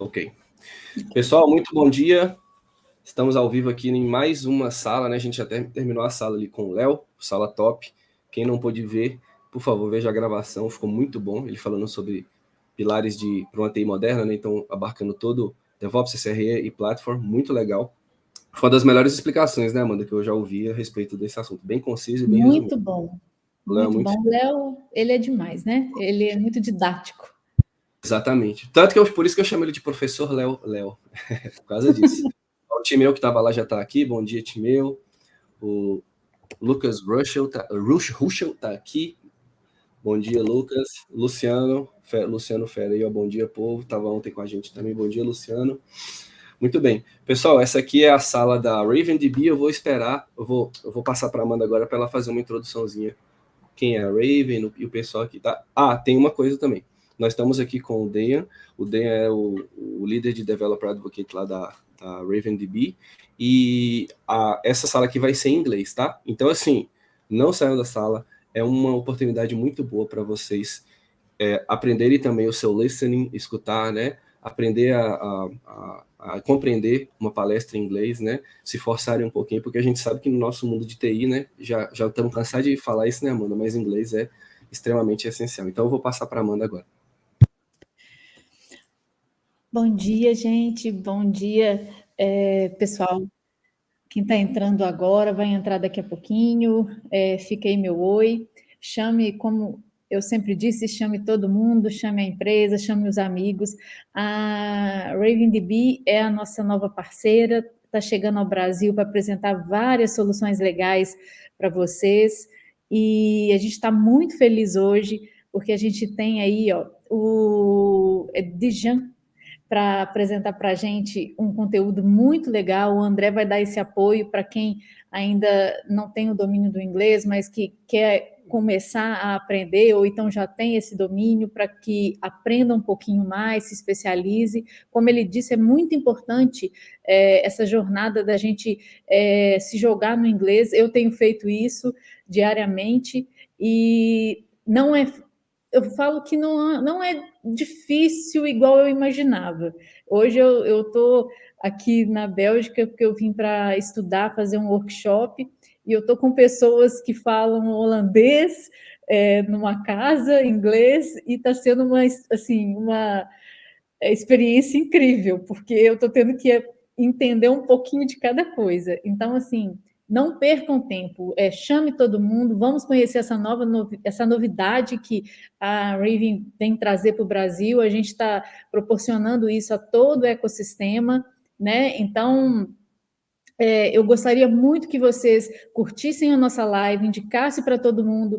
Ok. Pessoal, muito bom dia. Estamos ao vivo aqui em mais uma sala, né? A gente já terminou a sala ali com o Léo, sala top. Quem não pôde ver, por favor, veja a gravação, ficou muito bom. Ele falando sobre pilares para uma TI moderna, né? Então, abarcando todo DevOps, SRE e Platform, muito legal. Foi uma das melhores explicações, né, Amanda, que eu já ouvi a respeito desse assunto. Bem conciso e bem resumido. Muito bom. Muito bom. O Léo, ele é demais, né? Ele é muito didático. Exatamente. Tanto que por isso que eu chamo ele de professor Léo, por causa disso. O Timeu que estava lá já está aqui. Bom dia, Timeu. O Lucas Ruschel tá aqui. Bom dia, Lucas. Luciano Fera aí, ó. Bom dia, povo. Estava ontem com a gente também. Bom dia, Luciano. Muito bem. Pessoal, essa aqui é a sala da RavenDB. Eu vou esperar, eu vou passar para a Amanda agora para ela fazer uma introduçãozinha. Quem é a Raven e o pessoal aqui, tá? Ah, tem uma coisa também. Nós estamos aqui com o Dejan. O Dejan é o líder de Developer Advocate lá da RavenDB. E essa sala aqui vai ser em inglês, tá? Então, assim, não saiam da sala. É uma oportunidade muito boa para vocês aprenderem também o seu listening, escutar, né? Aprender a compreender uma palestra em inglês, né? Se forçarem um pouquinho, porque a gente sabe que no nosso mundo de TI, né? Já estamos cansados de falar isso, né, Amanda? Mas inglês é extremamente essencial. Então, eu vou passar para a Amanda agora. Bom dia, gente. Bom dia, pessoal. Quem está entrando agora vai entrar daqui a pouquinho. Fica aí meu oi. Chame, como eu sempre disse, chame todo mundo, chame a empresa, chame os amigos. A RavenDB é a nossa nova parceira, está chegando ao Brasil para apresentar várias soluções legais para vocês. E a gente está muito feliz hoje, porque a gente tem aí o Dejan para apresentar para a gente um conteúdo muito legal. O André vai dar esse apoio para quem ainda não tem o domínio do inglês, mas que quer começar a aprender, ou então já tem esse domínio, para que aprenda um pouquinho mais, se especialize. Como ele disse, é muito importante essa jornada da gente se jogar no inglês. Eu tenho feito isso diariamente e não é... Eu falo que não é difícil igual eu imaginava. Hoje eu estou aqui na Bélgica porque eu vim para estudar, fazer um workshop, e eu estou com pessoas que falam holandês numa casa, inglês, e está sendo uma experiência incrível, porque eu estou tendo que entender um pouquinho de cada coisa. Então, assim, não percam tempo, chame todo mundo, vamos conhecer essa novidade que a Raven vem trazer para o Brasil. A gente está proporcionando isso a todo o ecossistema, né? Então, eu gostaria muito que vocês curtissem a nossa live, indicassem para todo mundo.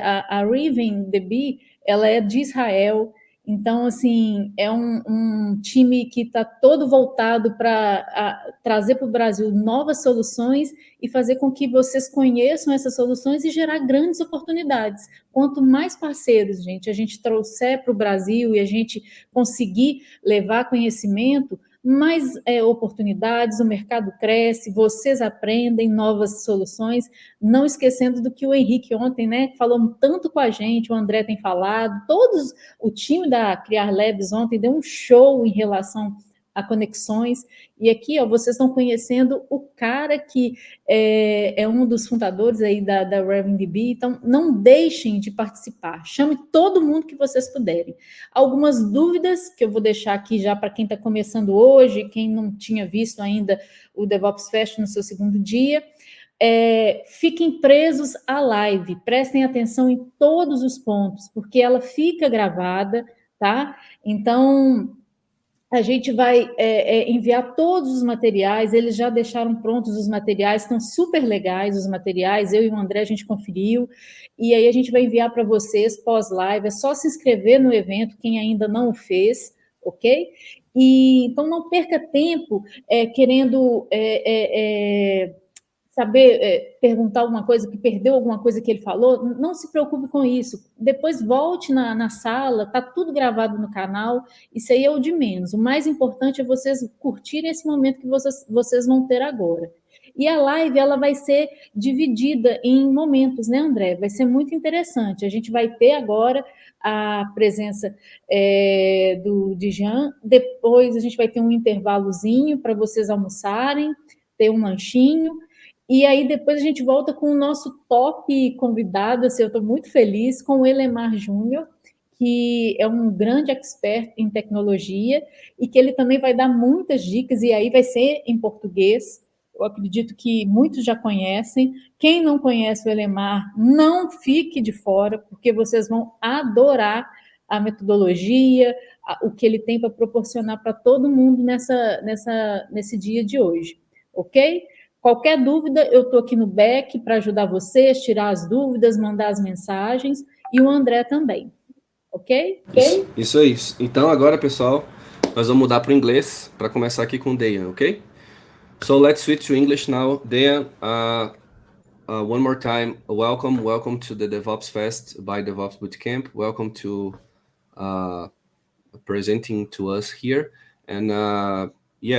A RavenDB, ela é de Israel. Então, assim, é um time que está todo voltado para trazer para o Brasil novas soluções e fazer com que vocês conheçam essas soluções e gerar grandes oportunidades. Quanto mais parceiros, gente, a gente trouxer para o Brasil e a gente conseguir levar conhecimento, mais oportunidades, o mercado cresce, vocês aprendem novas soluções, não esquecendo do que o Henrique ontem, né, falou tanto com a gente, o André tem falado, o time da Criar Labs ontem deu um show em relação a conexões, e aqui, vocês estão conhecendo o cara que é um dos fundadores aí da RavenDB. Então não deixem de participar, chame todo mundo que vocês puderem. Algumas dúvidas que eu vou deixar aqui já para quem está começando hoje, quem não tinha visto ainda o DevOps Fest no seu segundo dia. Fiquem presos à live, prestem atenção em todos os pontos, porque ela fica gravada, tá? Então, a gente vai enviar todos os materiais, eles já deixaram prontos os materiais, estão super legais os materiais, eu e o André a gente conferiu, e aí a gente vai enviar para vocês pós-live. É só se inscrever no evento, quem ainda não o fez, ok? Então não perca tempo querendo saber perguntar alguma coisa, que perdeu alguma coisa que ele falou. Não se preocupe com isso. Depois volte na sala, está tudo gravado no canal. Isso aí é o de menos. O mais importante é vocês curtirem esse momento que vocês vão ter agora. E a live ela vai ser dividida em momentos, né, André? Vai ser muito interessante. A gente vai ter agora a presença de Jean, depois a gente vai ter um intervalozinho para vocês almoçarem, ter um lanchinho, e aí depois a gente volta com o nosso top convidado, assim, eu estou muito feliz, com o Elemar Júnior, que é um grande expert em tecnologia e que ele também vai dar muitas dicas, e aí vai ser em português. Eu acredito que muitos já conhecem. Quem não conhece o Elemar, não fique de fora, porque vocês vão adorar a metodologia, o que ele tem para proporcionar para todo mundo nesse dia de hoje, ok? Qualquer dúvida, eu estou aqui no back para ajudar vocês, tirar as dúvidas, mandar as mensagens, e o André também, ok? Isso aí. Então agora, pessoal, nós vamos mudar para o inglês para começar aqui com o Dejan, ok? So let's switch to English now. Dejan, one more time, welcome to the DevOps Fest by DevOps Bootcamp. Welcome to presenting to us here. And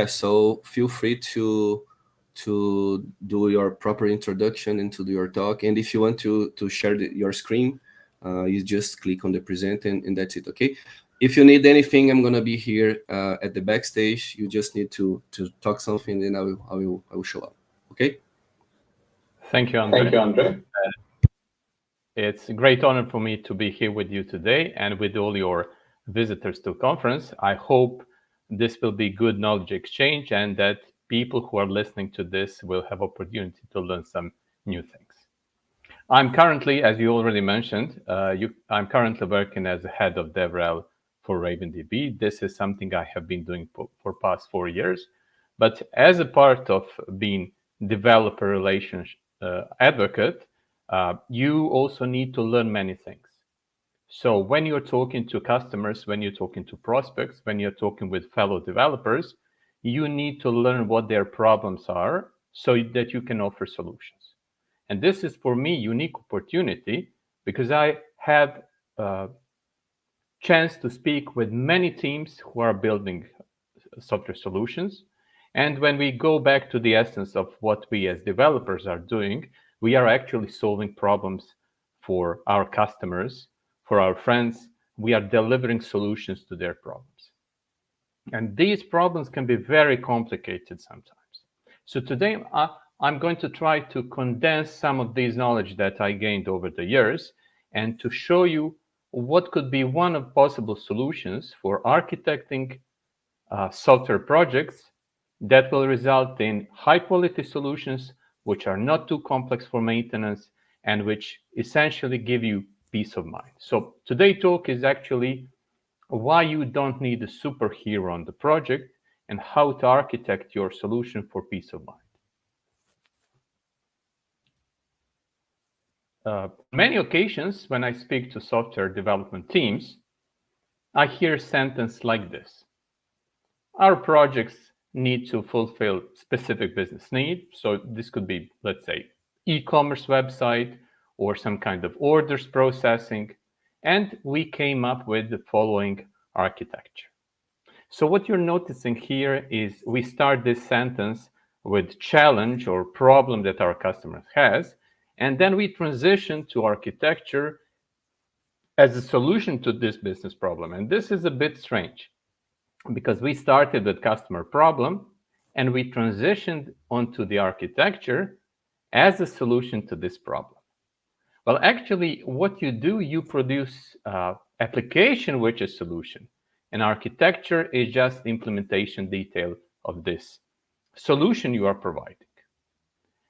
so feel free to do your proper introduction and to do your talk. And if you want to share your screen, you just click on the present and that's it, okay? If you need anything, I'm gonna be here at the backstage. You just need to talk something, and I will show up, okay? Thank you, Andre. It's a great honor for me to be here with you today and with all your visitors to conference. I hope this will be good knowledge exchange and that people who are listening to this will have opportunity to learn some new things. I'm currently, as you already mentioned, I'm currently working as the head of DevRel for RavenDB. This is something I have been doing for past 4 years. But as a part of being developer relations advocate, you also need to learn many things. So when you're talking to customers, when you're talking to prospects, when you're talking with fellow developers, you need to learn what their problems are so that you can offer solutions. And this is, for me, unique opportunity because I have a chance to speak with many teams who are building software solutions. And when we go back to the essence of what we as developers are doing, we are actually solving problems for our customers, for our friends. We are delivering solutions to their problems. And these problems can be very complicated sometimes. So today, I'm going to try to condense some of these knowledge that I gained over the years and to show you what could be one of possible solutions for architecting software projects that will result in high-quality solutions which are not too complex for maintenance and which essentially give you peace of mind. So today's talk is actually why you don't need a superhero on the project and how to architect your solution for peace of mind. Many occasions when I speak to software development teams, I hear a sentence like this. Our projects need to fulfill specific business need. So this could be, let's say, e-commerce website or some kind of orders processing. And we came up with the following architecture. So what you're noticing here is we start this sentence with challenge or problem that our customer has, and then we transition to architecture as a solution to this business problem. And this is a bit strange because we started with customer problem and we transitioned onto the architecture as a solution to this problem. Well, actually, what you do, you produce application which is solution. And architecture is just the implementation detail of this solution you are providing.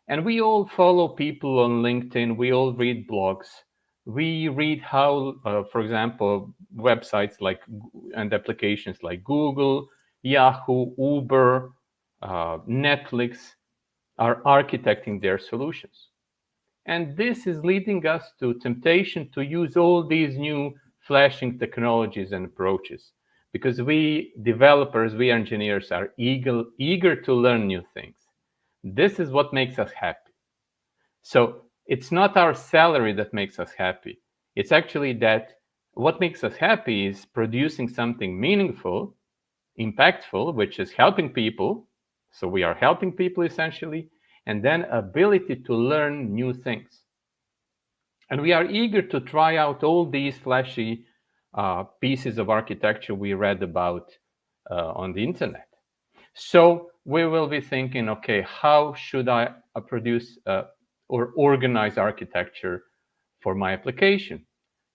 And we all follow people on LinkedIn. We all read blogs. We read how, for example, websites like and applications like Google, Yahoo, Uber, Netflix are architecting their solutions. And this is leading us to temptation to use all these new flashing technologies and approaches because we developers, we engineers are eager to learn new things. This is what makes us happy. So it's not our salary that makes us happy. It's actually that what makes us happy is producing something meaningful, impactful, which is helping people. So we are helping people essentially. and then ability to learn new things. And we are eager to try out all these flashy pieces of architecture we read about on the internet. So we will be thinking, okay, how should I produce or organize architecture for my application?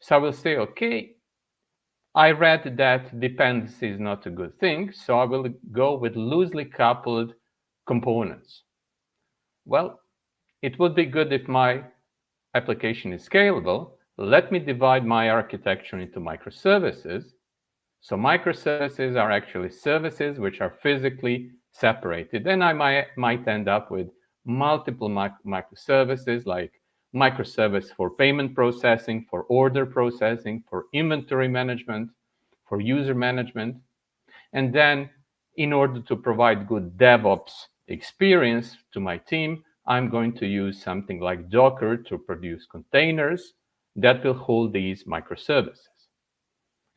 So I will say, okay, I read that dependency is not a good thing, so I will go with loosely coupled components. Well, it would be good if my application is scalable. Let me divide my architecture into microservices. So microservices are actually services which are physically separated. Then I might end up with multiple microservices, like microservice for payment processing, for order processing, for inventory management, for user management. And then in order to provide good DevOps experience to my team, I'm going to use something like Docker to produce containers that will hold these microservices.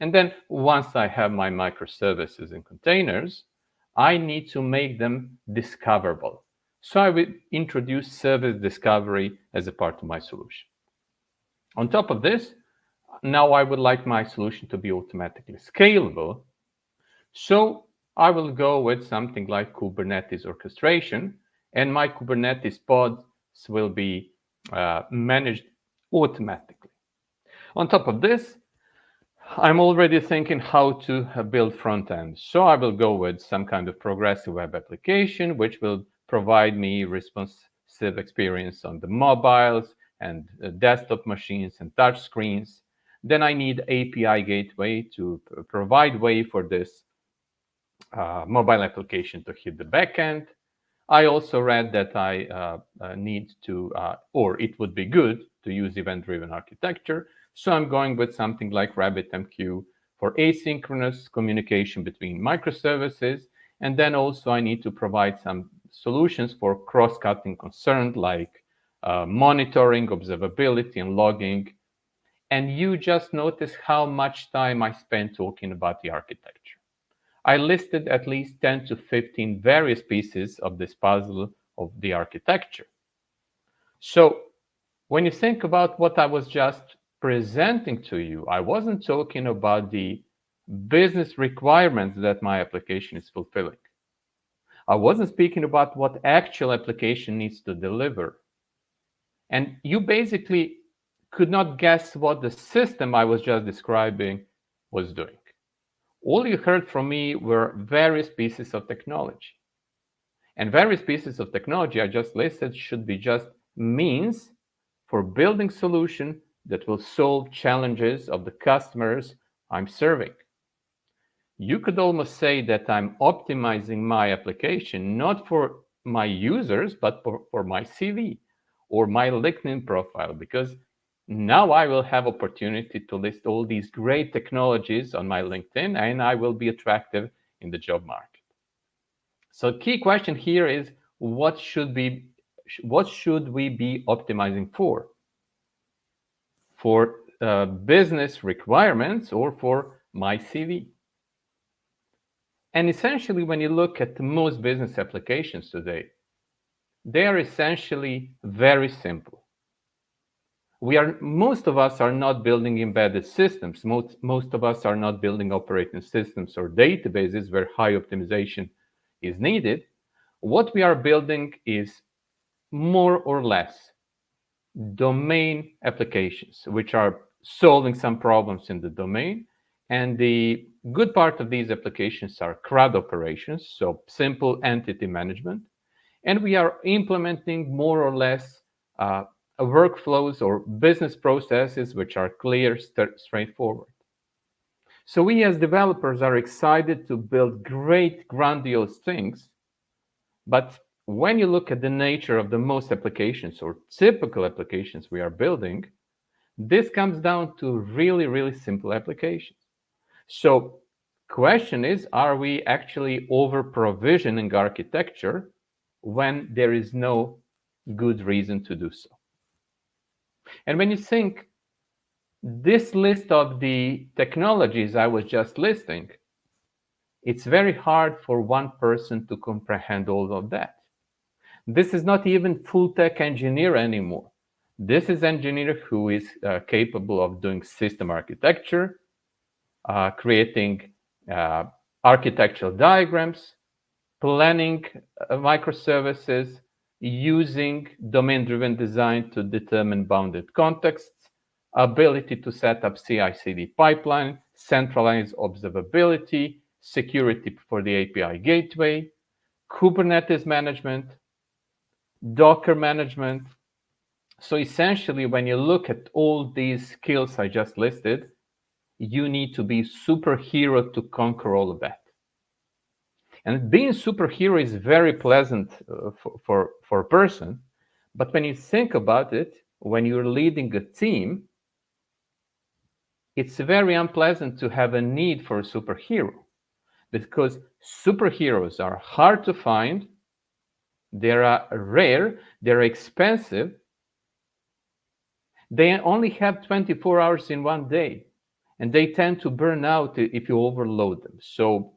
And then once I have my microservices and containers, I need to make them discoverable. So I will introduce service discovery as a part of my solution. On top of this, now I would like my solution to be automatically scalable. So I will go with something like Kubernetes orchestration, and my Kubernetes pods will be managed automatically. On top of this, I'm already thinking how to build front end. So I will go with some kind of progressive web application, which will provide me responsive experience on the mobiles and desktop machines and touch screens. Then I need API gateway to provide way for this mobile application to hit the backend. I also read that I need to, or it would be good to use event-driven architecture. So I'm going with something like RabbitMQ for asynchronous communication between microservices. And then also I need to provide some solutions for cross-cutting concerns like monitoring, observability, and logging. And you just notice how much time I spent talking about the architecture. I listed at least 10 to 15 various pieces of this puzzle of the architecture. So when you think about what I was just presenting to you, I wasn't talking about the business requirements that my application is fulfilling. I wasn't speaking about what actual application needs to deliver. And you basically could not guess what the system I was just describing was doing. All you heard from me were various pieces of technology. And various pieces of technology I just listed should be just means for building solution that will solve challenges of the customers I'm serving. You could almost say that I'm optimizing my application, not for my users, but for my CV or my LinkedIn profile, because now I will have opportunity to list all these great technologies on my LinkedIn, and I will be attractive in the job market. So key question here is, what should we be optimizing for? For business requirements or for my CV? And essentially, when you look at most business applications today, they are essentially very simple. Most of us are not building embedded systems. Most of us are not building operating systems or databases where high optimization is needed. What we are building is more or less domain applications, which are solving some problems in the domain. And the good part of these applications are CRUD operations, so simple entity management. And we are implementing more or less workflows or business processes which are clear, straightforward. So we as developers are excited to build great, grandiose things. But when you look at the nature of the most applications or typical applications we are building, this comes down to really, really simple applications. So question is, are we actually over-provisioning architecture when there is no good reason to do so? And when you think this list of the technologies I was just listing, it's very hard for one person to comprehend all of that. This is not even full tech engineer anymore. This is engineer who is capable of doing system architecture, creating architectural diagrams, planning microservices, using domain-driven design to determine bounded contexts, ability to set up CI/CD pipeline, centralized observability, security for the API gateway, Kubernetes management, Docker management. So essentially, when you look at all these skills I just listed, you need to be superhero to conquer all of that. And being superhero is very pleasant for a person, but when you think about it, when you're leading a team, it's very unpleasant to have a need for a superhero, because superheroes are hard to find, they are rare, they're expensive, they only have 24 hours in one day, and they tend to burn out if you overload them. So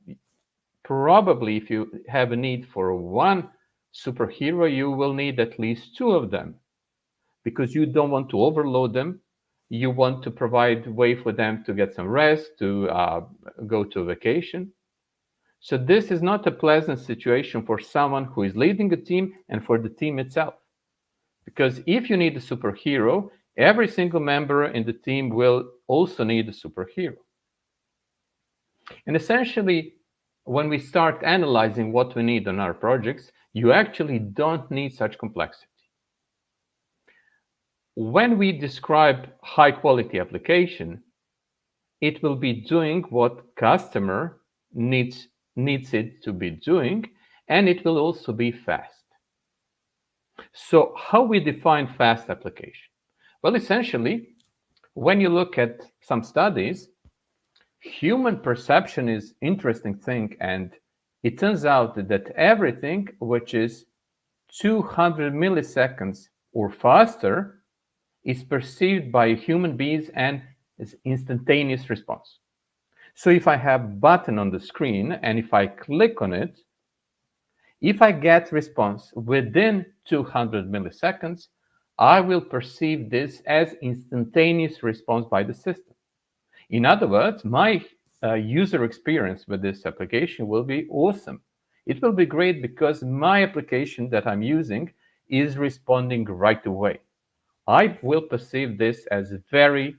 probably if you have a need for one superhero, you will need at least two of them, because you don't want to overload them. You want to provide a way for them to get some rest, to go to vacation. So this is not a pleasant situation for someone who is leading a team and for the team itself. Because if you need a superhero, every single member in the team will also need a superhero. And essentially, when we start analyzing what we need on our projects, you actually don't need such complexity. When we describe high-quality application, it will be doing what customer needs it to be doing, and it will also be fast. So how we define fast application? Well, essentially, when you look at some studies, human perception is interesting thing, and it turns out that everything which is 200 milliseconds or faster is perceived by human beings and is instantaneous response. So if I have a button on the screen and if I click on it, if I get response within 200 milliseconds, I will perceive this as instantaneous response by the system. In other words, my user experience with this application will be awesome. It will be great because my application that I'm using is responding right away. I will perceive this as a very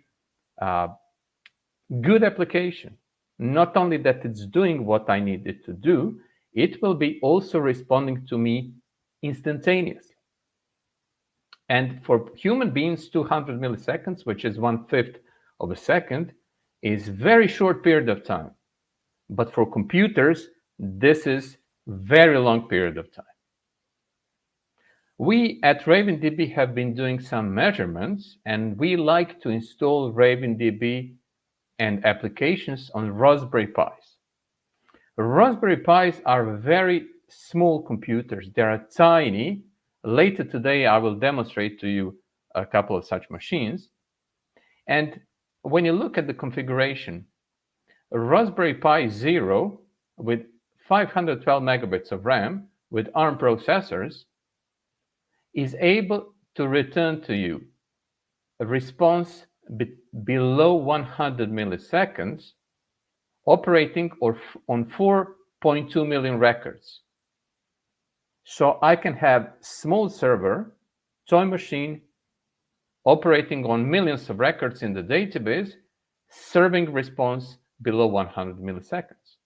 good application. Not only that it's doing what I need it to do, it will be also responding to me instantaneously. And for human beings, 200 milliseconds, which is 1/5 of a second, is very short period of time. But for computers, this is very long period of time. We at RavenDB have been doing some measurements, and we like to install RavenDB and applications on Raspberry Pis. Raspberry Pis are very small computers. They are tiny. Later today, I will demonstrate to you a couple of such machines. And when you look at the configuration, a Raspberry Pi 0 with 512 megabytes of RAM with ARM processors is able to return to you a response below 100 milliseconds, operating on 4.2 million records. So I can have small server, toy machine, operating on millions of records in the database, serving response below 100 milliseconds.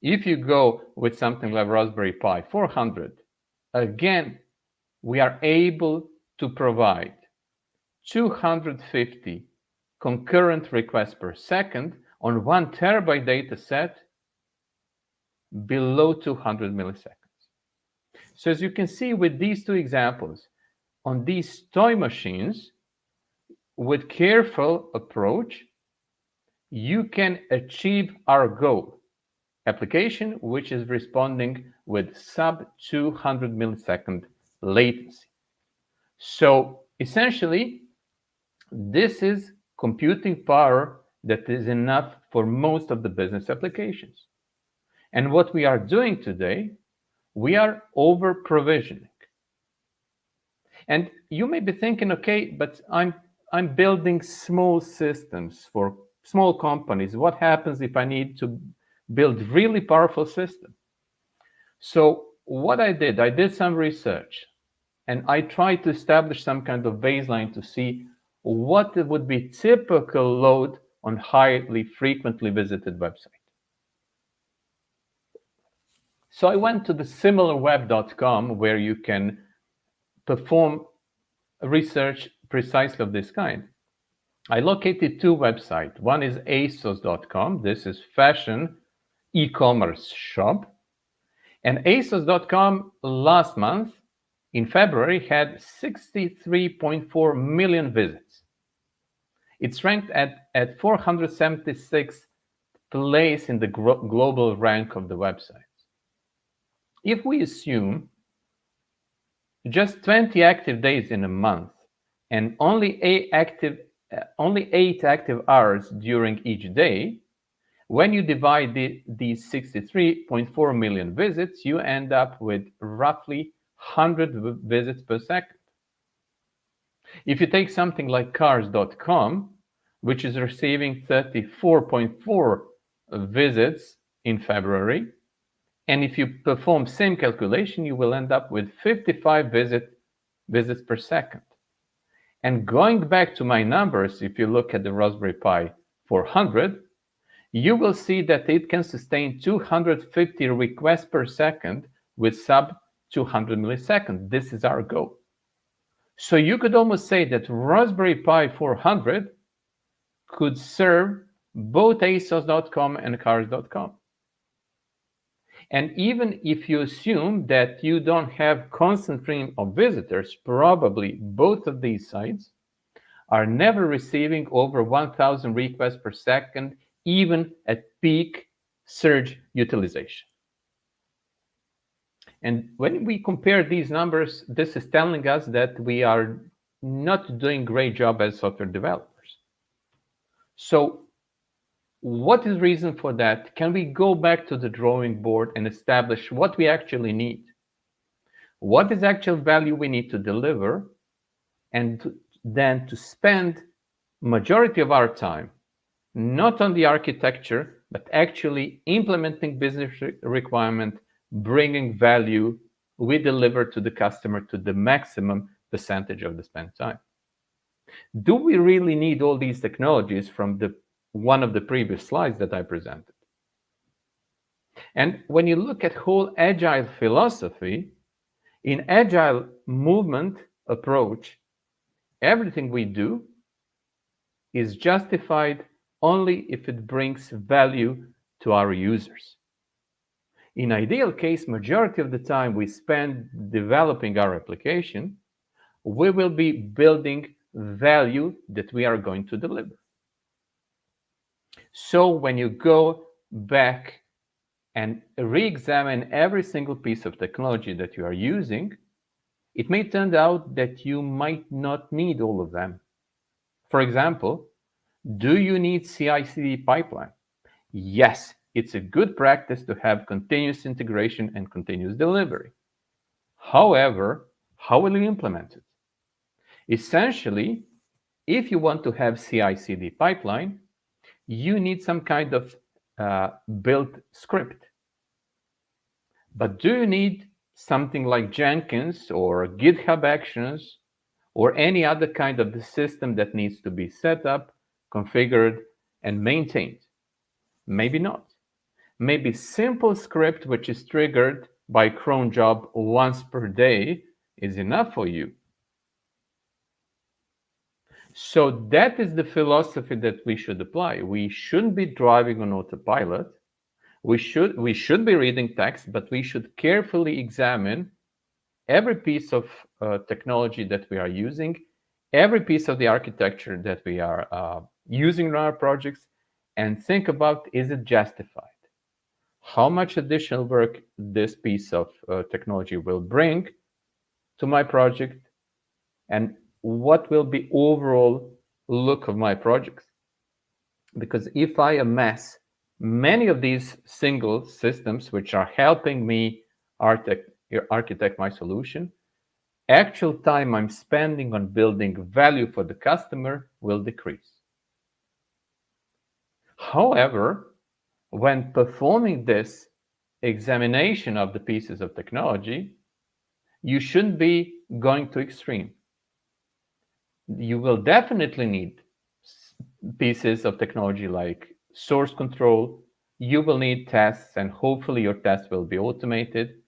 If you go with something like Raspberry Pi 400, again, we are able to provide 250 concurrent requests per second on 1 terabyte data set below 200 milliseconds. So as you can see with these two examples, on these toy machines, with careful approach, you can achieve our goal, application which is responding with sub 200 millisecond latency. So essentially, this is computing power that is enough for most of the business applications. And what we are doing today, we are over provisioning. And you may be thinking, okay, but I'm building small systems for small companies. What happens if I need to build really powerful system? So what I did some research, and I tried to establish some kind of baseline to see what would be typical load on highly frequently visited website. So I went to the similarweb.com, where you can perform research precisely of this kind. I located two websites. One is ASOS.com. This is fashion e-commerce shop. And ASOS.com last month, in February, had 63.4 million visits. It's ranked at 476th place in the global rank of the websites. If we assume just 20 active days in a month and only 8 active hours during each day, when you divide these 63.4 million visits, you end up with roughly 100 visits per second. If you take something like cars.com, which is receiving 34.4 visits in February, and if you perform same calculation, you will end up with 55 visits per second. And going back to my numbers, if you look at the Raspberry Pi 400, you will see that it can sustain 250 requests per second with sub 200 milliseconds. This is our goal. So you could almost say that Raspberry Pi 400 could serve both ASOS.com and cars.com. And even if you assume that you don't have constant stream of visitors, probably both of these sites are never receiving over 1,000 requests per second, even at peak surge utilization. And when we compare these numbers, this is telling us that we are not doing a great job as software developers. So what is the reason for that? Can we go back to the drawing board and establish what we actually need? What is actual value we need to deliver? And then to spend majority of our time, not on the architecture, but actually implementing business requirement, bringing value we deliver to the customer to the maximum percentage of the spent time. Do we really need all these technologies from one of the previous slides that I presented? And when you look at whole agile philosophy, in agile movement approach, everything we do is justified only if it brings value to our users. In ideal case, majority of the time we spend developing our application, we will be building value that we are going to deliver. So when you go back and re-examine every single piece of technology that you are using, it may turn out that you might not need all of them. For example, do you need CI/CD pipeline? Yes, it's a good practice to have continuous integration and continuous delivery. However, how will you implement it? Essentially, if you want to have CI/CD pipeline, you need some kind of built script. But do you need something like Jenkins or GitHub Actions or any other kind of the system that needs to be set up, configured, and maintained? Maybe not. Maybe simple script which is triggered by cron job once per day is enough for you. So that is the philosophy that we should apply. We shouldn't be driving on autopilot. We should be reading text, but we should carefully examine every piece of technology that we are using, every piece of the architecture that we are using in our projects, and think about, is it justified? How much additional work this piece of technology will bring to my project, and what will be overall look of my projects? Because if I amass many of these single systems which are helping me architect my solution, actual time I'm spending on building value for the customer will decrease. However, when performing this examination of the pieces of technology, you shouldn't be going to extreme. You will definitely need pieces of technology like source control. You will need tests, and hopefully your tests will be automated.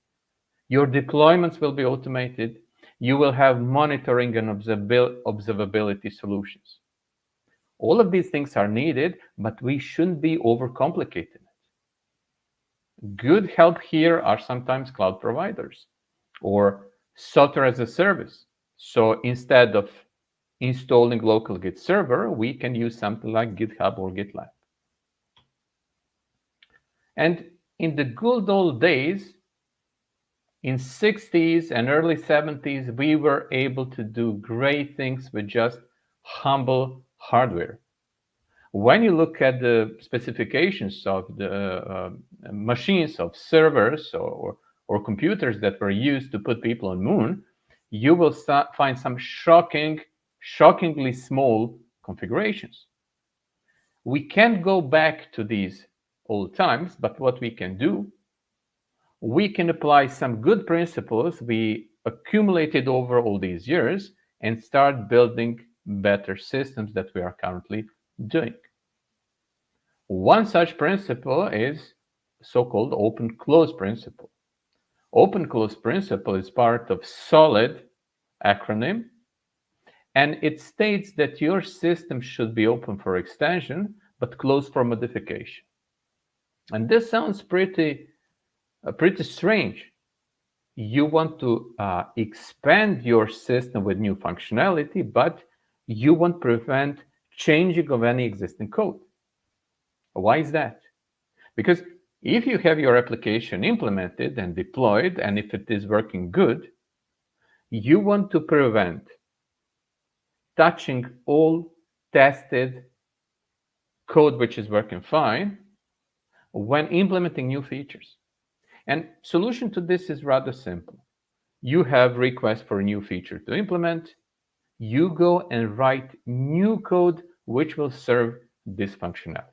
Your deployments will be automated. You will have monitoring and observability solutions. All of these things are needed, but we shouldn't be overcomplicating it. Good help here are sometimes cloud providers or software as a service. So instead of installing local Git server, we can use something like GitHub or GitLab. And in the good old days, in 60s and early 70s, we were able to do great things with just humble hardware. When you look at the specifications of the machines, of servers or computers that were used to put people on moon, you will find some shockingly small configurations. We can't go back to these old times, but what we can do, we can apply some good principles we accumulated over all these years and start building better systems that we are currently doing. One such principle is so-called open-close principle. Open-close principle is part of SOLID acronym, and it states that your system should be open for extension, but closed for modification. And this sounds pretty strange. You want to expand your system with new functionality, but you won't prevent changing of any existing code. Why is that? Because if you have your application implemented and deployed, and if it is working good, you want to prevent touching all tested code which is working fine when implementing new features. And solution to this is rather simple. You have requests for a new feature to implement. You go and write new code which will serve this functionality.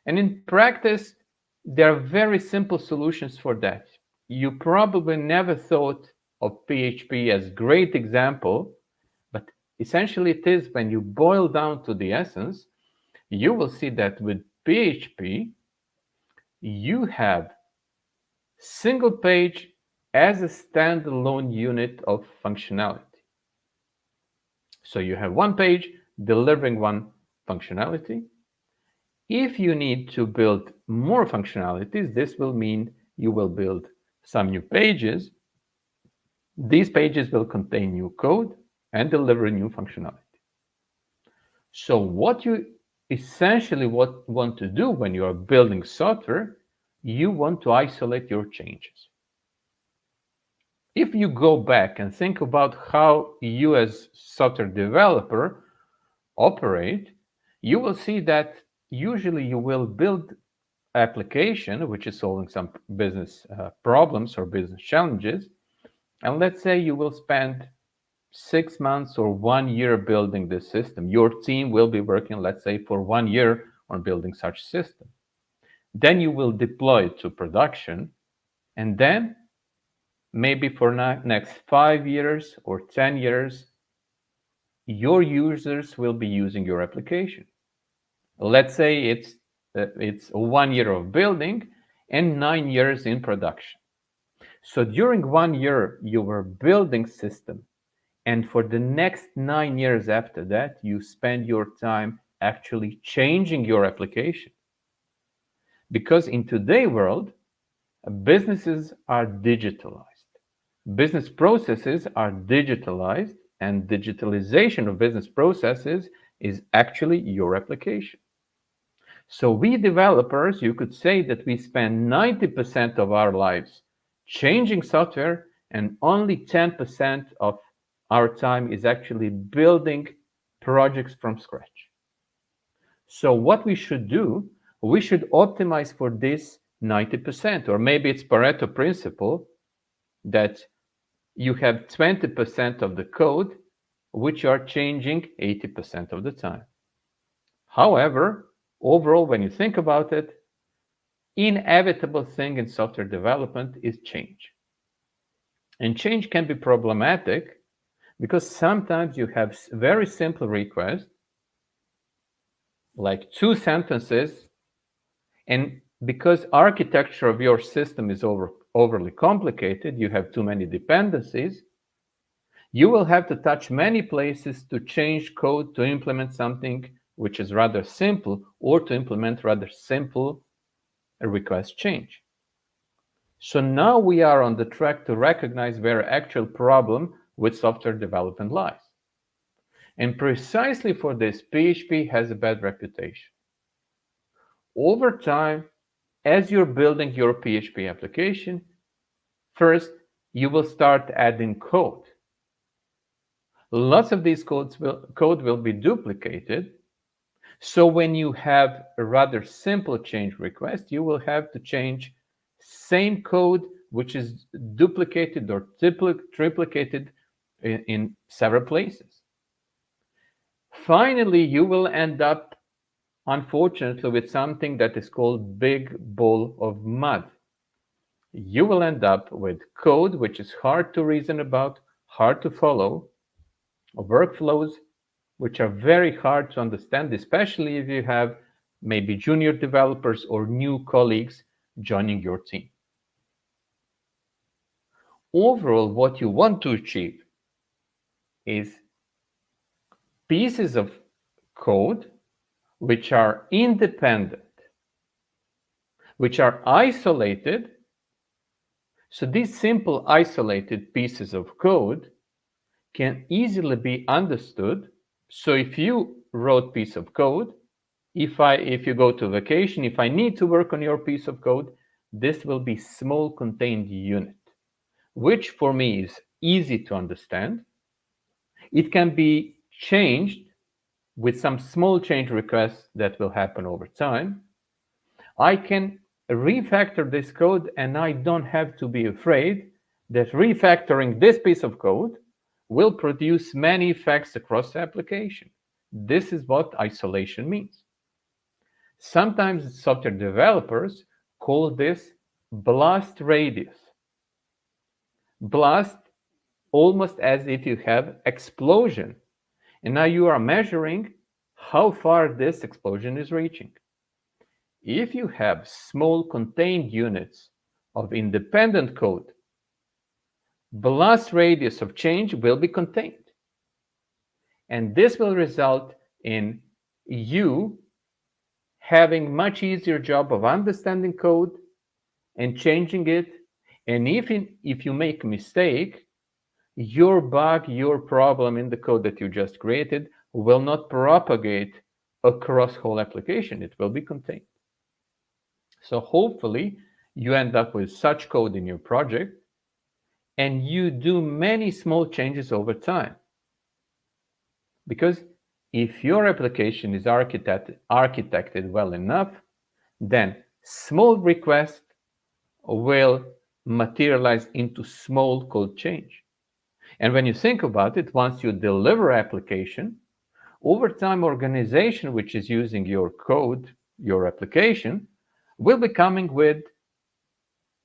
And in practice, there are very simple solutions for that. You probably never thought of PHP as a great example, but essentially it is. When you boil down to the essence, you will see that with PHP, you have single page as a standalone unit of functionality. So you have one page delivering one functionality. If you need to build more functionalities, this will mean you will build some new pages. These pages will contain new code and deliver new functionality. So what you essentially want to do when you are building software, you want to isolate your changes. If you go back and think about how you as software developer operate, you will see that usually you will build application which is solving some business problems or business challenges. And let's say you will spend 6 months or 1 year building this system. Your team will be working, let's say, for 1 year on building such system. Then you will deploy it to production. And then maybe for next 5 years or 10 years, your users will be using your application. Let's say it's 1 year of building and 9 years in production. So during 1 year, you were building system. And for the next 9 years after that, you spend your time actually changing your application. Because in today's world, businesses are digitalized. Business processes are digitalized, and digitalization of business processes is actually your application. So we developers, you could say that we spend 90% of our lives changing software, and only 10% of our time is actually building projects from scratch. So what we should do, we should optimize for this 90%, or maybe it's Pareto principle that you have 20% of the code which are changing 80% of the time. However, overall, when you think about it, inevitable thing in software development is change. And change can be problematic because sometimes you have very simple requests, like 2 sentences, and because architecture of your system is overly complicated, you have too many dependencies, you will have to touch many places to change code to implement something which is rather simple, or to implement rather simple request change. So now we are on the track to recognize where actual problem with software development lies. And precisely for this, PHP has a bad reputation. Over time, as you're building your PHP application, first, you will start adding code. Lots of these code will be duplicated. So when you have a rather simple change request, you will have to change same code which is duplicated or triplicated in several places. Finally, you will end up, unfortunately, with something that is called big ball of mud. You will end up with code which is hard to reason about, hard to follow, workflows which are very hard to understand, especially if you have maybe junior developers or new colleagues joining your team. Overall, what you want to achieve is pieces of code which are independent, which are isolated. So these simple isolated pieces of code can easily be understood. So if you wrote piece of code, if you go to vacation, if I need to work on your piece of code, this will be small contained unit, which for me is easy to understand. It can be changed with some small change requests that will happen over time. I can refactor this code, and I don't have to be afraid that refactoring this piece of code will produce many effects across the application. This is what isolation means. Sometimes software developers call this blast radius. Blast, almost as if you have explosion. And now you are measuring how far this explosion is reaching. If you have small contained units of independent code, blast radius of change will be contained. And this will result in you having much easier job of understanding code and changing it. And if you make a mistake, your bug, your problem in the code that you just created will not propagate across whole application. It will be contained. So hopefully you end up with such code in your project, and you do many small changes over time. Because if your application is architected well enough, then small requests will materialize into small code change. And when you think about it, once you deliver application, over time organization which is using your code, your application, will be coming with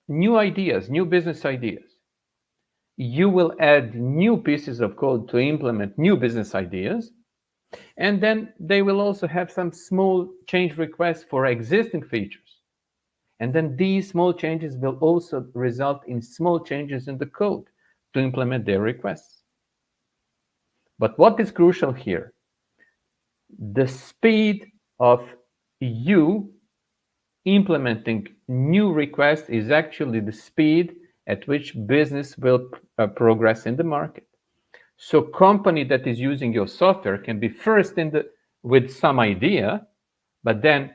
new ideas, new business ideas. You will add new pieces of code to implement new business ideas, and then they will also have some small change requests for existing features. And then these small changes will also result in small changes in the code to implement their requests. But what is crucial here? The speed of you implementing new requests is actually the speed at which business will progress in the market. So company that is using your software can be first with some idea, but then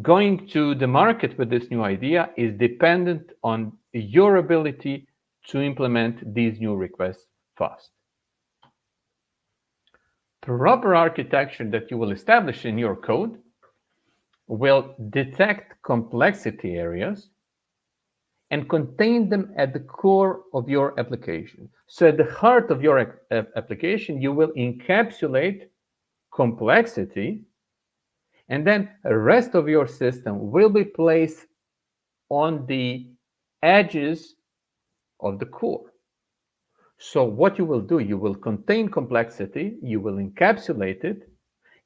going to the market with this new idea is dependent on your ability to implement these new requests fast. Proper architecture that you will establish in your code will detect complexity areas and contain them at the core of your application. So at the heart of your application, you will encapsulate complexity, and then the rest of your system will be placed on the edges of the core. So what you will do, you will contain complexity, you will encapsulate it,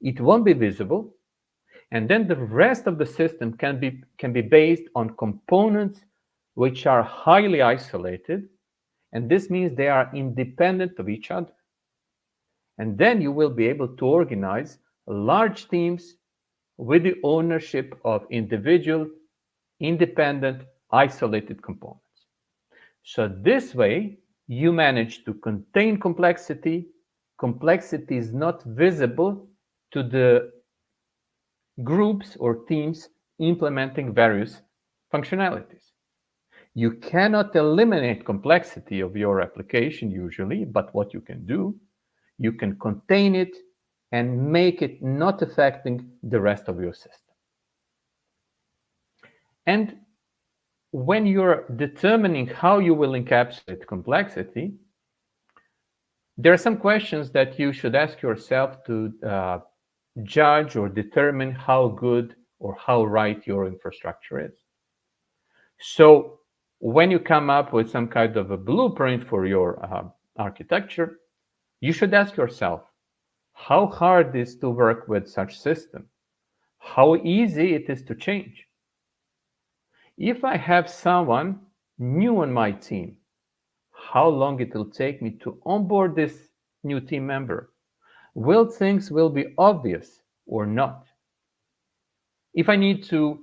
it won't be visible, and then the rest of the system can be based on components which are highly isolated, and this means they are independent of each other. And then you will be able to organize large teams with the ownership of individual, independent, isolated components. So this way, you manage to contain complexity. Complexity is not visible to the groups or teams implementing various functionalities. You cannot eliminate complexity of your application usually, but what you can do, you can contain it and make it not affecting the rest of your system. And when you're determining how you will encapsulate complexity, there are some questions that you should ask yourself to judge or determine how good or how right your infrastructure is. So when you come up with some kind of a blueprint for your architecture, you should ask yourself, how hard is to work with such system? How easy it is to change? If I have someone new on my team, how long it will take me to onboard this new team member? Will things be obvious or not? If I need to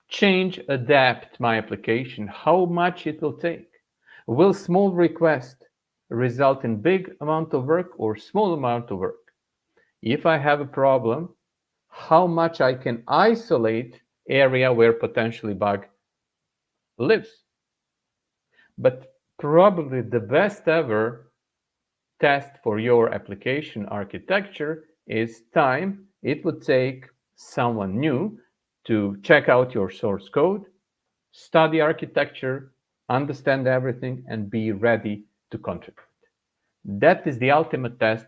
change, adapt my application, how much it will take? Will small request result in big amount of work or small amount of work? If I have a problem, how much I can isolate area where potentially bug lives? But probably the best ever test for your application architecture is time it would take someone new to check out your source code, study architecture, understand everything, and be ready to contribute. That is the ultimate test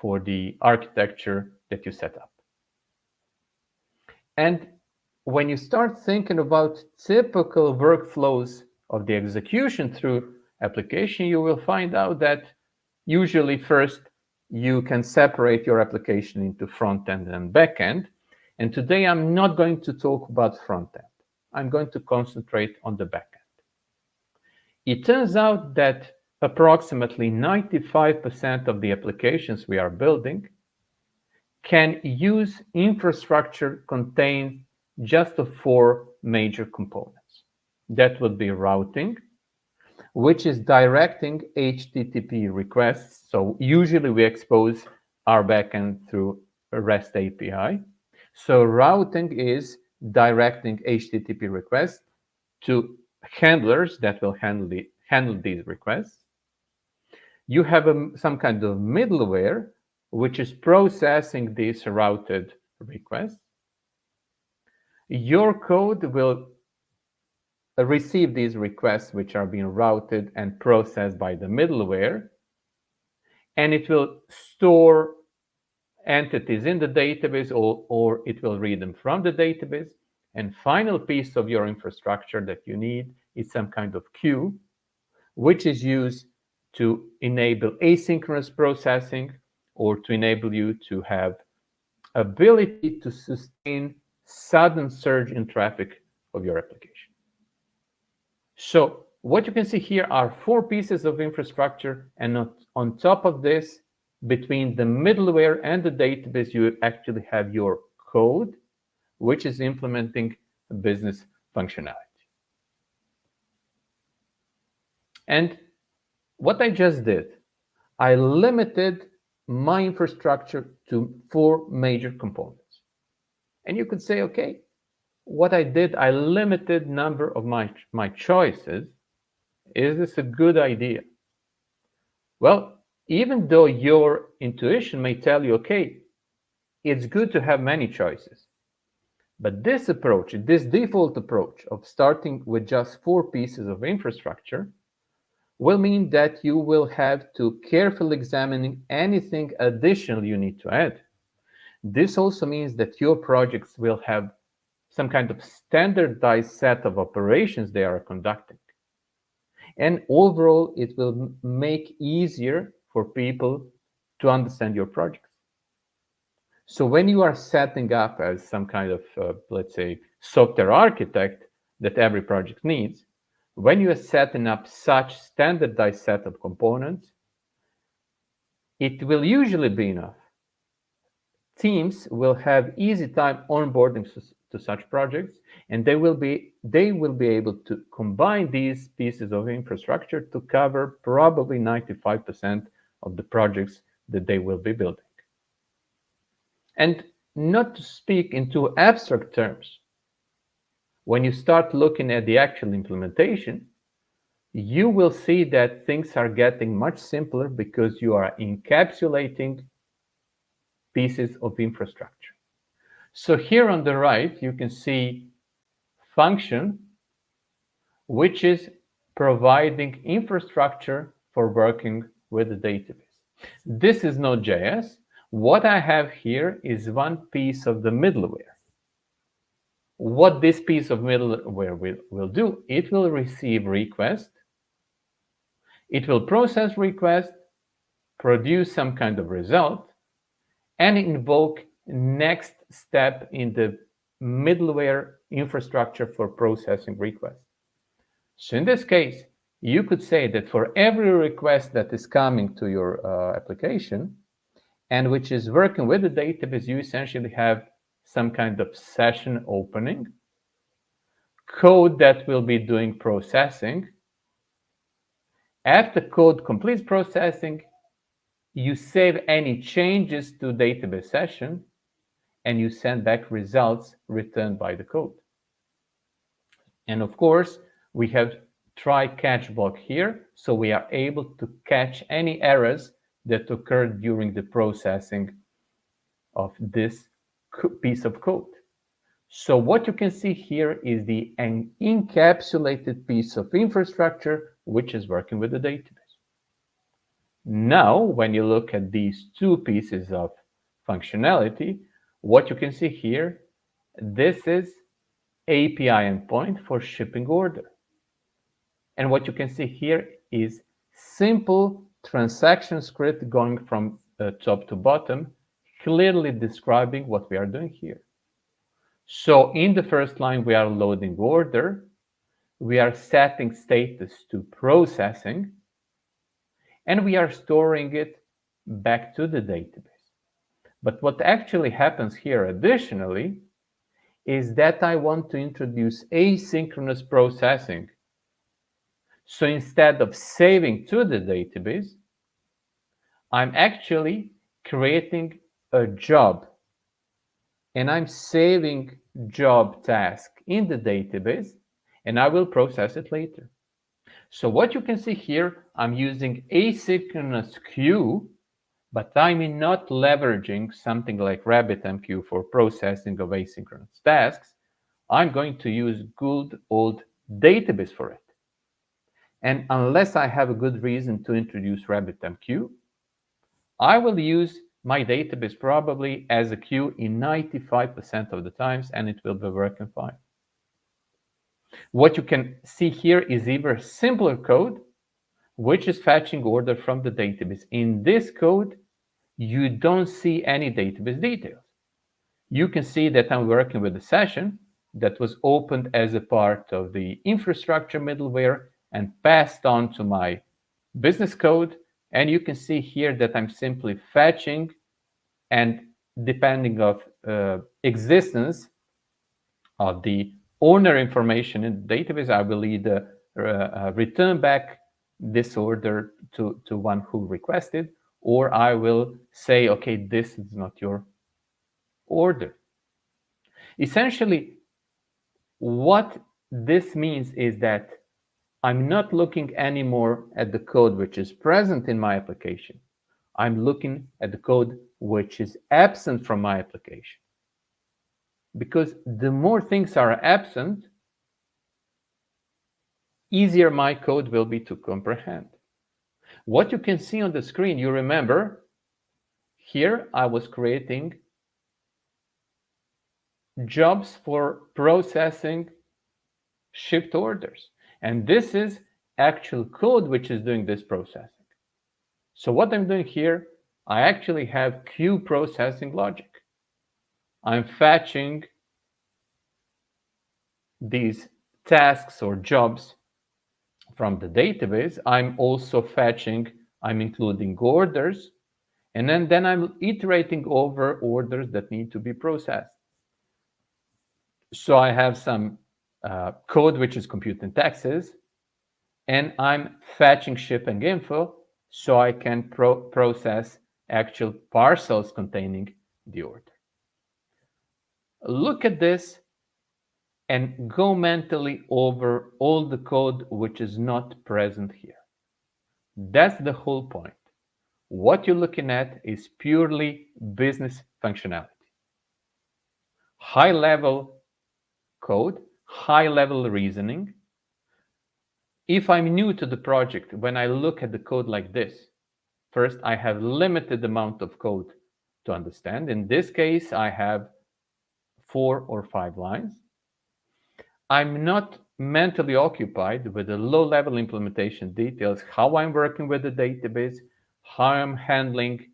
for the architecture that you set up. And when you start thinking about typical workflows of the execution through application, you will find out that usually first you can separate your application into front end and back end. And today I'm not going to talk about front end. I'm going to concentrate on the back end. It turns out that approximately 95% of the applications we are building can use infrastructure contained just of 4 major components. That would be routing, which is directing HTTP requests. So usually we expose our backend through a REST API. So routing is directing HTTP requests to handlers that will handle these requests. You have some kind of middleware, which is processing these routed requests. Your code will receive these requests, which are being routed and processed by the middleware, and it will store entities in the database, or it will read them from the database. And final piece of your infrastructure that you need is some kind of queue, which is used to enable asynchronous processing or to enable you to have ability to sustain sudden surge in traffic of your application. So what you can see here are 4 pieces of infrastructure, and on top of this, between the middleware and the database, you actually have your code, which is implementing a business functionality. And what I just did, I limited my infrastructure to 4 major components. And you could say, okay, what I did, I limited number of my choices. Is this a good idea? Well, even though your intuition may tell you, okay, it's good to have many choices, But this approach, this default approach of starting with just 4 pieces of infrastructure will mean that you will have to carefully examine anything additional you need to add. This also means that your projects will have some kind of standardized set of operations they are conducting. And overall, it will make easier for people to understand your projects. So when you are setting up as some kind of, let's say, software architect that every project needs, when you are setting up such standardized set of components, it will usually be enough. Teams will have easy time onboarding to such projects, and they will be able to combine these pieces of infrastructure to cover probably 95% of the projects that they will be building. And not to speak in too abstract terms, when you start looking at the actual implementation, you will see that things are getting much simpler because you are encapsulating pieces of infrastructure. So here on the right, you can see function, which is providing infrastructure for working with the database. This is Node.js. What I have here is one piece of the middleware. What this piece of middleware will do, it will receive request, it will process request, produce some kind of result, and invoke next step in the middleware infrastructure for processing requests. So in this case, you could say that for every request that is coming to your application and which is working with the database, you essentially have some kind of session opening, code that will be doing processing. After code completes processing, you save any changes to database session, and you send back results returned by the code. And of course, we have try catch block here, so we are able to catch any errors that occurred during the processing of this piece of code. So what you can see here is an encapsulated piece of infrastructure which is working with the database. Now, when you look at these 2 pieces of functionality, what you can see here, this is API endpoint for shipping order. And what you can see here is simple transaction script going from top to bottom, clearly describing what we are doing here. So in the first line, we are loading order. We are setting status to processing, and we are storing it back to the database. But what actually happens here additionally is that I want to introduce asynchronous processing. So instead of saving to the database, I'm actually creating a job, and I'm saving job task in the database, and I will process it later. So what you can see here, I'm using asynchronous queue, but I'm not leveraging something like RabbitMQ for processing of asynchronous tasks. I'm going to use good old database for it. And unless I have a good reason to introduce RabbitMQ, I will use my database probably as a queue in 95% of the times, and it will be working fine. What you can see here is either simpler code, which is fetching order from the database. In this code, you don't see any database details. You can see that I'm working with a session that was opened as a part of the infrastructure middleware and passed on to my business code. And you can see here that I'm simply fetching, and depending of existence of the owner information in the database, I will either return back this order to one who requested, or I will say, okay, this is not your order. Essentially, what this means is that I'm not looking anymore at the code which is present in my application. I'm looking at the code which is absent from my application. because the more things are absent, easier my code will be to comprehend. What you can see on the screen, you remember, here I was creating jobs for processing shipped orders. And this is actual code which is doing this processing. So what I'm doing here, I actually have queue processing logic. I'm fetching these tasks or jobs from the database. I'm also fetching, I'm including orders, and then I'm iterating over orders that need to be processed. So I have some code which is computing taxes, and I'm fetching shipping info so I can process actual parcels containing the order. Look at this and go mentally over all the code which is not present here. That's the whole point. What you're looking at is purely business functionality. High-level code, high-level reasoning. If I'm new to the project, when I look at the code like this, first, I have limited amount of code to understand. In this case, I have 4 or 5 lines. I'm not mentally occupied with the low-level implementation details, how I'm working with the database, how I'm handling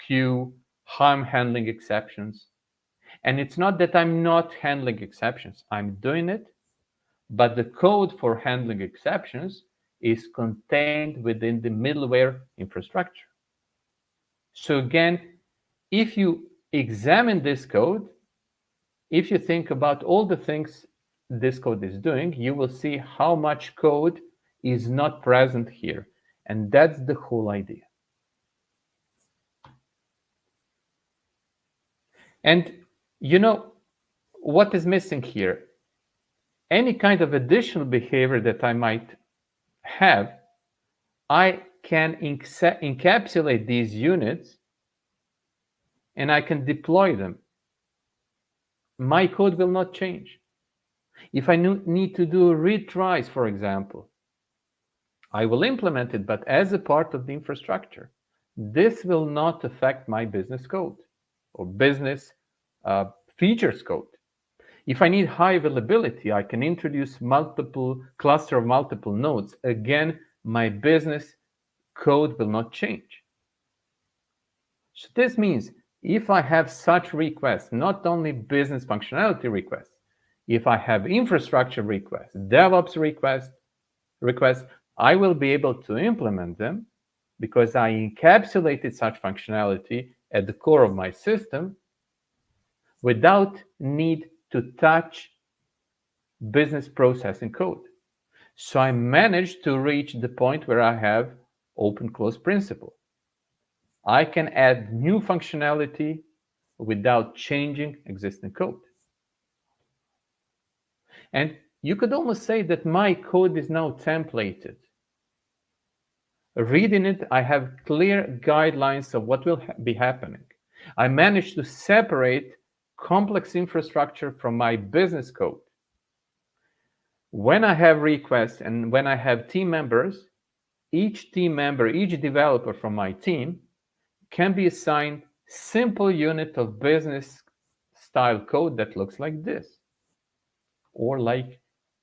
queue, how I'm handling exceptions. And it's not that I'm not handling exceptions. I'm doing it, but the code for handling exceptions is contained within the middleware infrastructure. So again, if you examine this code, if you think about all the things this code is doing, you will see how much code is not present here. And that's the whole idea. And you know what is missing here? Any kind of additional behavior that I might have, I can encapsulate these units and I can deploy them. My code will not change. If I need to do retries, for example, I will implement it, but as a part of the infrastructure. This will not affect my business code or business features code. If I need high availability, I can introduce multiple cluster of multiple nodes. Again, my business code will not change. So this means if I have such requests, not only business functionality requests, if I have infrastructure requests, DevOps requests, I will be able to implement them because I encapsulated such functionality at the core of my system without need to touch business processing code. So I managed to reach the point where I have open-close principle. I can add new functionality without changing existing code. And you could almost say that my code is now templated. Reading it, I have clear guidelines of what will be happening. I managed to separate complex infrastructure from my business code. When I have requests and when I have team members, each team member, each developer from my team can be assigned simple unit of business style code that looks like this, or like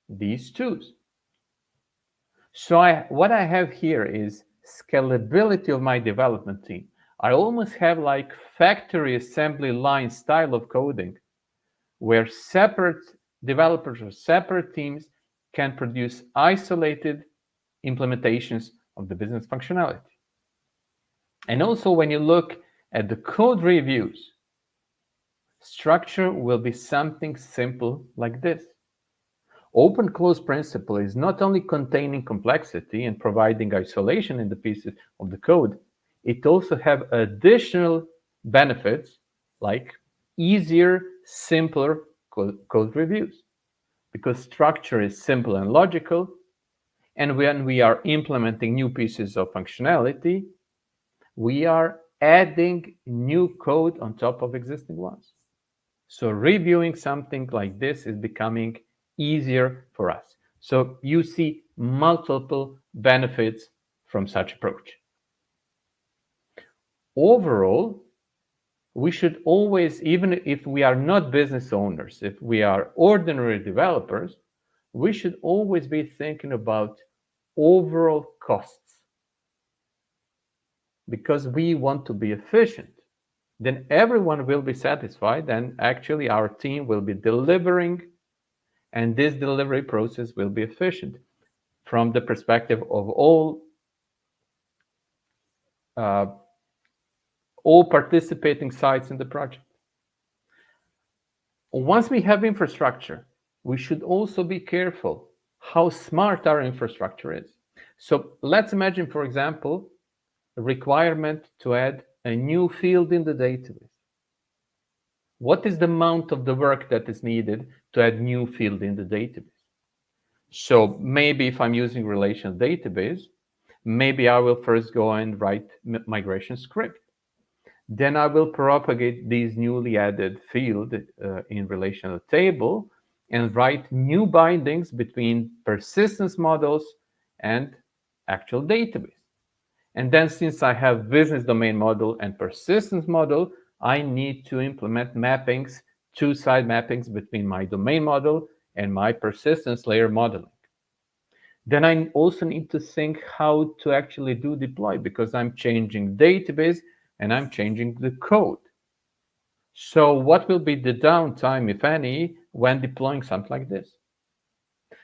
these two. So what I have here is scalability of my development team. I almost have like factory assembly line style of coding where separate developers or separate teams can produce isolated implementations of the business functionality. And also when you look at the code reviews, structure will be something simple like this. Open-close principle is not only containing complexity and providing isolation in the pieces of the code, it also have additional benefits like easier, simpler code reviews. Because structure is simple and logical, and when we are implementing new pieces of functionality, we are adding new code on top of existing ones. So reviewing something like this is becoming easier for us. So you see multiple benefits from such approach. Overall, we should always, even if we are not business owners, if we are ordinary developers, we should always be thinking about overall costs, because we want to be efficient. Then everyone will be satisfied, and actually our team will be delivering, and this delivery process will be efficient from the perspective of all participating sites in the project. Once we have infrastructure, we should also be careful how smart our infrastructure is. So let's imagine, for example, a requirement to add a new field in the database. What is the amount of the work that is needed to add new field in the database? So maybe if I'm using relational database, maybe I will first go and write migration script. Then I will propagate these newly added field in relational table and write new bindings between persistence models and actual database. And then since I have business domain model and persistence model, I need to implement mappings, two-side mappings between my domain model and my persistence layer modeling. Then I also need to think how to actually do deploy, because I'm changing database and I'm changing the code. So what will be the downtime, if any, when deploying something like this?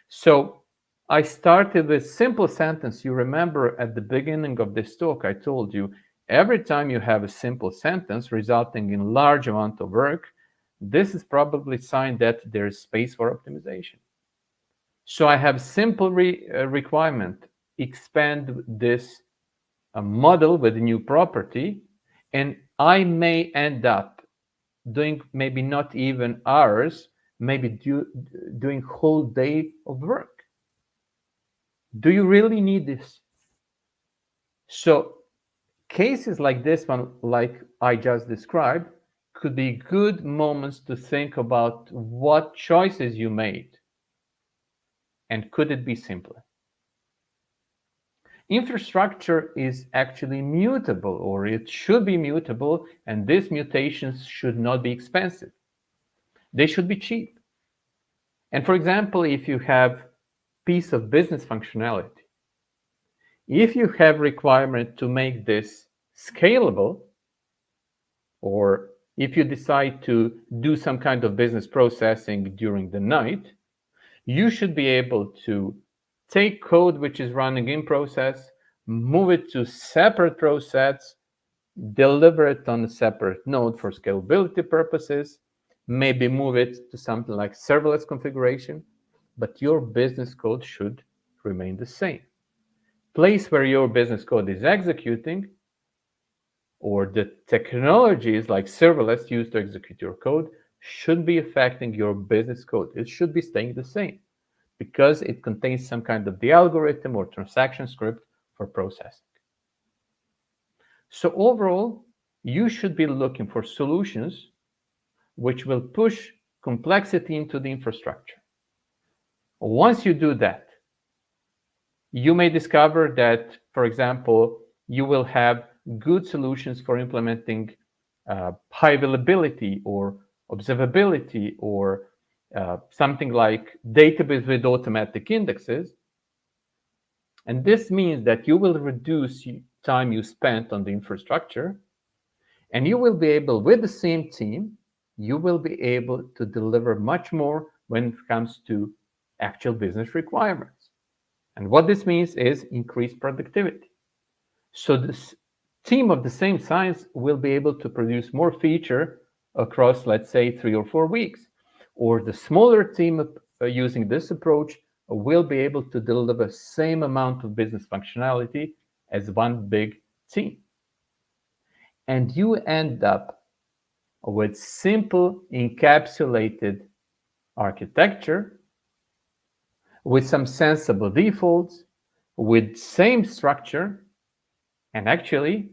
So I started with a simple sentence. You remember at the beginning of this talk, I told you, every time you have a simple sentence resulting in large amount of work, this is probably a sign that there is space for optimization. So I have simple requirement, expand this model with a new property, and I may end up doing maybe not even hours, maybe doing whole day of work. Do you really need this? So cases like this one, like I just described, could be good moments to think about what choices you made, and could it be simpler? Infrastructure is actually mutable, or it should be mutable, and these mutations should not be expensive. They should be cheap. And for example, if you have piece of business functionality, if you have requirement to make this scalable, or if you decide to do some kind of business processing during the night, you should be able to take code which is running in process, move it to separate process, deliver it on a separate node for scalability purposes, maybe move it to something like serverless configuration, but your business code should remain the same. Place where your business code is executing, or the technologies like serverless used to execute your code, should be affecting your business code. It should be staying the same, because it contains some kind of the algorithm or transaction script for processing. So overall, you should be looking for solutions which will push complexity into the infrastructure. Once you do that, you may discover that, for example, you will have good solutions for implementing high availability or observability, or something like database with automatic indexes. And this means that you will reduce time you spent on the infrastructure, and you will be able, with the same team, you will be able to deliver much more when it comes to actual business requirements. And what this means is increased productivity. So this team of the same size will be able to produce more feature across, let's say, 3 or 4 weeks. Or the smaller team using this approach will be able to deliver the same amount of business functionality as one big team. And you end up with simple encapsulated architecture, with some sensible defaults, with same structure. And actually,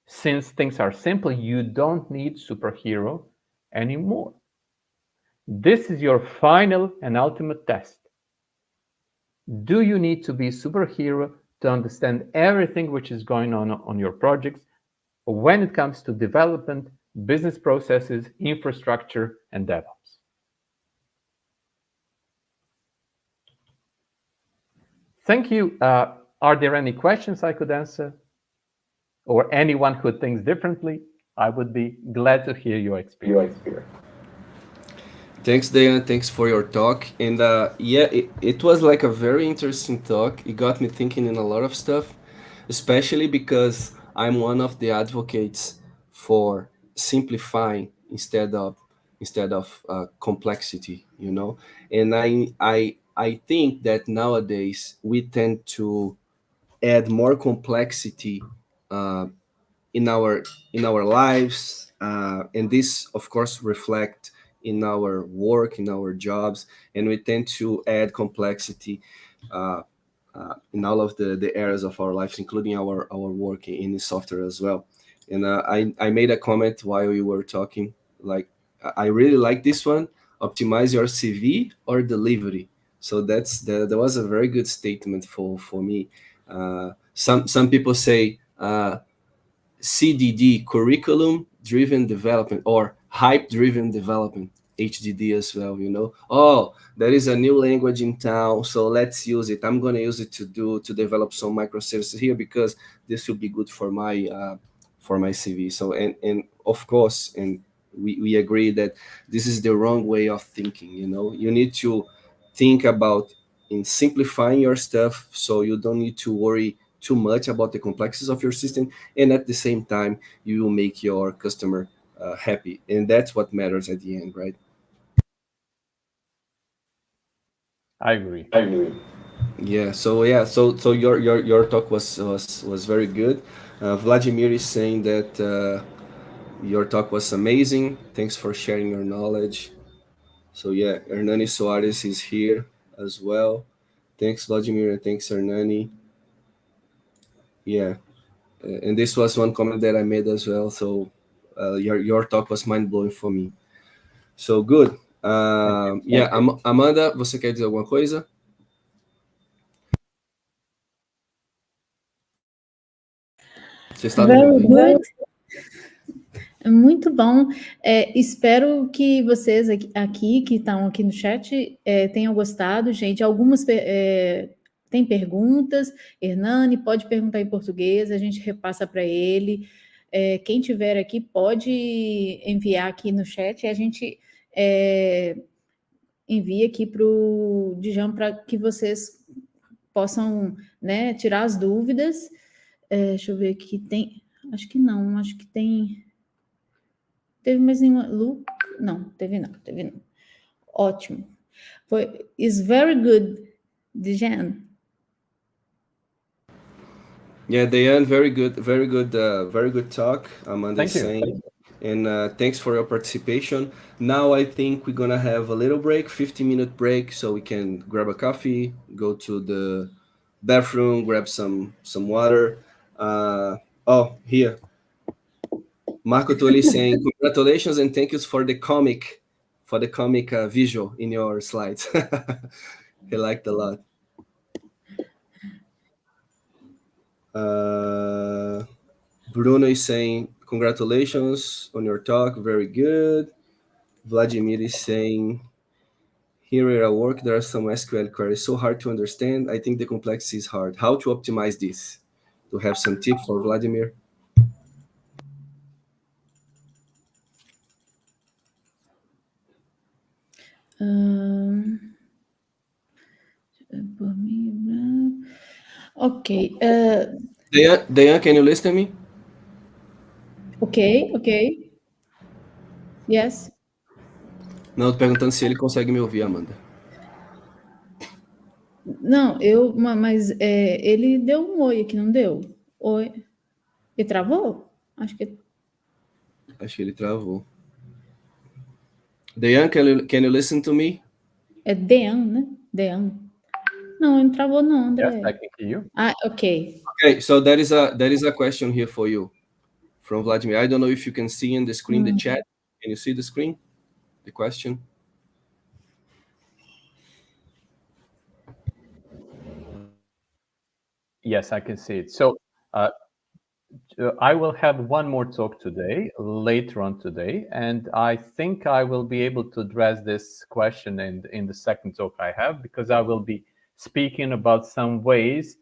since things are simple, you don't need superhero anymore. This is your final and ultimate test. Do you need to be a superhero to understand everything which is going on your projects when it comes to development, business processes, infrastructure, and DevOps? Thank you. Are there any questions I could answer? Or anyone who thinks differently? I would be glad to hear your experience. Thanks, Dayan. Thanks for your talk. And yeah, it was like a very interesting talk. It got me thinking in a lot of stuff, especially because I'm one of the advocates for simplifying instead of complexity, you know. And I think that nowadays we tend to add more complexity uh, in our lives, and this of course reflect in our work, in our jobs, and we tend to add complexity in all of the areas of our lives, including our work in the software as well. And I made a comment while we were talking, like I really like this one: optimize your CV or delivery. So that was a very good statement for me. Some people say CDD, curriculum driven development, or hype driven development, HDD as well, you know. Oh, there is a new language in town, so let's use it. I'm going to use it to develop some microservices here because this will be good for my CV. So and of course, and we agree that this is the wrong way of thinking, you know. You need to think about in simplifying your stuff so you don't need to worry too much about the complexities of your system, and at the same time you will make your customer happy, and that's what matters at the end, right? I agree. Yeah, so your talk was very good. Vladimir is saying that your talk was amazing. Thanks for sharing your knowledge. So yeah, Hernani Soares is here as well. Thanks, Vladimir, and thanks, Hernani. Yeah. And this was one comment that I made as well. So your talk was mind blowing for me. So good. Yeah, Amanda, você quer dizer alguma coisa? Você está no Very mudo. good. Muito bom. Espero que vocês aqui que estão aqui no chat tenham gostado, gente. Algumas tem perguntas. Hernani pode perguntar em português, a gente repassa para ele. Quem tiver aqui pode enviar aqui no chat e a gente envia aqui para o Dijan para que vocês possam, né, tirar as dúvidas. Deixa eu ver aqui, tem... Acho que não, acho que tem... Teve mais nenhuma... Lu? Não, teve não. Ótimo. It's very good, Dijan. Yeah, Dayan, very good talk. Amanda is saying. And thanks for your participation. Now I think we're gonna have a little break, 15-minute break, so we can grab a coffee, go to the bathroom, grab some water. Here. Marco Toli saying, congratulations and thank you for the comic visual in your slides. He liked a lot. Bruno is saying, congratulations on your talk, very good. Vladimir is saying, here at work, there are some SQL queries so hard to understand. I think the complexity is hard. How to optimize this? Do you have some tips for Vladimir? Ok. Dayan, can you listen to me? Ok. Yes. Não, tô perguntando se ele consegue me ouvir, Amanda. Não, mas ele deu um oi aqui, não deu? Oi. Ele travou? Acho que ele travou. Dayan, can you listen to me? É Dean, né? Dean. Não, ele não travou não, André. Yes, I can hear you. Ok. Okay, so there is a question here for you from Vladimir. I don't know if you can see in the screen the chat. Can you see the screen? The question? Yes, I can see it. So I will have one more talk today, later on today, and I think I will be able to address this question in the second talk I have, because I will be speaking about some ways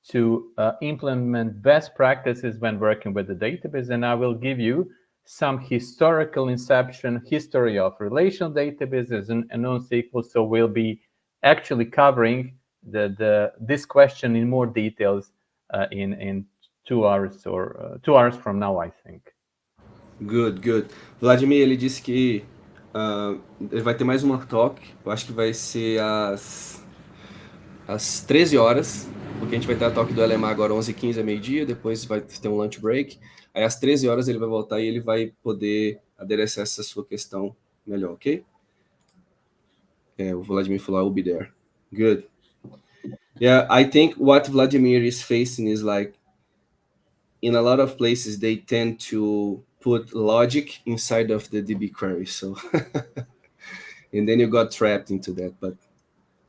to implement best practices when working with the database, and I will give you some historical inception, history of relational databases and NoSQL. So we'll be actually covering this question in more details in 2 hours or 2 hours from now, I think. Good. Vladimir, ele disse que ele vai ter mais uma talk, eu acho que vai ser às 13 horas, porque a gente vai ter a talk do LMA agora 11h15 a meio-dia, depois vai ter um lunch break, aí às 13 horas ele vai voltar e ele vai poder adereçar essa sua questão melhor, ok? O Vladimir falou, I will be there. Good. Yeah, I think what Vladimir is facing is like, in a lot of places, they tend to put logic inside of the DB query. So, and then you got trapped into that, but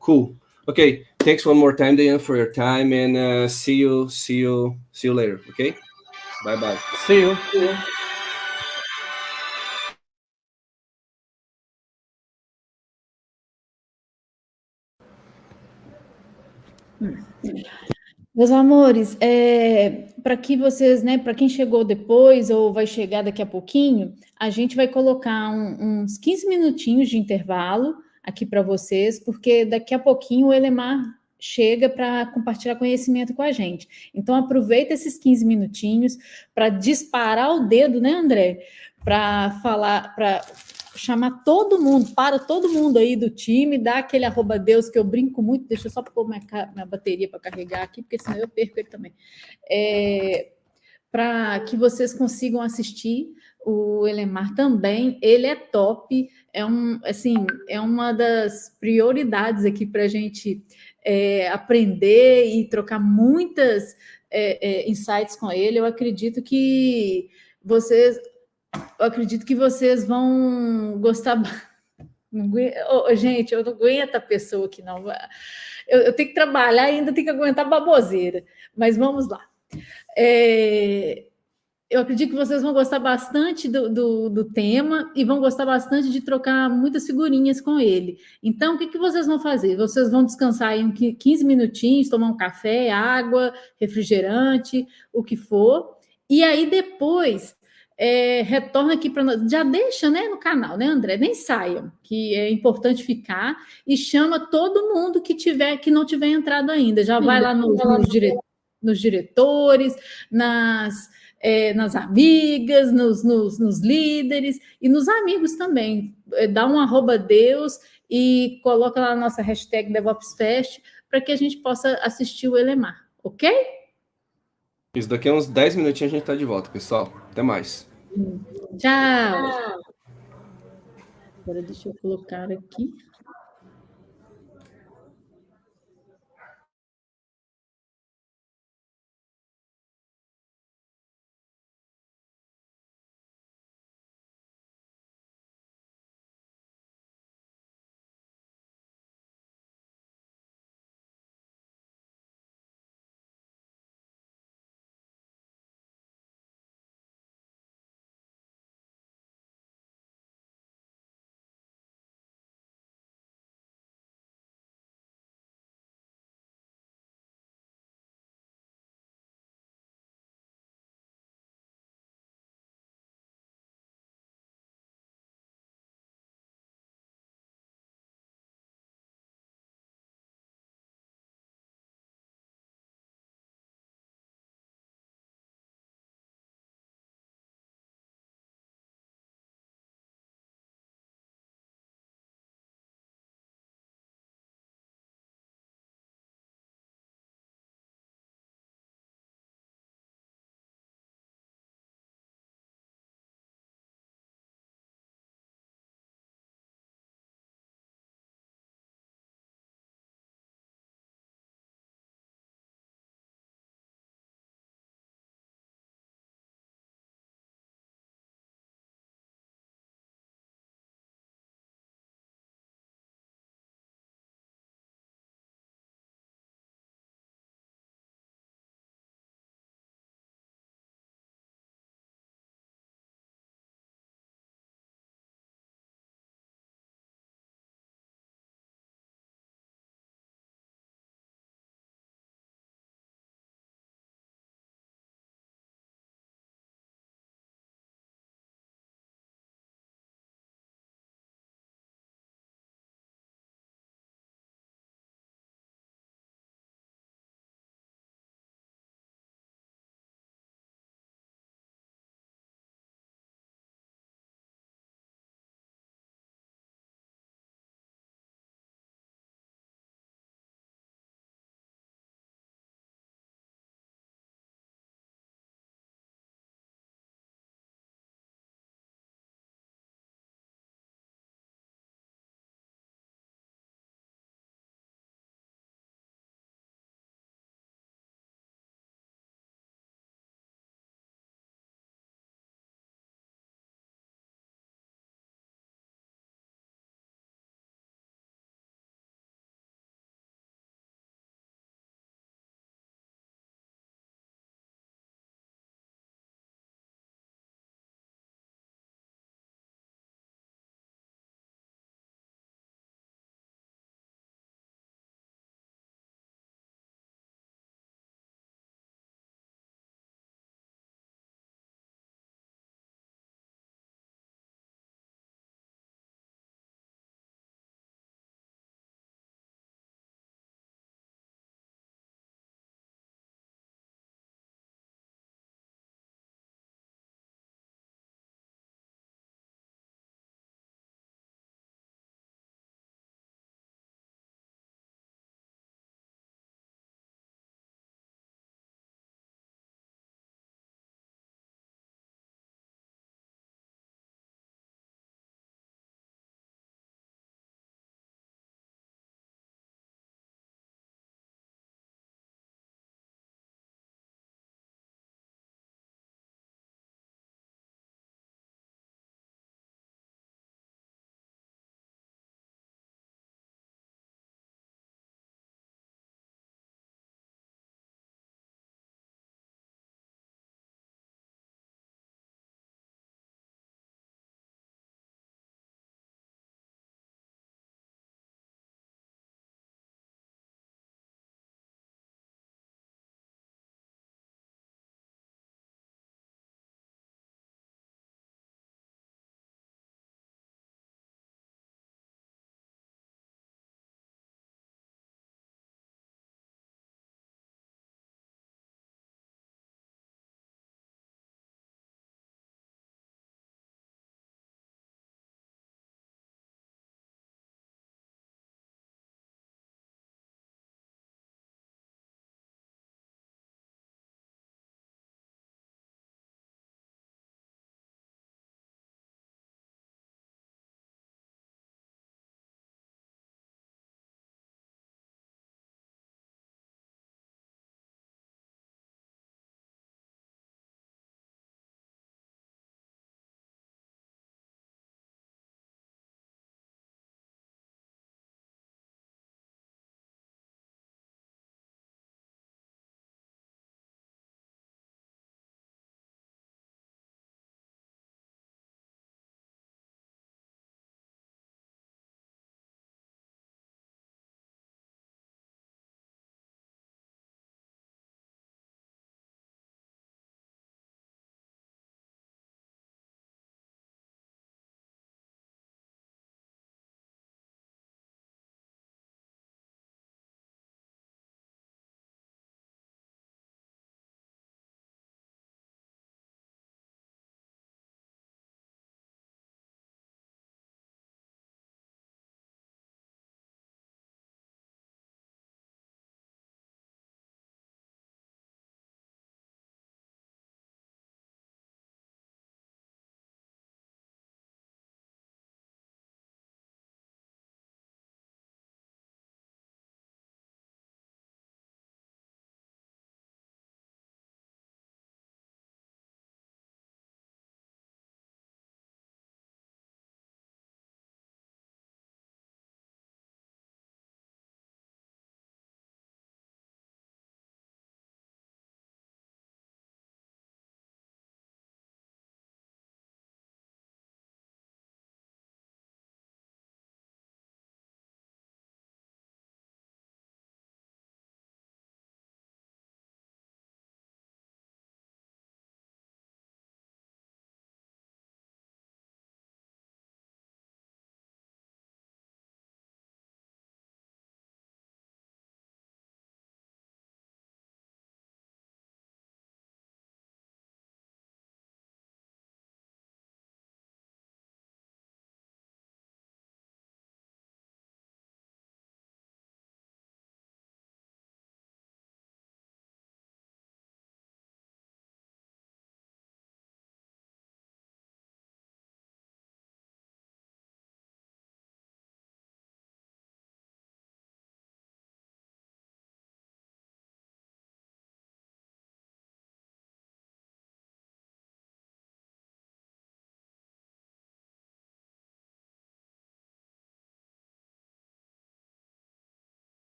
cool. Okay. Thanks one more time, Diane, for your time, and see you later. Okay. Bye. See you. Meus amores, para que vocês, né, para quem chegou depois ou vai chegar daqui a pouquinho, a gente vai colocar uns 15 minutinhos de intervalo aqui para vocês, porque daqui a pouquinho o Elemar chega para compartilhar conhecimento com a gente. Então, aproveita esses 15 minutinhos para disparar o dedo, né, André? Para falar, para chamar todo mundo, para todo mundo aí do time, dá aquele @Deus que eu brinco muito, deixa eu só pôr minha bateria para carregar aqui, porque senão eu perco ele também. Para que vocês consigam assistir o Elemar também, ele é top, é uma das prioridades aqui para a gente aprender e trocar muitas insights com ele. Eu acredito que vocês vão gostar. Gente, eu não aguento a pessoa aqui, não. Eu tenho que trabalhar e ainda tenho que aguentar baboseira. Mas vamos lá. Eu acredito que vocês vão gostar bastante do tema e vão gostar bastante de trocar muitas figurinhas com ele. Então, o que vocês vão fazer? Vocês vão descansar aí 15 minutinhos, tomar um café, água, refrigerante, o que for. E aí, depois, retorna aqui para nós. Já deixa, né, no canal, né, André? Nem saiam, que é importante ficar. E chama todo mundo que não tiver entrado ainda. Já vai lá nos diretores, nas amigas, nos líderes e nos amigos também. Dá um @Deus e coloca lá a nossa hashtag DevOps Fest para que a gente possa assistir o Elemar, ok? Isso, daqui a uns 10 minutinhos a gente tá de volta, pessoal. Até mais. Tchau! Agora deixa eu colocar aqui.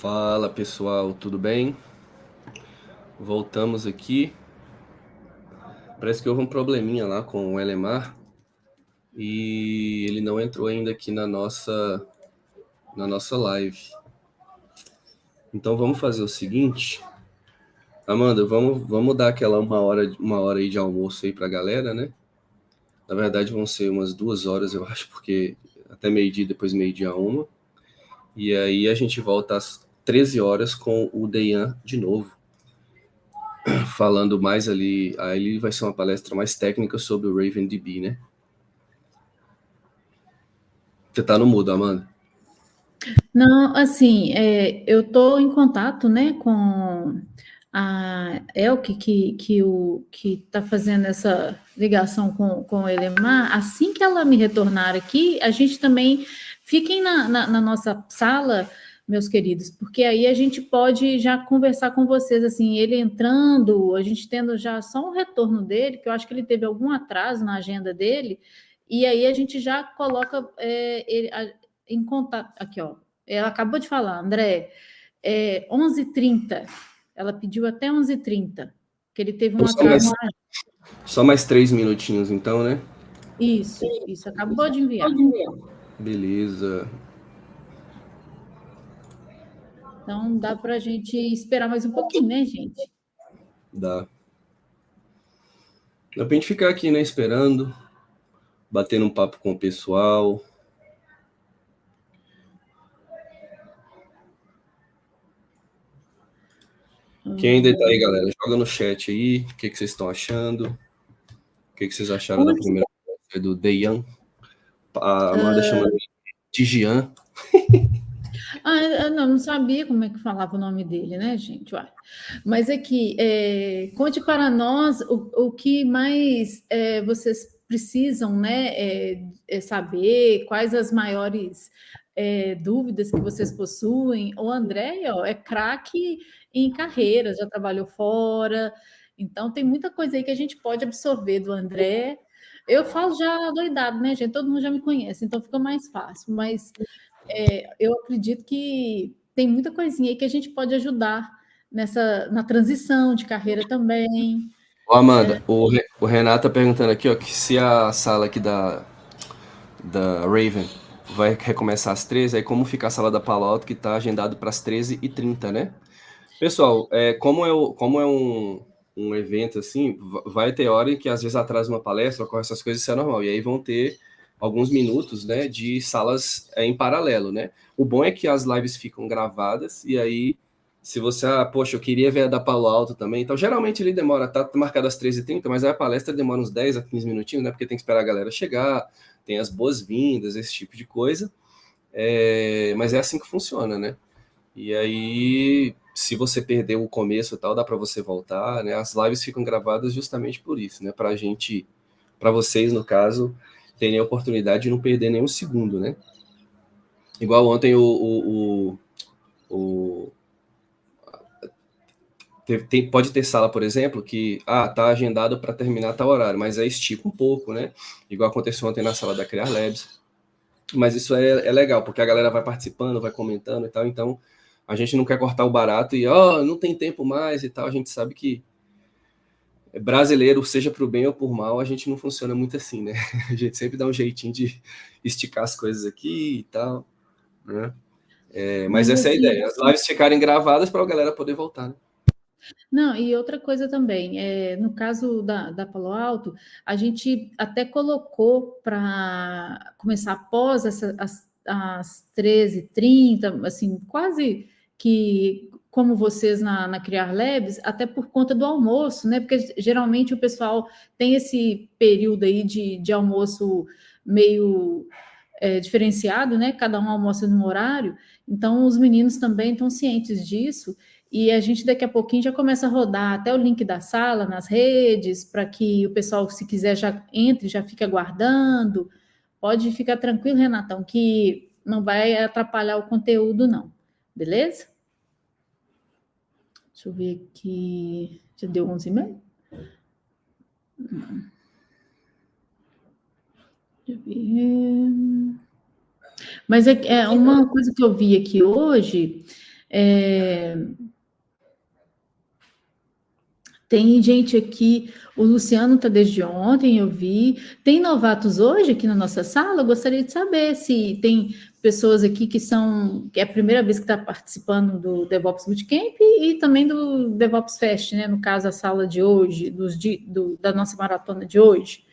Fala pessoal, tudo bem? Voltamos aqui. Parece que houve um probleminha lá com o Elemar e ele não entrou ainda aqui na nossa live. Então vamos fazer o seguinte, Amanda, vamos dar aquela uma hora aí de almoço aí pra galera, né? Na verdade vão ser umas 2 horas, eu acho, porque até meio-dia, depois meio-dia 1. E aí a gente volta às 13 horas com o Dejan de novo, falando mais ali. Aí vai ser uma palestra mais técnica sobre o RavenDB, né? Você tá no mudo, Amanda. Não, assim, eu estou em contato, né, com a Elke, que está fazendo essa ligação com o Elemar. Assim que ela me retornar aqui, a gente também fiquem na nossa sala, meus queridos, porque aí a gente pode já conversar com vocês, assim, ele entrando, a gente tendo já só um retorno dele, que eu acho que ele teve algum atraso na agenda dele, e aí a gente já coloca ele em contato. Aqui, ó. Ela acabou de falar, André, 11h30. Ela pediu até 11h30, que ele teve um atraso. Só mais 3 minutinhos, então, né? Isso, acabou de enviar. Beleza. Então, dá para a gente esperar mais um pouquinho, né, gente? Dá. Dá pra gente ficar aqui, né, esperando, batendo um papo com o pessoal. Quem ainda tá aí, galera? Joga no chat aí. O que vocês estão achando? O que vocês acharam da primeira palestra do Dejan? A Amanda chama de Jean. Não sabia como é que falava o nome dele, né, gente? Uai. Mas aqui, conte para nós o que mais vocês precisam, né, saber, quais as maiores dúvidas que vocês possuem. O André, ó, é craque em carreira, já trabalhou fora, então tem muita coisa aí que a gente pode absorver do André. Eu falo já doidado, né, gente? Todo mundo já me conhece, então fica mais fácil, mas eu acredito que tem muita coisinha aí que a gente pode ajudar na transição de carreira também. Ô, Amanda, o Renato tá perguntando aqui, ó, que se a sala aqui da Raven vai recomeçar às 13, aí como fica a sala da Palo Alto, que tá agendado para as 13h30, né? Pessoal, como é um evento assim, vai ter hora em que às vezes atrasa uma palestra, ocorre essas coisas, isso é normal. E aí vão ter alguns minutos, né, de salas em paralelo, né? O bom é que as lives ficam gravadas, e aí, se você, poxa, eu queria ver a da Palo Alto também, então geralmente ele demora, tá marcado às 13h30, mas aí a palestra demora uns 10 a 15 minutinhos, né? Porque tem que esperar a galera chegar, tem as boas-vindas, esse tipo de coisa. Mas é assim que funciona, né? E aí, se você perdeu o começo e tal, dá para você voltar, né? As lives ficam gravadas justamente por isso, né? Pra gente, para vocês, no caso, terem a oportunidade de não perder nenhum segundo, né? Igual ontem pode ter sala, por exemplo, que tá agendado para terminar tal horário, mas aí estica um pouco, né? Igual aconteceu ontem na sala da Criar Labs. Mas isso é legal, porque a galera vai participando, vai comentando e tal, então a gente não quer cortar o barato e, não tem tempo mais e tal, a gente sabe que brasileiro, seja pro bem ou por mal, a gente não funciona muito assim, né? A gente sempre dá um jeitinho de esticar as coisas aqui e tal, né? Mas essa é a ideia, as lives ficarem gravadas para a galera poder voltar, né? Não, e outra coisa também, no caso da Palo Alto, a gente até colocou para começar após as 13h30, assim, quase que como vocês na Criar Labs, até por conta do almoço, né? Porque geralmente o pessoal tem esse período aí de almoço meio diferenciado, né? Cada um almoça num horário, então os meninos também estão cientes disso. E a gente daqui a pouquinho já começa a rodar até o link da sala nas redes, para que o pessoal, se quiser, já entre, já fica aguardando. Pode ficar tranquilo, Renatão, que não vai atrapalhar o conteúdo, não. Beleza? Deixa eu ver aqui. Já deu 11h30? Deixa eu ver. Mas é uma coisa que eu vi aqui hoje. Tem gente aqui, o Luciano está desde ontem, eu vi. Tem novatos hoje aqui na nossa sala? Eu gostaria de saber se tem pessoas aqui que é a primeira vez que está participando do DevOps Bootcamp e também do DevOps Fest, né? No caso, a sala de hoje, da nossa maratona de hoje.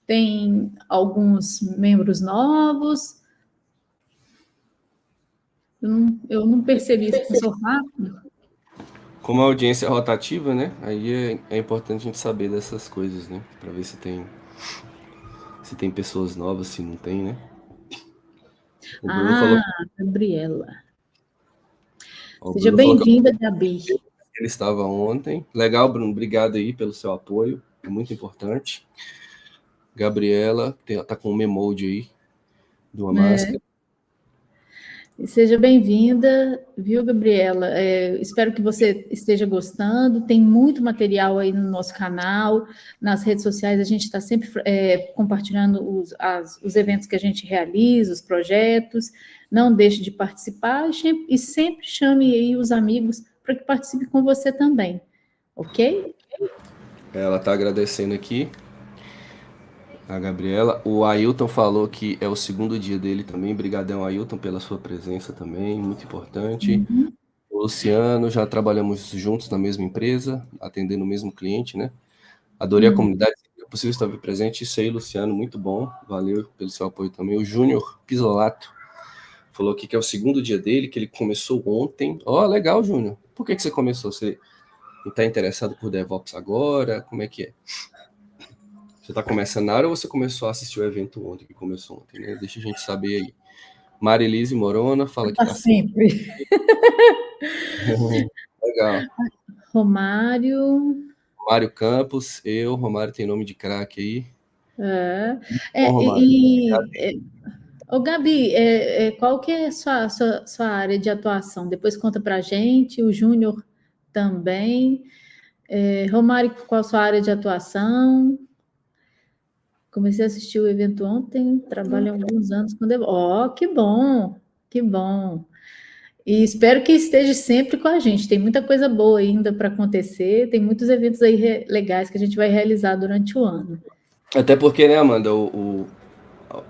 Tem alguns membros novos. Eu não percebi isso, passou rápido. Como a audiência é rotativa, né? Aí é importante a gente saber dessas coisas, né? Para ver se tem pessoas novas, se não tem, né? O Bruno falou. Gabriela. O Seja Bruno falou que bem-vinda, Gabi. ele estava ontem. Legal, Bruno. Obrigado aí pelo seu apoio. É muito importante. Gabriela tá com um emoji aí de uma máscara. Seja bem-vinda, viu, Gabriela? Espero que você esteja gostando. Tem muito material aí no nosso canal, nas redes sociais. A gente está sempre compartilhando os eventos que a gente realiza, os projetos. Não deixe de participar e sempre chame aí os amigos para que participem com você também, ok? Ela está agradecendo aqui, a Gabriela. O Ailton falou que é o segundo dia dele também. Brigadão, Ailton, pela sua presença também, muito importante. Uhum. O Luciano, já trabalhamos juntos na mesma empresa, atendendo o mesmo cliente, né? Adorei a comunidade, é possível estar presente. Isso aí, Luciano, muito bom. Valeu pelo seu apoio também. O Júnior Pisolato falou aqui que é o segundo dia dele, que ele começou ontem. Legal, Júnior. Por que você começou? Você está interessado por DevOps agora? Como é que é? Você está começando na área ou você começou a assistir o evento ontem, que começou ontem, né? Deixa a gente saber aí. Marilise Morona fala que está sempre. Legal. Romário Campos, Romário tem nome de craque aí. Ô, Gabi, qual que é a sua área de atuação? Depois conta para a gente, o Júnior também. Romário, qual a sua área de atuação? Comecei a assistir o evento ontem, trabalho há alguns anos com DevOps. Que bom, que bom. E espero que esteja sempre com a gente. Tem muita coisa boa ainda para acontecer, tem muitos eventos aí legais que a gente vai realizar durante o ano. Até porque, né, Amanda,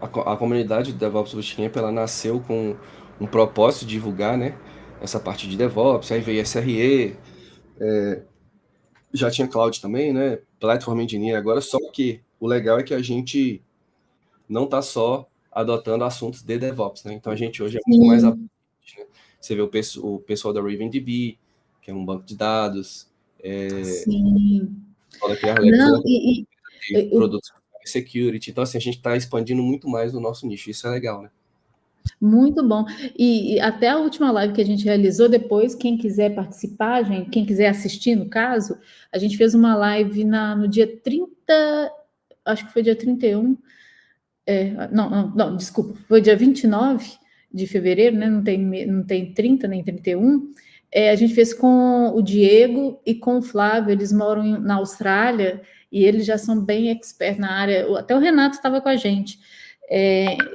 a comunidade do DevOps Bootcamp, ela nasceu com um propósito de divulgar, né, essa parte de DevOps, aí veio SRE, já tinha Cloud também, né, Platform Engineer agora, só que o legal é que a gente não está só adotando assuntos de DevOps, né, então a gente hoje é muito mais né? Você vê o pessoal da RavenDB, que é um banco de dados, Sim. produtos security, então assim, a gente está expandindo muito mais no nosso nicho, isso é legal, né? Muito bom. E até a última live que a gente realizou, depois, quem quiser participar, gente, quem quiser assistir, no caso, a gente fez uma live no dia 30, acho que foi dia 31, não, desculpa, foi dia 29 de fevereiro, né? Não tem 30 nem 31. A gente fez com o Diego e com o Flávio, eles moram na Austrália e eles já são bem experts na área. Até o Renato estava com a gente.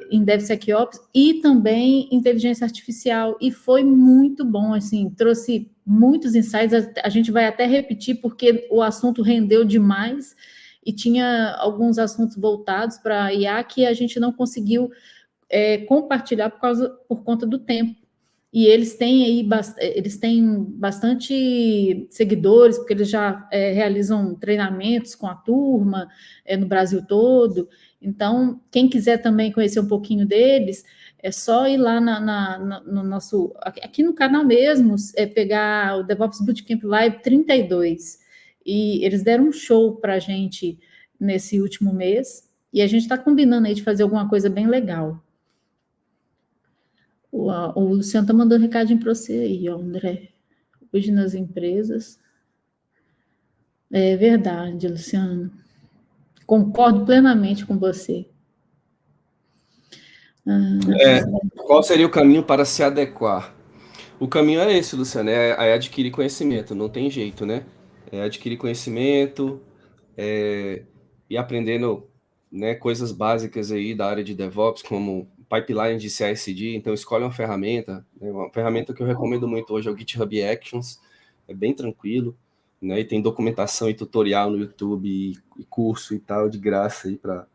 Em DevSecOps e também inteligência artificial, e foi muito bom, assim, trouxe muitos insights, a gente vai até repetir, porque o assunto rendeu demais, e tinha alguns assuntos voltados para a IA que a gente não conseguiu compartilhar por conta do tempo. E eles têm bastante seguidores, porque eles já realizam treinamentos com a turma no Brasil todo. Então, quem quiser também conhecer um pouquinho deles, é só ir lá no nosso... Aqui no canal mesmo, pegar o DevOps Bootcamp Live 32. E eles deram um show para a gente nesse último mês, e a gente está combinando aí de fazer alguma coisa bem legal. O Luciano está mandando recadinho para você aí, ó, André. Hoje nas empresas. É verdade, Luciano. Concordo plenamente com você. Qual seria o caminho para se adequar? O caminho é esse, Luciano, é adquirir conhecimento, não tem jeito, né? É adquirir conhecimento e aprendendo, né, coisas básicas aí da área de DevOps, como pipeline de CI/CD, então escolhe uma ferramenta, né? Uma ferramenta que eu recomendo muito hoje é o GitHub Actions, é bem tranquilo, né? E tem documentação e tutorial no YouTube, e curso e tal, de graça aí para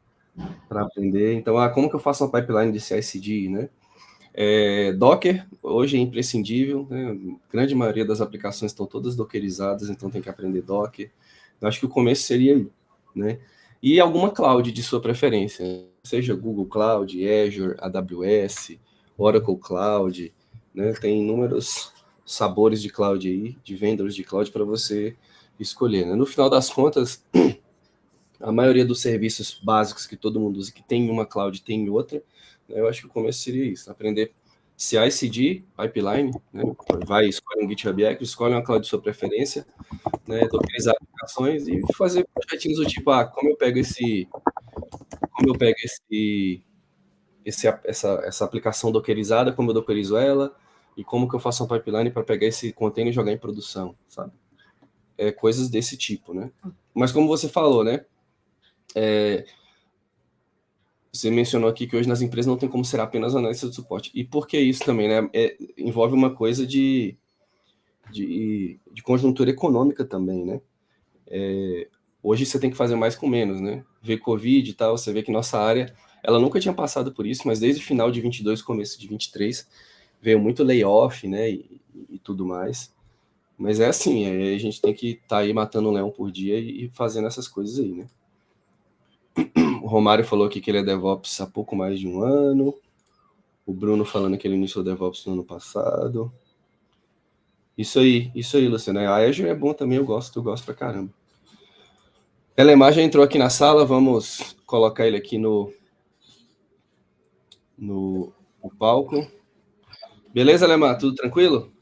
aprender. Então, como que eu faço uma pipeline de CI/CD, né? Docker, hoje é imprescindível, né? A grande maioria das aplicações estão todas dockerizadas, então tem que aprender Docker. Eu acho que o começo seria aí, né? E alguma cloud de sua preferência, seja Google Cloud, Azure, AWS, Oracle Cloud, né? Tem inúmeros sabores de cloud aí, de vendors de cloud para você escolher, né? No final das contas, a maioria dos serviços básicos que todo mundo usa, que tem uma cloud, tem outra, né? Eu acho que o começo seria isso, aprender CI/CD, pipeline, né? Vai, escolhe um GitHub Actions, escolhe uma cloud de sua preferência, né? Dockerizar aplicações e fazer projetinhos do tipo, como eu pego essa aplicação dockerizada, como eu dockerizo ela, e como que eu faço uma pipeline para pegar esse container e jogar em produção, sabe? Coisas desse tipo, né? Mas como você falou, né? Você mencionou aqui que hoje nas empresas não tem como ser apenas analista de suporte. E por que isso também, né? Envolve uma coisa de conjuntura econômica também, né? Hoje você tem que fazer mais com menos, né? Vê Covid e tal, você vê que nossa área, ela nunca tinha passado por isso, mas desde o final de 22, começo de 23, veio muito layoff, né? E tudo mais. Mas é assim, a gente tem que estar aí matando um leão por dia e fazendo essas coisas aí, né? O Romário falou aqui que ele é DevOps há pouco mais de um ano. O Bruno falando que ele iniciou DevOps no ano passado. Isso aí, Luciano. A Azure é bom também, eu gosto pra caramba. Elemar já entrou aqui na sala, vamos colocar ele aqui no palco. Beleza, Elemar? Tudo tranquilo?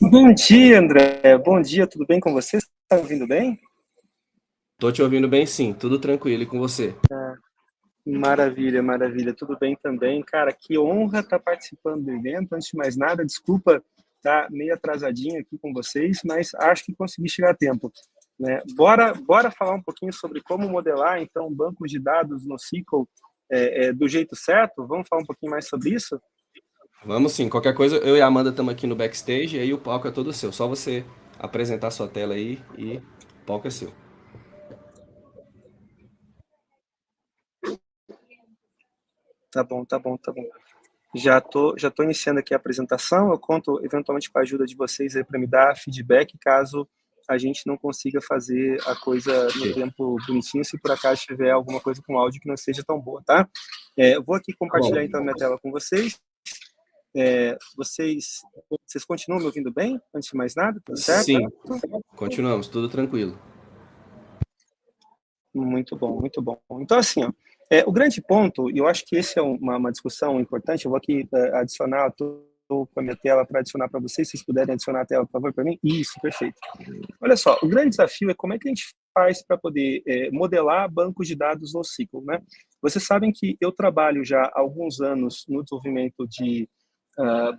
Bom dia, André. Bom dia, tudo bem com você? Você está me ouvindo bem? Tô te ouvindo bem, sim. Tudo tranquilo. E com você? Maravilha, maravilha. Tudo bem também. Cara, que honra estar participando do evento. Antes de mais nada, desculpa estar meio atrasadinho aqui com vocês, mas acho que consegui chegar a tempo, né? Bora falar um pouquinho sobre como modelar, então, bancos de dados no SQL do jeito certo? Vamos falar um pouquinho mais sobre isso? Vamos sim. Qualquer coisa, eu e a Amanda estamos aqui no backstage, e aí o palco é todo seu. Só você apresentar sua tela aí e o palco é seu. Tá bom. Já tô iniciando aqui a apresentação. Eu conto eventualmente com a ajuda de vocês aí para me dar feedback caso a gente não consiga fazer a coisa no tempo bonitinho, se por acaso tiver alguma coisa com áudio que não seja tão boa, tá? Eu vou aqui compartilhar então minha tela com vocês. Vocês continuam me ouvindo bem? Antes de mais nada, tudo certo? Sim, continuamos, tudo tranquilo. Muito bom, muito bom. Então, assim, o grande ponto, e eu acho que esse é uma discussão importante, eu vou aqui adicionar, estou com a minha tela para adicionar para vocês, se vocês puderem adicionar a tela, por favor, para mim. Isso, perfeito. Olha só, o grande desafio é como é que a gente faz para poder modelar bancos de dados no SQL, né? Vocês sabem que eu trabalho já há alguns anos no desenvolvimento de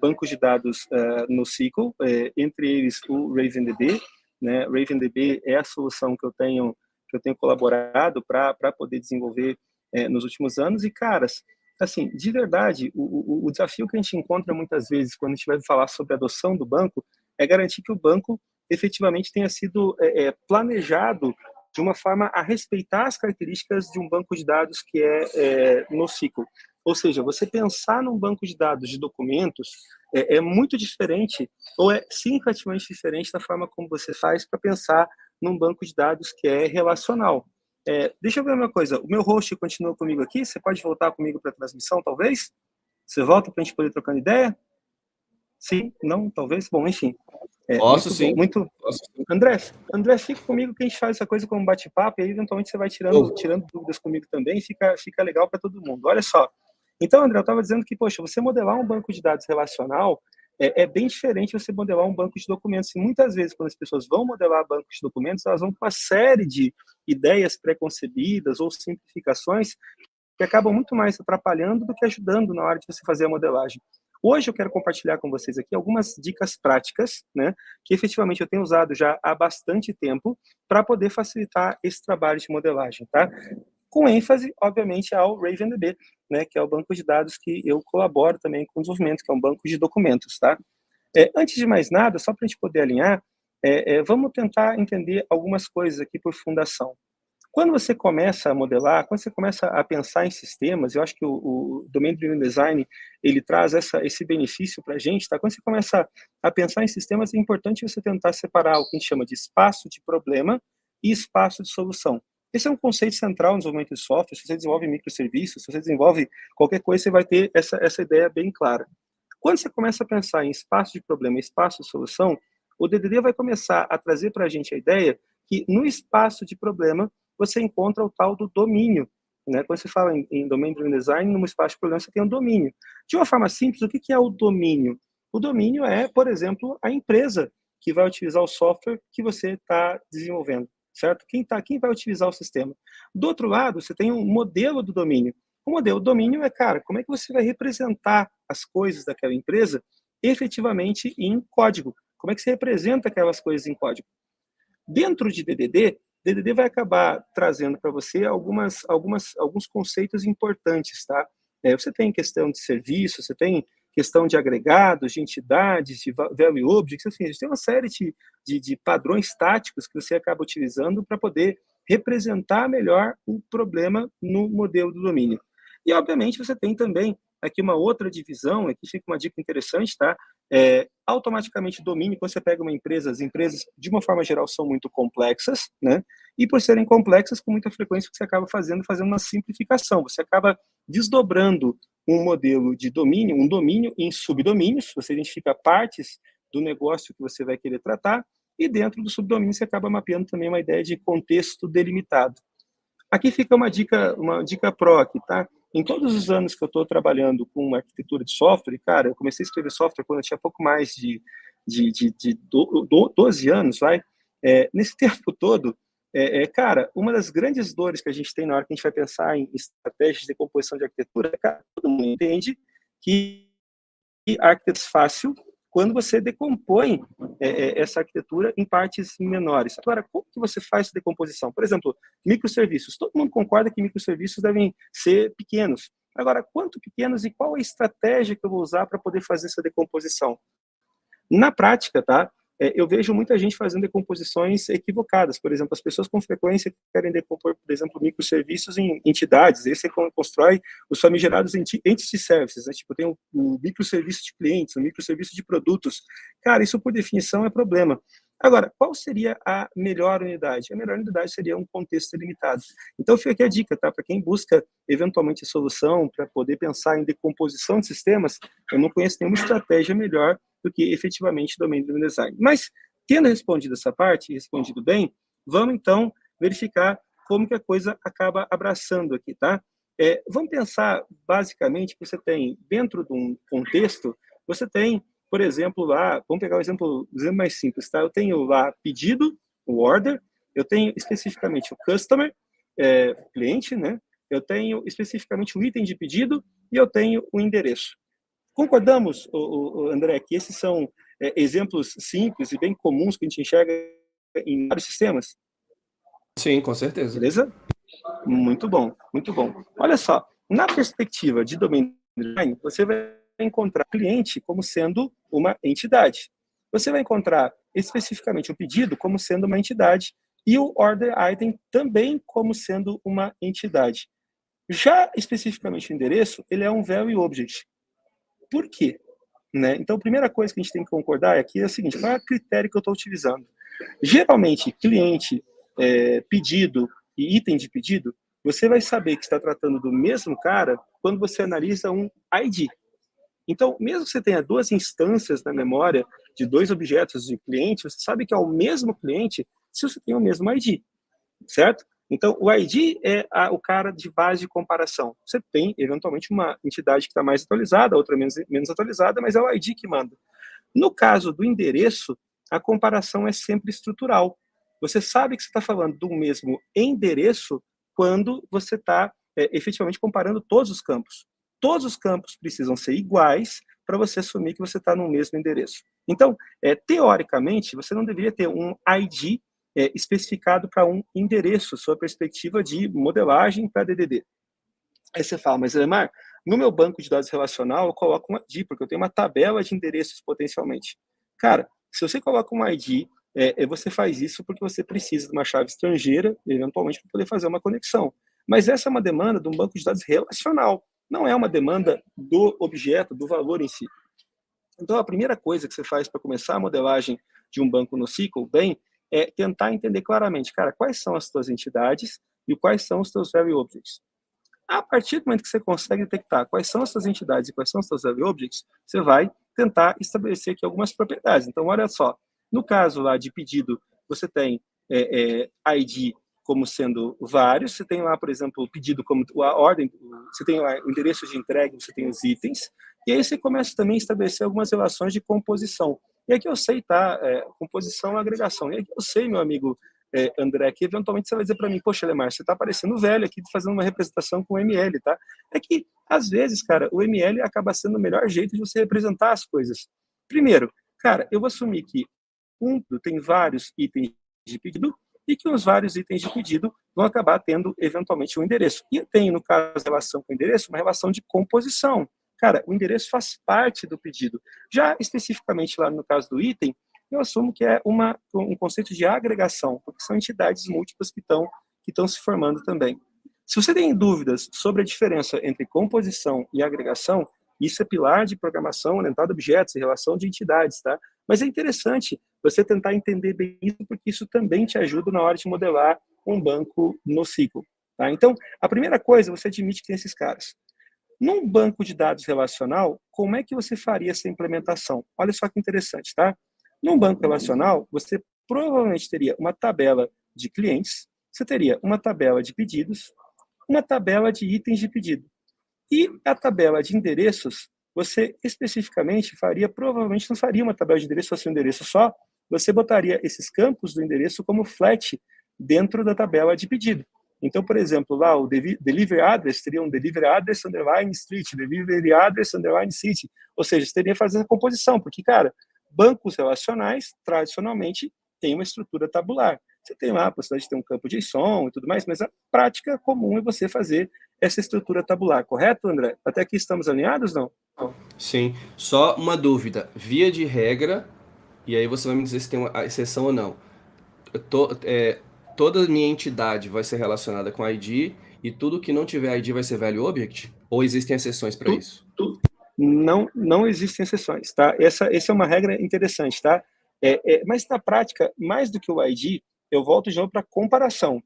bancos de dados no SQL, entre eles o RavenDB, né? RavenDB é a solução que eu tenho colaborado para poder desenvolver nos últimos anos. E, caras, assim, de verdade, o desafio que a gente encontra muitas vezes quando a gente vai falar sobre a adoção do banco é garantir que o banco efetivamente tenha sido planejado de uma forma a respeitar as características de um banco de dados que é no SQL. Ou seja, você pensar num banco de dados de documentos é muito diferente, ou é significativamente diferente da forma como você faz para pensar num banco de dados que é relacional. Deixa eu ver uma coisa, o meu host continua comigo aqui? Você pode voltar comigo para a transmissão, talvez? Você volta para a gente poder trocar ideia? Sim? Não? Talvez? Bom, enfim. Posso sim. Posso, sim. André, fica comigo que a gente faz essa coisa como bate-papo e aí eventualmente você vai tirando dúvidas comigo também, fica legal para todo mundo. Olha só. Então, André, eu estava dizendo que, poxa, você modelar um banco de dados relacional é bem diferente você modelar um banco de documentos. E muitas vezes, quando as pessoas vão modelar bancos de documentos, elas vão com uma série de ideias pré-concebidas ou simplificações que acabam muito mais atrapalhando do que ajudando na hora de você fazer a modelagem. Hoje eu quero compartilhar com vocês aqui algumas dicas práticas, né, que efetivamente eu tenho usado já há bastante tempo para poder facilitar esse trabalho de modelagem, tá? com ênfase, obviamente, ao RavenDB, né, que é o banco de dados que eu colaboro também com o desenvolvimento, que é um banco de documentos, tá? Antes de mais nada, só para a gente poder alinhar, vamos tentar entender algumas coisas aqui por fundação. Quando você começa a modelar, quando você começa a pensar em sistemas, eu acho que o Domain Driven Design, ele traz esse benefício para a gente, tá? Quando você começa a pensar em sistemas, é importante você tentar separar o que a gente chama de espaço de problema e espaço de solução. Esse é um conceito central no desenvolvimento de software. Se você desenvolve microserviços, se você desenvolve qualquer coisa, você vai ter essa ideia bem clara. Quando você começa a pensar em espaço de problema e espaço de solução, o DDD vai começar a trazer para a gente a ideia que no espaço de problema você encontra o tal do domínio, né? Quando você fala em Domain Driven Design, no espaço de problema você tem um domínio. De uma forma simples, o que é o domínio? O domínio é, por exemplo, a empresa que vai utilizar o software que você está desenvolvendo, certo? Quem vai utilizar o sistema. Do outro lado, você tem um modelo do domínio. O modelo do domínio é, cara, como é que você vai representar as coisas daquela empresa efetivamente em código? Como é que você representa aquelas coisas em código? Dentro de DDD vai acabar trazendo para você alguns conceitos importantes, tá? Você tem questão de serviço, você tem questão de agregados, de entidades, de value objects, assim, a gente tem uma série de padrões táticos que você acaba utilizando para poder representar melhor o problema no modelo do domínio. E, obviamente, você tem também aqui uma outra divisão, aqui fica uma dica interessante, tá? Automaticamente domínio, quando você pega uma empresa, as empresas, de uma forma geral, são muito complexas, né? E por serem complexas, com muita frequência, você acaba fazendo uma simplificação, você acaba desdobrando um modelo de domínio, um domínio em subdomínios, você identifica partes do negócio que você vai querer tratar, e dentro do subdomínio você acaba mapeando também uma ideia de contexto delimitado. Aqui fica uma dica pro aqui, tá? Em todos os anos que eu estou trabalhando com arquitetura de software, cara, eu comecei a escrever software quando eu tinha pouco mais de 12 anos, vai? Nesse tempo todo, cara, uma das grandes dores que a gente tem na hora que a gente vai pensar em estratégias de decomposição de arquitetura, cara, todo mundo entende que a arquitetura é fácil quando você decompõe essa arquitetura em partes menores. Agora, como que você faz essa decomposição? Por exemplo, microserviços. Todo mundo concorda que microserviços devem ser pequenos. Agora, quanto pequenos e qual a estratégia que eu vou usar para poder fazer essa decomposição? Na prática, tá? Eu vejo muita gente fazendo decomposições equivocadas. Por exemplo, as pessoas com frequência querem decompor, por exemplo, microserviços em entidades. Aí você constrói os famigerados entity services, né? Tipo, tem o microserviço de clientes, o microserviço de produtos. Cara, isso por definição é problema. Agora, qual seria a melhor unidade? A melhor unidade seria um contexto limitado. Então, fica aqui a dica, tá? Para quem busca, eventualmente, a solução para poder pensar em decomposição de sistemas, eu não conheço nenhuma estratégia melhor do que, efetivamente, Domain Driven Design. Mas, tendo respondido essa parte, respondido bem, vamos, então, verificar como que a coisa acaba abraçando aqui, tá? Vamos pensar, basicamente, que você tem, dentro de um contexto, você tem, por exemplo, lá, vamos pegar o exemplo mais simples, tá? Eu tenho lá pedido, o order, eu tenho especificamente o customer, cliente, né? Eu tenho especificamente o item de pedido e eu tenho o endereço. Concordamos, André, que esses são exemplos simples e bem comuns que a gente enxerga em vários sistemas? Sim, com certeza. Beleza? Muito bom, muito bom. Olha só, na perspectiva de Domain Design, você vai encontrar o cliente como sendo uma entidade. Você vai encontrar especificamente o pedido como sendo uma entidade e o order item também como sendo uma entidade. Já especificamente o endereço, ele é um value object. Por quê? Né? Então, a primeira coisa que a gente tem que concordar aqui é a seguinte: qual é o critério que eu estou utilizando? Geralmente, cliente, pedido e item de pedido, você vai saber que está tratando do mesmo cara quando você analisa um ID. Então, mesmo que você tenha duas instâncias na memória de dois objetos de cliente, você sabe que é o mesmo cliente se você tem o mesmo ID, certo? Então, o ID é o cara de base de comparação. Você tem, eventualmente, uma entidade que está mais atualizada, outra menos atualizada, mas é o ID que manda. No caso do endereço, a comparação é sempre estrutural. Você sabe que você está falando do mesmo endereço quando você está efetivamente comparando todos os campos. Todos os campos precisam ser iguais para você assumir que você está no mesmo endereço. Então, teoricamente, você não deveria ter um ID especificado para um endereço, sua perspectiva de modelagem para DDD. Aí você fala, mas Lemar, no meu banco de dados relacional eu coloco um ID, porque eu tenho uma tabela de endereços potencialmente. Cara, se você coloca um ID, você faz isso porque você precisa de uma chave estrangeira, eventualmente, para poder fazer uma conexão. Mas essa é uma demanda de um banco de dados relacional, não é uma demanda do objeto, do valor em si. Então, a primeira coisa que você faz para começar a modelagem de um banco no SQL, é tentar entender claramente, cara, quais são as suas entidades e quais são os seus value objects. A partir do momento que você consegue detectar quais são as suas entidades e quais são os seus value objects, você vai tentar estabelecer aqui algumas propriedades. Então, olha só, no caso lá de pedido, você tem ID como sendo vários, você tem lá, por exemplo, o pedido como a ordem, você tem lá o endereço de entrega, você tem os itens, e aí você começa também a estabelecer algumas relações de composição. E aqui eu sei, tá? Composição e agregação. E aqui eu sei, meu amigo André, que eventualmente você vai dizer para mim, poxa, Lemar, você está parecendo velho aqui fazendo uma representação com ML, tá? É que, às vezes, cara, o ML acaba sendo o melhor jeito de você representar as coisas. Primeiro, cara, eu vou assumir que tem vários itens de pedido e que os vários itens de pedido vão acabar tendo, eventualmente, um endereço. E eu tenho, no caso da relação com o endereço, uma relação de composição. Cara, o endereço faz parte do pedido. Já especificamente lá no caso do item, eu assumo que é um conceito de agregação, porque são entidades múltiplas que estão se formando também. Se você tem dúvidas sobre a diferença entre composição e agregação, isso é pilar de programação orientada a objetos e relação de entidades, tá? Mas é interessante você tentar entender bem isso, porque isso também te ajuda na hora de modelar um banco no SQL, tá? Então, a primeira coisa, você admite que tem esses caras. Num banco de dados relacional, como é que você faria essa implementação? Olha só que interessante, tá? Num banco relacional, você provavelmente teria uma tabela de clientes, você teria uma tabela de pedidos, uma tabela de itens de pedido. E a tabela de endereços, você especificamente provavelmente não faria uma tabela de endereço, fosse um endereço só, você botaria esses campos do endereço como flat dentro da tabela de pedido. Então, por exemplo, lá o delivery address teria um delivery address underline street, delivery address underline city. Ou seja, você teria que fazer a composição, porque, cara, bancos relacionais, tradicionalmente, têm uma estrutura tabular. Você tem lá a possibilidade de ter um campo JSON e tudo mais, mas a prática comum é você fazer essa estrutura tabular, correto, André? Até aqui estamos alinhados, não? Sim. Só uma dúvida. Via de regra, e aí você vai me dizer se tem uma exceção ou não. Toda minha entidade vai ser relacionada com ID e tudo que não tiver ID vai ser value object? Ou existem exceções para isso? Não existem exceções, tá? Essa é uma regra interessante, tá? Mas na prática, mais do que o ID, eu volto de novo para comparação.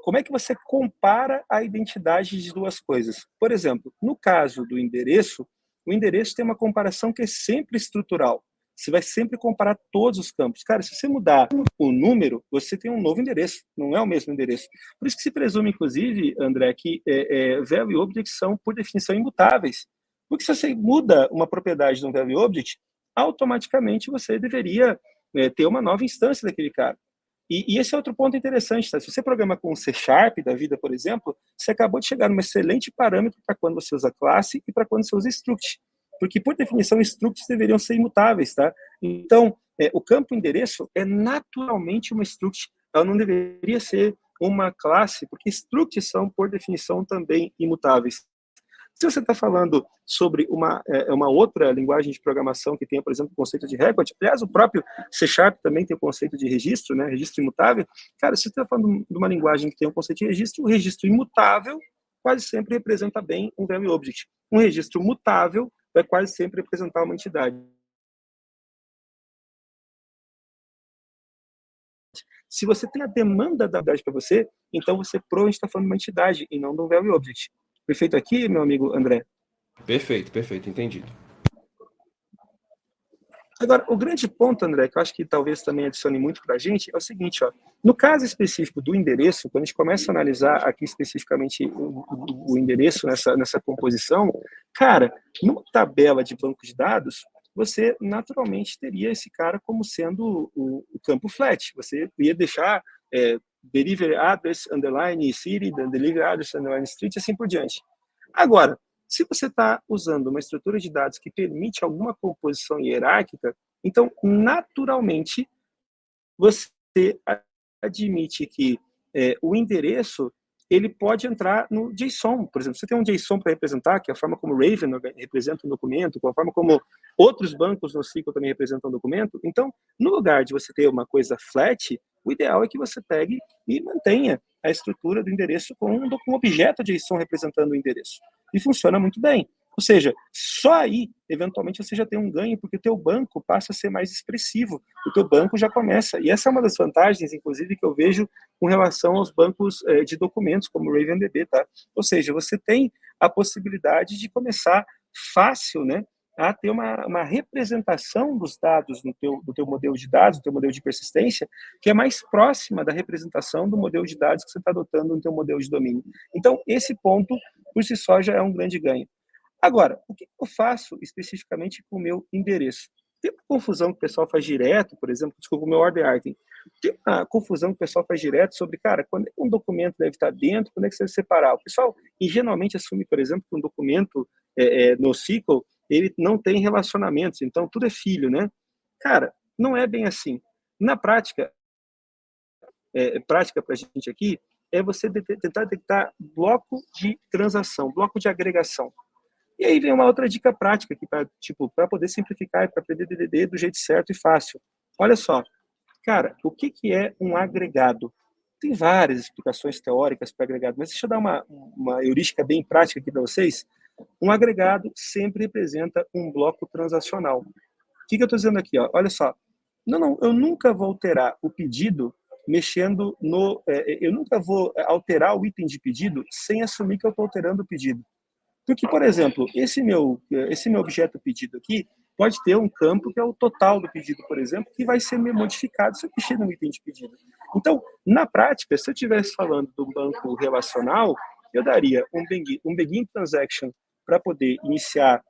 Como é que você compara a identidade de duas coisas? Por exemplo, no caso do endereço, o endereço tem uma comparação que é sempre estrutural. Você vai sempre comparar todos os campos. Cara, se você mudar o número, você tem um novo endereço, não é o mesmo endereço. Por isso que se presume, inclusive, André, que value objects são, por definição, imutáveis. Porque se você muda uma propriedade de um value object, automaticamente você deveria ter uma nova instância daquele cara. E esse é outro ponto interessante, tá? Se você programa com C# da vida, por exemplo, você acabou de chegar num excelente parâmetro para quando você usa classe e para quando você usa struct. Porque, por definição, structs deveriam ser imutáveis, tá? Então, o campo endereço é naturalmente uma struct, ela não deveria ser uma classe, porque structs são, por definição, também imutáveis. Se você está falando sobre uma outra linguagem de programação que tenha, por exemplo, o conceito de record, aliás, o próprio C# também tem o conceito de registro, né, registro imutável. Cara, se você está falando de uma linguagem que tem um conceito de registro, o registro imutável quase sempre representa bem um value object. Um registro mutável vai quase sempre representar uma entidade. Se você tem a demanda da entidade para você, então você provavelmente está falando de uma entidade e não de um value object. Perfeito aqui, meu amigo André? Perfeito, entendido. Agora, o grande ponto, André, que eu acho que talvez também adicione muito para a gente, é o seguinte, ó, no caso específico do endereço, quando a gente começa a analisar aqui especificamente o endereço nessa composição, cara, numa tabela de banco de dados, você naturalmente teria esse cara como sendo o campo flat. Você ia deixar delivery address, underline city, delivery address, underline street, assim por diante. Agora, se você está usando uma estrutura de dados que permite alguma composição hierárquica, então, naturalmente, você admite que o endereço ele pode entrar no JSON. Por exemplo, você tem um JSON para representar, que é a forma como o Raven representa um documento, com a forma como outros bancos no SQL também representam um documento. Então, no lugar de você ter uma coisa flat, o ideal é que você pegue e mantenha a estrutura do endereço com um objeto JSON representando o endereço. E funciona muito bem. Ou seja, só aí, eventualmente, você já tem um ganho, porque o teu banco passa a ser mais expressivo. O teu banco já começa. E essa é uma das vantagens, inclusive, que eu vejo com relação aos bancos de documentos, como o RavenDB, tá? Ou seja, você tem a possibilidade de começar fácil, né, a ter uma representação dos dados do teu modelo de dados, do teu modelo de persistência, que é mais próxima da representação do modelo de dados que você está adotando no teu modelo de domínio. Então, esse ponto, por si só, já é um grande ganho. Agora, o que eu faço especificamente com o meu endereço? Tem uma confusão que o pessoal faz direto, por exemplo, desculpa, o meu order item. Tem uma confusão que o pessoal faz direto sobre, cara, quando um documento deve estar dentro, quando é que você deve separar? O pessoal ingenuamente assume, por exemplo, que um documento no SQL, ele não tem relacionamentos, então tudo é filho, né? Cara, não é bem assim. Na prática, prática para a gente aqui, é você tentar detectar bloco de transação, bloco de agregação. E aí vem uma outra dica prática aqui para poder simplificar e para aprender DDD do jeito certo e fácil. Olha só, cara, o que é um agregado? Tem várias explicações teóricas para agregado, mas deixa eu dar uma heurística bem prática aqui para vocês. Um agregado sempre representa um bloco transacional. O que eu estou dizendo aqui? Ó? Olha só, eu nunca vou alterar o pedido mexendo no... eu nunca vou alterar o item de pedido sem assumir que eu estou alterando o pedido. Porque, por exemplo, esse meu objeto pedido aqui pode ter um campo que é o total do pedido, por exemplo, que vai ser modificado se eu mexer no item de pedido. Então, na prática, se eu estivesse falando do banco relacional, eu daria um begin transaction para poder iniciar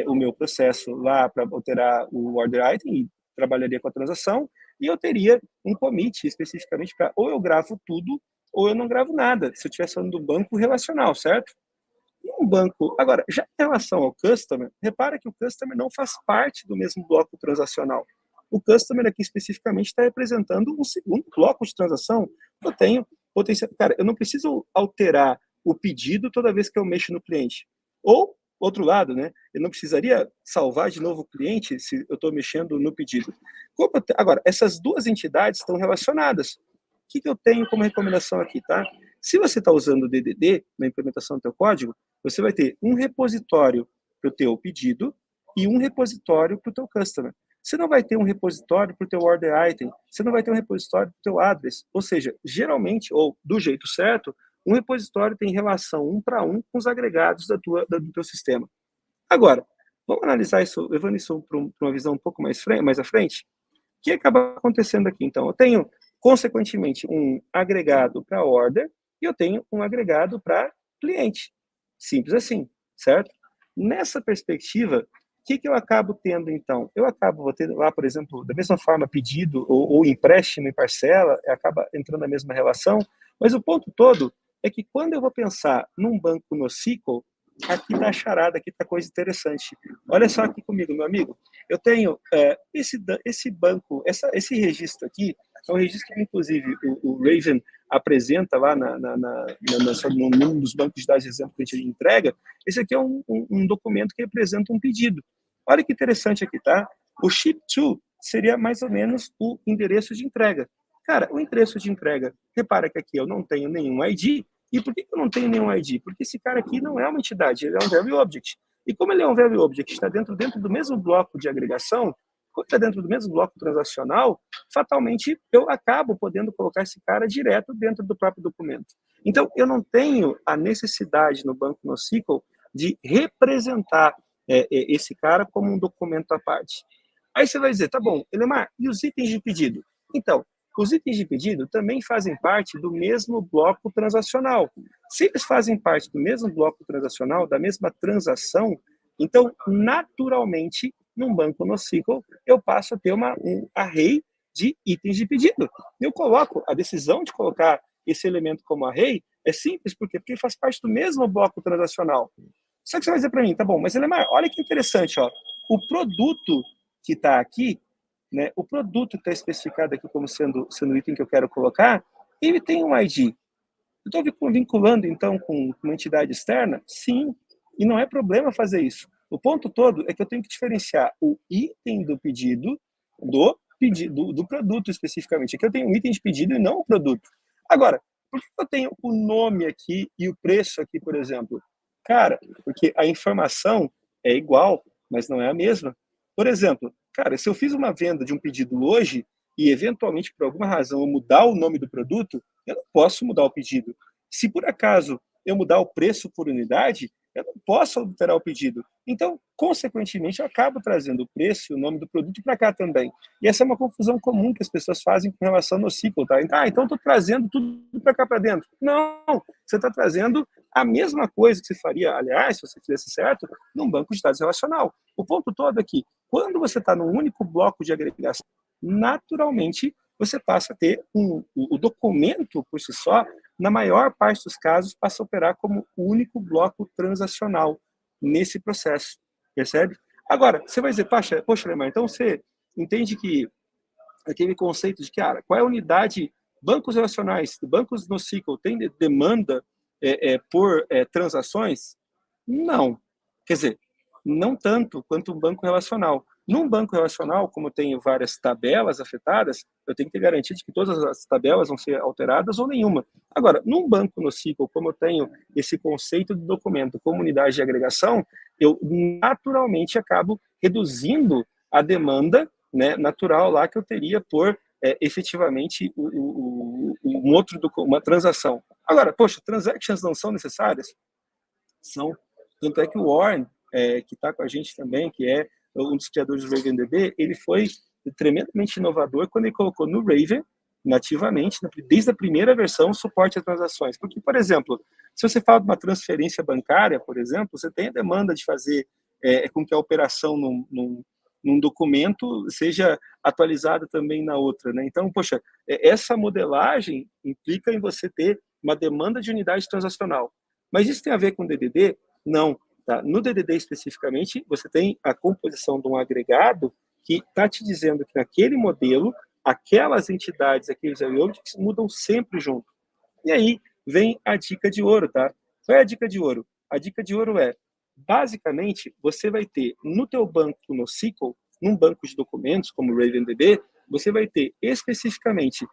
o meu processo lá para alterar o order item e trabalharia com a transação, e eu teria um commit especificamente para ou eu gravo tudo ou eu não gravo nada, se eu estivesse falando do banco relacional, certo? Um banco. Agora, já em relação ao customer, repara que o customer não faz parte do mesmo bloco transacional. O customer aqui especificamente está representando um segundo bloco de transação. Eu tenho potencial. Cara, eu não preciso alterar o pedido toda vez que eu mexo no cliente. Ou, outro lado, né? Eu não precisaria salvar de novo o cliente se eu estou mexendo no pedido. Agora, essas duas entidades estão relacionadas. O que eu tenho como recomendação aqui, tá? Se você está usando o DDD na implementação do teu código, você vai ter um repositório para o teu pedido e um repositório para o teu customer. Você não vai ter um repositório para o teu order item, você não vai ter um repositório para o teu address. Ou seja, geralmente, ou do jeito certo, um repositório tem relação 1 para 1 com os agregados do teu sistema. Agora, vamos analisar isso, levando isso para uma visão um pouco mais à frente. O que acaba acontecendo aqui? Então, eu tenho, consequentemente, um agregado para order e eu tenho um agregado para cliente. Simples assim, certo? Nessa perspectiva, o que eu acabo tendo, então? Vou ter lá, por exemplo, da mesma forma, pedido ou empréstimo em parcela, acaba entrando na mesma relação, mas o ponto todo é que quando eu vou pensar num banco no SQL, aqui está a charada, aqui está coisa interessante. Olha só aqui comigo, meu amigo. Eu tenho esse banco, esse registro aqui, é um registro que, inclusive, o Raven apresenta lá num dos bancos de dados de exemplo que a gente entrega. Esse aqui é um documento que representa um pedido. Olha que interessante aqui, tá? O ship to seria mais ou menos o endereço de entrega. Cara, o endereço de entrega, repara que aqui eu não tenho nenhum ID. E por que eu não tenho nenhum ID? Porque esse cara aqui não é uma entidade, ele é um value object. E como ele é um value object, está dentro do mesmo bloco de agregação, quando está dentro do mesmo bloco transacional, fatalmente eu acabo podendo colocar esse cara direto dentro do próprio documento. Então, eu não tenho a necessidade no banco NoSQL de representar esse cara como um documento à parte. Aí você vai dizer, tá bom, Elemar, e os itens de pedido? Então, os itens de pedido também fazem parte do mesmo bloco transacional. Se eles fazem parte do mesmo bloco transacional, da mesma transação, então, naturalmente, num banco NoSQL, eu passo a ter um array de itens de pedido. Eu coloco, a decisão de colocar esse elemento como array é simples, porque ele faz parte do mesmo bloco transacional. Só que você vai dizer para mim, tá bom, mas Elemar, olha que interessante, ó, o produto que está aqui né, o produto que está especificado aqui como sendo o item que eu quero colocar, ele tem um ID. Eu estou vinculando, então, com uma entidade externa? Sim, e não é problema fazer isso. O ponto todo é que eu tenho que diferenciar o item do pedido do produto especificamente. Aqui eu tenho um item de pedido e não o produto. Agora, por que eu tenho o nome aqui e o preço aqui, por exemplo? Cara, porque a informação é igual, mas não é a mesma. Por exemplo, cara, se eu fiz uma venda de um pedido hoje e, eventualmente, por alguma razão, eu mudar o nome do produto, eu não posso mudar o pedido. Se, por acaso, eu mudar o preço por unidade, eu não posso alterar o pedido. Então, consequentemente, eu acabo trazendo o preço e o nome do produto para cá também. E essa é uma confusão comum que as pessoas fazem com relação no ciclo, tá? Então estou trazendo tudo para cá para dentro. Não, você está trazendo a mesma coisa que você faria, aliás, se você fizesse certo, num banco de dados relacional. O ponto todo é que, quando você está num único bloco de agregação, naturalmente, você passa a ter o documento por si só, na maior parte dos casos, passa a operar como o único bloco transacional nesse processo, percebe? Agora, você vai dizer, poxa, Lemar, então você entende que aquele conceito de que, cara, qual é a unidade, bancos relacionais, bancos no SQL, tem demanda por transações? Não. Quer dizer, não tanto quanto um banco relacional. Num banco relacional, como eu tenho várias tabelas afetadas, eu tenho que ter garantia de que todas as tabelas vão ser alteradas ou nenhuma. Agora, num banco no SQL, como eu tenho esse conceito de documento como unidade de agregação, eu naturalmente acabo reduzindo a demanda, né, natural lá que eu teria por efetivamente uma transação. Agora, poxa, transactions não são necessárias? São. Tanto é que o Warren, que está com a gente também, que é um dos criadores do RavenDB, ele foi tremendamente inovador quando ele colocou no Raven, nativamente, desde a primeira versão, suporte a transações. Porque, por exemplo, se você fala de uma transferência bancária, por exemplo, você tem a demanda de fazer com que a operação num documento seja atualizada também na outra, né? Então, poxa, essa modelagem implica em você ter uma demanda de unidade transacional. Mas isso tem a ver com o DDD? Não. Tá? No DDD, especificamente, você tem a composição de um agregado que está te dizendo que naquele modelo, aquelas entidades, aqueles objects mudam sempre junto. E aí vem a dica de ouro, tá? Qual é a dica de ouro? A dica de ouro é, basicamente, você vai ter no teu banco no SQL, num banco de documentos, como o RavenDB, você vai ter especificamente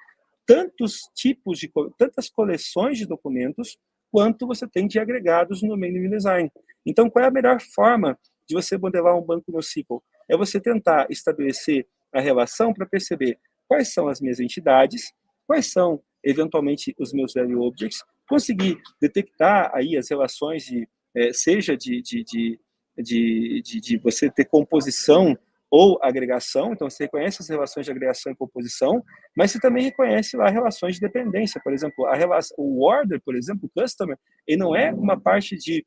tantas coleções de documentos quanto você tem de agregados no menu design. Então, qual é a melhor forma de você modelar um banco no SQL? É você tentar estabelecer a relação para perceber quais são as minhas entidades, quais são, eventualmente, os meus value objects, conseguir detectar aí as relações seja de você ter composição ou agregação, então você reconhece as relações de agregação e composição, mas você também reconhece lá relações de dependência, por exemplo, o order, por exemplo, o customer, ele não é uma parte de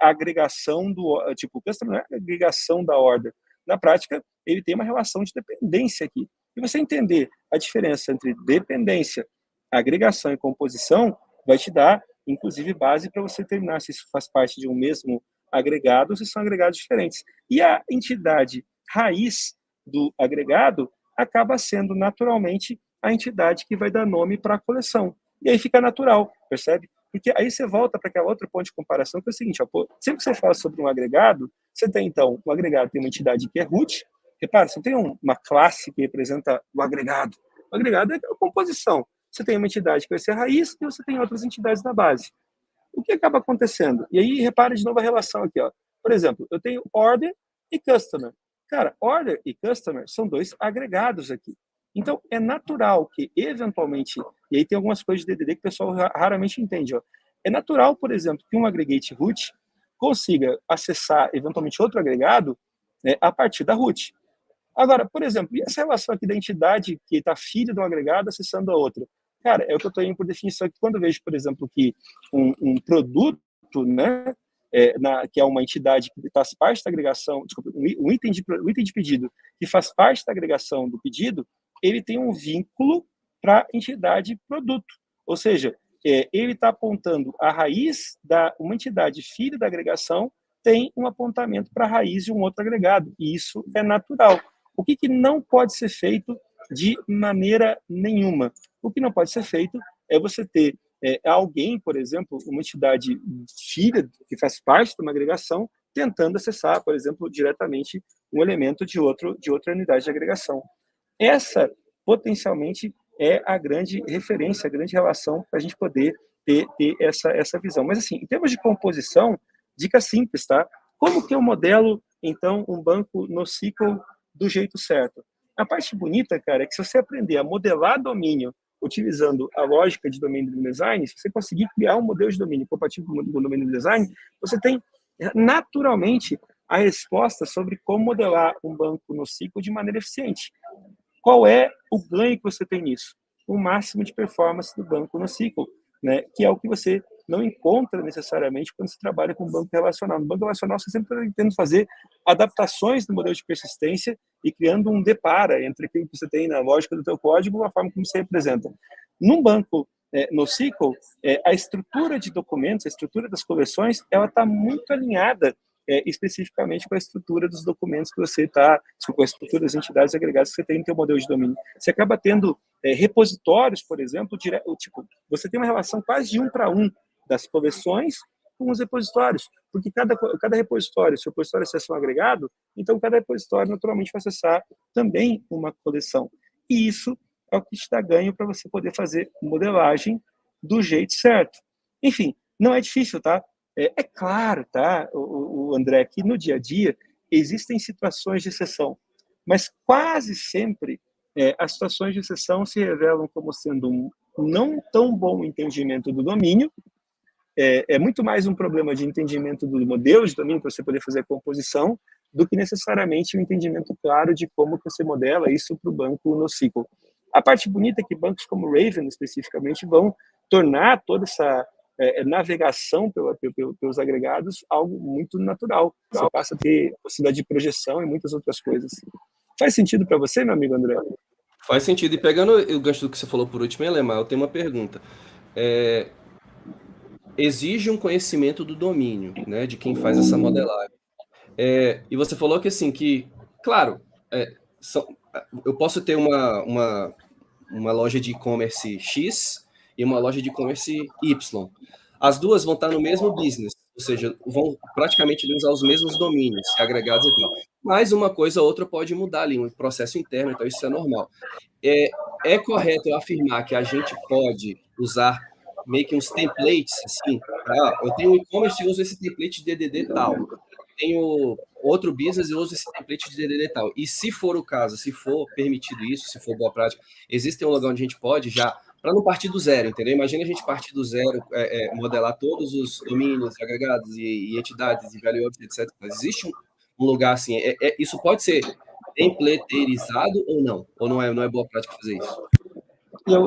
agregação tipo, o customer não é agregação da order, na prática, ele tem uma relação de dependência aqui, e você entender a diferença entre dependência, agregação e composição, vai te dar, inclusive, base para você determinar se isso faz parte de um mesmo agregado ou se são agregados diferentes. E a entidade raiz do agregado acaba sendo naturalmente a entidade que vai dar nome para a coleção. E aí fica natural, percebe? Porque aí você volta para aquela outra ponto de comparação, que é o seguinte, sempre que você fala sobre um agregado, você tem, então, o agregado tem uma entidade que é root, repara, você tem uma classe que representa o agregado. O agregado é a composição. Você tem uma entidade que vai ser a raiz e você tem outras entidades na base. O que acaba acontecendo? E aí, repara de novo a relação aqui. Ó. Por exemplo, eu tenho order e customer. Cara, order e customer são dois agregados aqui. Então, é natural que, eventualmente, e aí tem algumas coisas de DDD que o pessoal raramente entende. Ó. É natural, por exemplo, que um aggregate root consiga acessar, eventualmente, outro agregado a partir da root. Agora, por exemplo, e essa relação aqui da entidade que está filha de um agregado acessando a outra? Cara, é o que eu estou indo por definição aqui. Quando eu vejo, por exemplo, que um produto, né, que é uma entidade que faz parte da agregação, desculpa, um item de pedido que faz parte da agregação do pedido, ele tem um vínculo para a entidade produto. Ou seja, ele está apontando a raiz uma entidade filha da agregação tem um apontamento para a raiz de um outro agregado. E isso é natural. O que não pode ser feito de maneira nenhuma? O que não pode ser feito é você ter alguém, por exemplo, uma entidade filha, que faz parte de uma agregação, tentando acessar, por exemplo, diretamente um elemento de outra unidade de agregação. Essa, potencialmente, é a grande referência, a grande relação para a gente poder ter essa visão. Mas, assim, em termos de composição, dica simples, tá? Como que eu modelo, então, um banco NoSQL do jeito certo? A parte bonita, cara, é que se você aprender a modelar domínio utilizando a lógica de domínio do design, se você conseguir criar um modelo de domínio compatível com o domínio do design, você tem naturalmente a resposta sobre como modelar um banco NoSQL de maneira eficiente. Qual é o ganho que você tem nisso? O máximo de performance do banco NoSQL, né? Que é o que você não encontra necessariamente quando você trabalha com banco relacional. No banco relacional, você sempre está tentando fazer adaptações no modelo de persistência e criando um depara entre aquilo que você tem na lógica do teu código e a forma como você representa. Num banco NoSQL, a estrutura de documentos, a estrutura das coleções, ela está muito alinhada especificamente com a estrutura dos documentos que você está, com a estrutura das entidades agregadas que você tem no seu modelo de domínio. Você acaba tendo repositórios, por exemplo, tipo, você tem uma relação quase de 1 para 1 das coleções com os repositórios, porque cada repositório, se o repositório acessa um agregado, então cada repositório naturalmente vai acessar também uma coleção. E isso é o que te dá ganho para você poder fazer modelagem do jeito certo. Enfim, não é difícil, tá? É claro, tá, o André, que no dia a dia existem situações de exceção, mas quase sempre as situações de exceção se revelam como sendo um não tão bom entendimento do domínio, é muito mais um problema de entendimento do modelo de domínio para você poder fazer a composição, do que necessariamente um entendimento claro de como você modela isso para o banco NoSQL. A parte bonita é que bancos como o Raven, especificamente, vão tornar toda essa navegação pelos agregados algo muito natural. Você passa a ter possibilidade de projeção e muitas outras coisas. Faz sentido para você, meu amigo André? Faz sentido. E pegando o gancho do que você falou por último, Elemar, eu tenho uma pergunta. Exige um conhecimento do domínio, né, de quem faz essa modelagem. E você falou que, assim, claro, eu posso ter uma loja de e-commerce X e uma loja de e-commerce Y. As duas vão estar no mesmo business, ou seja, vão praticamente usar os mesmos domínios agregados e tal. Mas uma coisa ou outra pode mudar ali, um processo interno, então isso é normal. É correto eu afirmar que a gente pode usar meio que uns templates, assim, eu tenho um e-commerce e uso esse template de DDD tal. Tenho outro business e uso esse template de DDD tal. E se for o caso, se for permitido isso, se for boa prática, existe um lugar onde a gente pode já, para não partir do zero, entendeu? Imagina a gente partir do zero, modelar todos os domínios agregados e entidades e value etc. Existe um lugar assim, isso pode ser templateizado ou não? Ou não é boa prática fazer isso?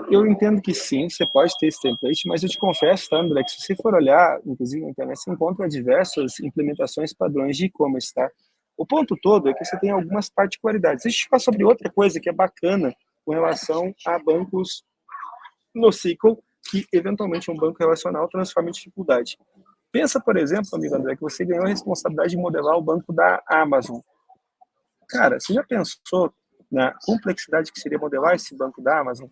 Eu entendo que sim, você pode ter esse template, mas eu te confesso, tá, André, que se você for olhar, inclusive na internet, você encontra diversas implementações padrões de e-commerce, tá? O ponto todo é que você tem algumas particularidades. Deixa eu falar sobre outra coisa que é bacana com relação a bancos NoSQL, que eventualmente um banco relacional transforma em dificuldade. Pensa, por exemplo, amigo André, que você ganhou a responsabilidade de modelar o banco da Amazon. Cara, você já pensou na complexidade que seria modelar esse banco da Amazon?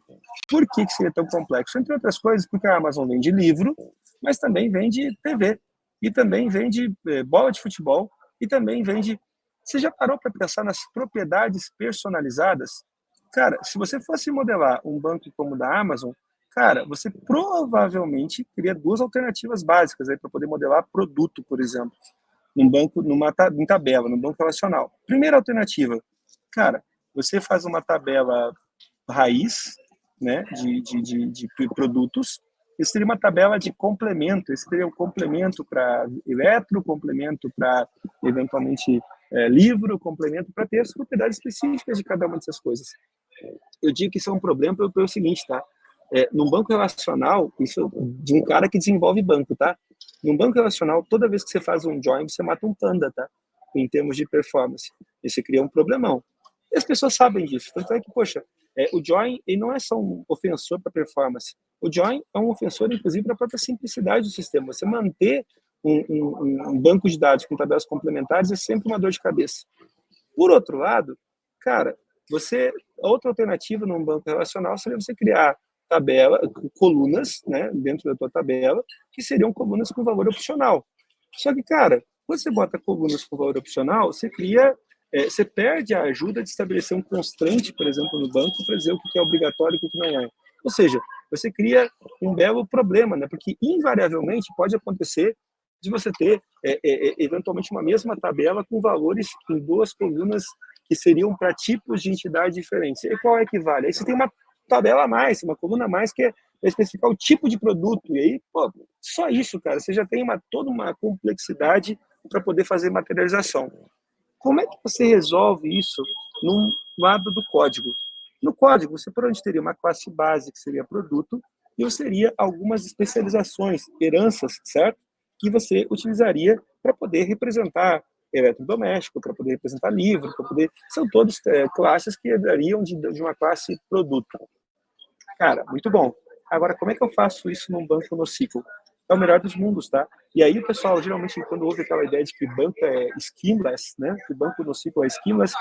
Por que seria tão complexo? Entre outras coisas, porque a Amazon vende livro, mas também vende TV, e também vende bola de futebol, e também vende... Você já parou para pensar nas propriedades personalizadas? Cara, se você fosse modelar um banco como o da Amazon, cara, você provavelmente teria duas alternativas básicas para poder modelar produto, por exemplo, num banco, em tabela, num banco relacional. Primeira alternativa, cara, você faz uma tabela raiz, né, de produtos. Isso seria uma tabela de complemento. Esse seria um complemento para eletro, complemento para, eventualmente, livro, complemento para ter as propriedades específicas de cada uma dessas coisas. Eu digo que isso é um problema pelo seguinte, tá? Num banco relacional, isso de um cara que desenvolve banco, tá? Num banco relacional, toda vez que você faz um join, você mata um panda, tá? Em termos de performance. E você cria um problemão. E as pessoas sabem disso. Tanto é que, poxa, o join ele não é só um ofensor para performance. O join é um ofensor, inclusive, para a própria simplicidade do sistema. Você manter um banco de dados com tabelas complementares é sempre uma dor de cabeça. Por outro lado, Cara, outra alternativa num banco relacional seria você criar colunas, né, dentro da tua tabela, que seriam colunas com valor opcional. Só que, cara, quando você bota colunas com valor opcional, você perde a ajuda de estabelecer um constraint, por exemplo, no banco, para dizer o que é obrigatório e o que não é. Ou seja, você cria um belo problema, né? Porque invariavelmente pode acontecer de você ter, eventualmente, uma mesma tabela com valores em duas colunas que seriam para tipos de entidade diferentes. E qual equivale? Aí você tem uma tabela a mais, uma coluna a mais que é especificar o tipo de produto. E aí, pô, só isso, cara, você já tem toda uma complexidade para poder fazer materialização. Como é que você resolve isso num lado do código? No código, você provavelmente teria uma classe base, que seria produto, e você teria algumas especializações, heranças, certo? Que você utilizaria para poder representar eletrodoméstico, para poder representar livro, para poder... São todas classes que dariam de uma classe produto. Cara, muito bom. Agora, como é que eu faço isso num banco NoSQL? É o melhor dos mundos, tá? E aí o pessoal, geralmente, quando ouve aquela ideia de que banco é schemaless, né? Que o banco NoSQL é schemaless,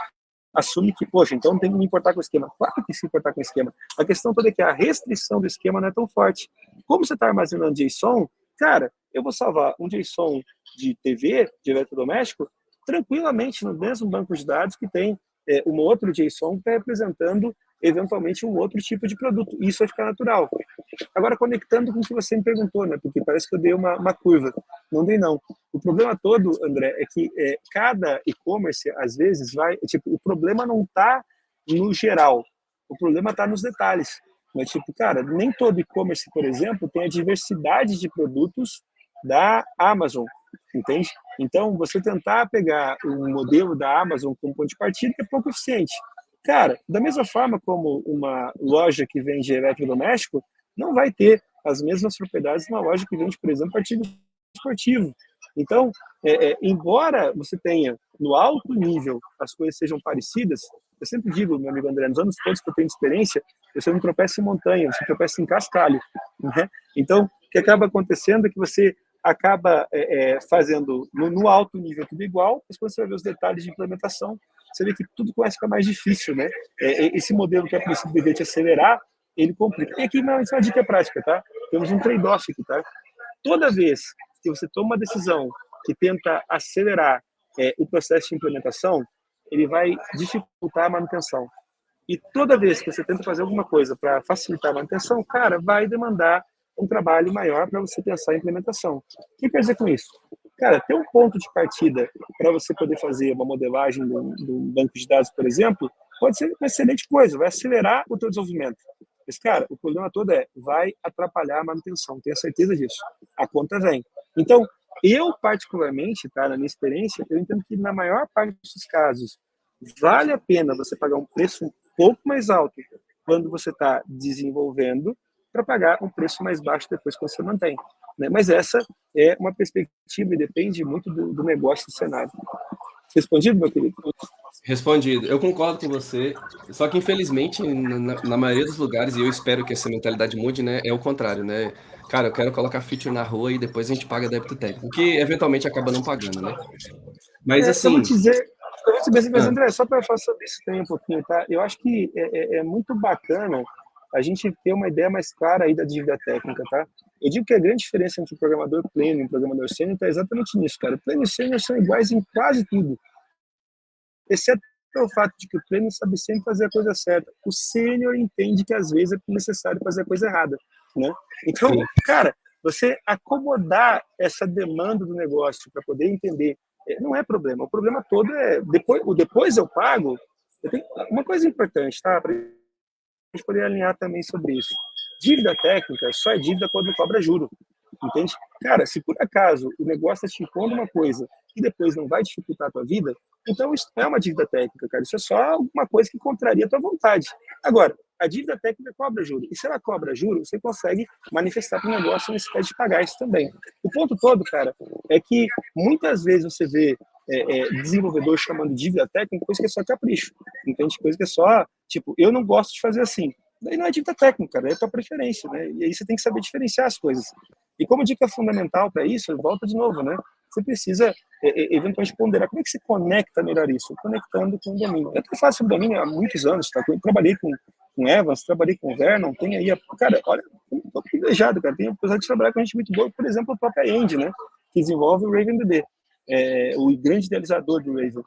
assume que, poxa, então tem que me importar com o esquema. Claro que tem que se importar com o esquema. A questão toda é que a restrição do esquema não é tão forte. Como você está armazenando JSON, cara, eu vou salvar um JSON de TV, de eletrodoméstico, tranquilamente no mesmo banco de dados que tem um outro JSON que está representando, eventualmente, um outro tipo de produto. Isso vai ficar natural. Agora, conectando com o que você me perguntou, né? Porque parece que eu dei uma curva. Não dei, não. O problema todo, André, é que cada e-commerce, às vezes, o problema não está no geral. O problema está nos detalhes. Né? Tipo, cara, nem todo e-commerce, por exemplo, tem a diversidade de produtos da Amazon, entende? Então, você tentar pegar um modelo da Amazon como ponto de partida é pouco eficiente. Cara, da mesma forma como uma loja que vende eletrodoméstico não vai ter as mesmas propriedades de uma loja que vende, por exemplo, artigo esportivo. Então, embora você tenha no alto nível as coisas sejam parecidas, eu sempre digo, meu amigo André, nos anos todos que eu tenho de experiência, você não tropeça em montanha, você tropeça em cascalho. Né? Então, o que acaba acontecendo é que você acaba fazendo no alto nível tudo igual, mas quando você vai ver os detalhes de implementação, você vê que tudo começa a ficar mais difícil, né? Esse modelo que a princípio deveria te acelerar, ele complica. E aqui uma dica prática, tá? Temos um trade-off aqui, tá? Toda vez que você toma uma decisão que tenta acelerar o processo de implementação, ele vai dificultar a manutenção. E toda vez que você tenta fazer alguma coisa para facilitar a manutenção, cara, vai demandar um trabalho maior para você pensar em implementação. O que quer dizer com isso? Cara, ter um ponto de partida para você poder fazer uma modelagem do banco de dados, por exemplo, pode ser uma excelente coisa, vai acelerar o teu desenvolvimento. Mas, cara, o problema todo vai atrapalhar a manutenção, tenha certeza disso. A conta vem. Então, eu particularmente, tá, na minha experiência, eu entendo que na maior parte dos casos, vale a pena você pagar um preço um pouco mais alto quando você está desenvolvendo para pagar um preço mais baixo depois que você mantém. Né? Mas essa é uma perspectiva e depende muito do negócio, do cenário. Respondido, meu querido? Respondido. Eu concordo com você, só que infelizmente, na maioria dos lugares, e eu espero que essa mentalidade mude, né, é o contrário, né? Cara, eu quero colocar feature na rua e depois a gente paga débito técnico, que eventualmente acaba não pagando, né? Mas Eu vou assim... te dizer, mas André, só para falar sobre isso também um pouquinho, tá? Eu acho que é muito bacana a gente ter uma ideia mais clara aí da dívida técnica, tá? Eu digo que a grande diferença entre o programador pleno e o programador sênior está exatamente nisso, cara. Pleno e sênior são iguais em quase tudo, exceto pelo fato de que o pleno sabe sempre fazer a coisa certa. O sênior entende que às vezes é necessário fazer a coisa errada, né? Então, cara, você acomodar essa demanda do negócio para poder entender não é problema. O problema todo é depois eu pago. Uma coisa importante, tá? Para a gente poder alinhar também sobre isso. Dívida técnica só é dívida quando cobra juro. Entende? Cara, se por acaso o negócio está te impondo uma coisa que depois não vai dificultar a tua vida, então isso não é uma dívida técnica, cara. Isso é só alguma coisa que contraria a tua vontade. Agora, a dívida técnica cobra juro. E se ela cobra juro, você consegue manifestar para o negócio a necessidade de pagar isso também. O ponto todo, cara, é que muitas vezes você vê desenvolvedor chamando de dívida técnica coisa que é só capricho. Entende? Coisa que é só, tipo, eu não gosto de fazer assim. Daí não é dívida técnica, cara, é a tua preferência, né? E aí você tem que saber diferenciar as coisas. E como dica fundamental para isso, volta de novo, né? Você precisa eventualmente ponderar como é que você conecta melhor isso, conectando com o domínio. Eu faço o domínio há muitos anos, tá? Eu trabalhei com Evans, trabalhei com o Vernon, tem aí, cara, olha, tô privilegiado, cara, tem a oportunidade de trabalhar com gente muito boa, por exemplo, a própria Andy, né, que desenvolve o RavenDB, o grande idealizador do Raven.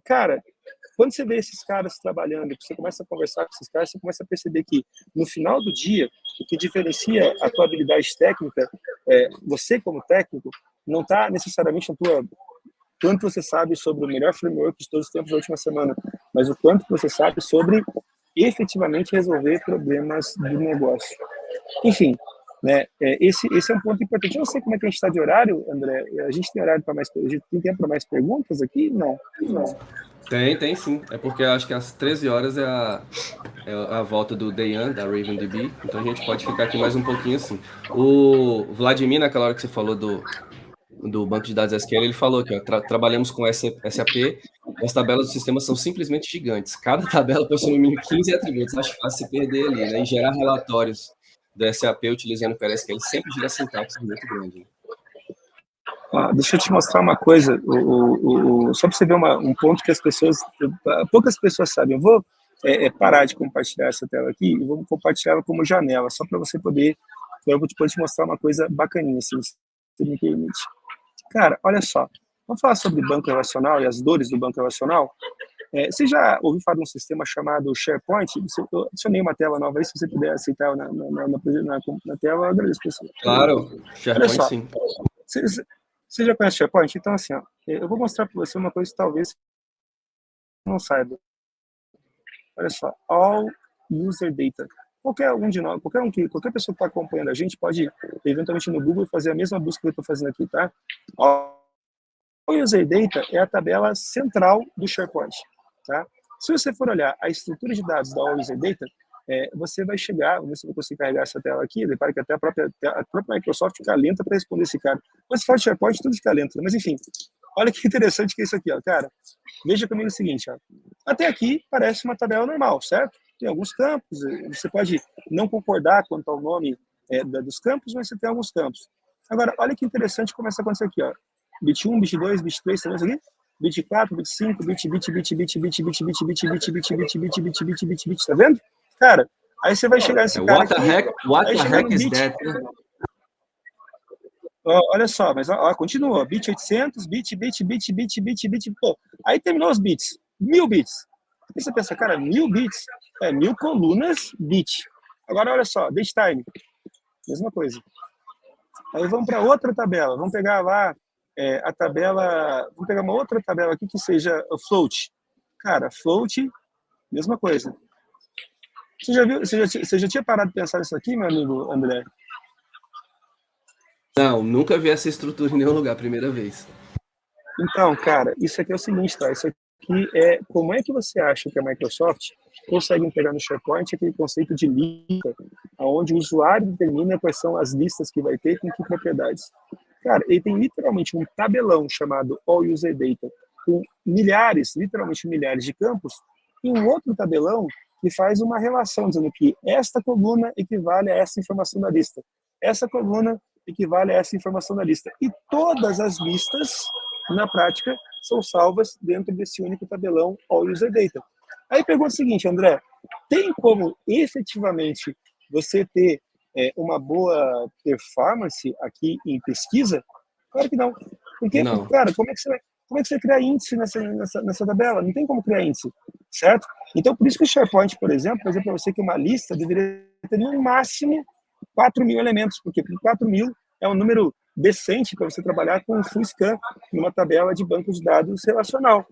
Cara, quando você vê esses caras trabalhando, você começa a conversar com esses caras, você começa a perceber que, no final do dia, o que diferencia a tua habilidade técnica, você como técnico, não está necessariamente na tua quanto você sabe sobre o melhor framework de todos os tempos da última semana, mas o quanto você sabe sobre efetivamente resolver problemas do negócio. Enfim, né, esse é um ponto importante. Eu não sei como é que a gente está de horário, André. A gente tem horário para mais, a gente tem tempo para mais perguntas aqui? Não. Tem sim. É porque eu acho que às 13 horas é a volta do Dayan, da RavenDB. Então a gente pode ficar aqui mais um pouquinho assim. O Vladimir, naquela hora que você falou do banco de dados SQL, ele falou que trabalhamos com SAP, e as tabelas do sistema são simplesmente gigantes. Cada tabela possui no mínimo 15 atributos. Acho fácil se perder ali, né? E gerar relatórios do SAP utilizando o PLSQL sempre gira sintaxe muito grande. Deixa eu te mostrar uma coisa, só para você ver um ponto que poucas pessoas sabem. Eu vou parar de compartilhar essa tela aqui e vou compartilhar ela como janela, só para você poder, eu vou te mostrar uma coisa bacaninha, se você me permite. Cara, olha só, vamos falar sobre banco relacional e as dores do banco relacional. Você já ouviu falar de um sistema chamado SharePoint? Eu adicionei uma tela nova aí, se você puder aceitar na tela, eu agradeço. Pessoal. Claro, SharePoint sim. Você já conhece SharePoint? Então, assim, eu vou mostrar para você uma coisa que talvez você não saiba. Olha só, All User Data. Qualquer pessoa que está acompanhando a gente pode, eventualmente, no Google fazer a mesma busca que eu estou fazendo aqui, tá? All User Data é a tabela central do SharePoint, tá? Se você for olhar a estrutura de dados da All User Data, você vai chegar, vamos ver se eu vou conseguir carregar essa tela aqui, repare que até a própria Microsoft fica lenta para responder esse cara. Mas se for de SharePoint, tudo fica lento, né? Mas enfim, olha que interessante que é isso aqui, ó, cara. Veja comigo o seguinte, ó. Até aqui parece uma tabela normal, certo? Tem alguns campos, você pode não concordar quanto ao nome dos campos, mas você tem alguns campos. Agora, olha que interessante como isso acontece aqui, ó. Bit 1, bit 2, bit 3, tá vendo isso aqui? Bit 4, bit 5, bit, tá vendo? Cara, aí você vai chegar nesse cara aqui... What the heck is that? Olha só, mas continua. Bit 800, bit. Pô, aí terminou os bits. 1000 bits. Aí você pensa, cara, 1000 bits? 1000 colunas, bit. Agora, olha só, datetime. Mesma coisa. Aí vamos para outra tabela. Vamos pegar lá a tabela... Vamos pegar uma outra tabela aqui que seja float. Cara, float, mesma coisa. Você já tinha parado de pensar nisso aqui, meu amigo André? Não, nunca vi essa estrutura em nenhum lugar, primeira vez. Então, cara, isso aqui é o seguinte, tá? Isso aqui é como é que você acha que a Microsoft consegue pegar no SharePoint aquele conceito de lista, onde o usuário determina quais são as listas que vai ter com que propriedades. Cara, ele tem literalmente um tabelão chamado All User Data, com literalmente milhares de campos, e um outro tabelão que faz uma relação, dizendo que esta coluna equivale a essa informação da lista. Essa coluna equivale a essa informação da lista. E todas as listas, na prática, são salvas dentro desse único tabelão All User Data. Aí pergunta o seguinte, André, tem como efetivamente você ter uma boa performance aqui em pesquisa? Claro que não. Porque, não. cara, como é que você cria índice nessa tabela? Não tem como criar índice, certo? Então, por isso que o SharePoint, por exemplo, para você que uma lista deveria ter no máximo 4.000 elementos, porque 4.000 é um número decente para você trabalhar com um full scan numa tabela de banco de dados relacional.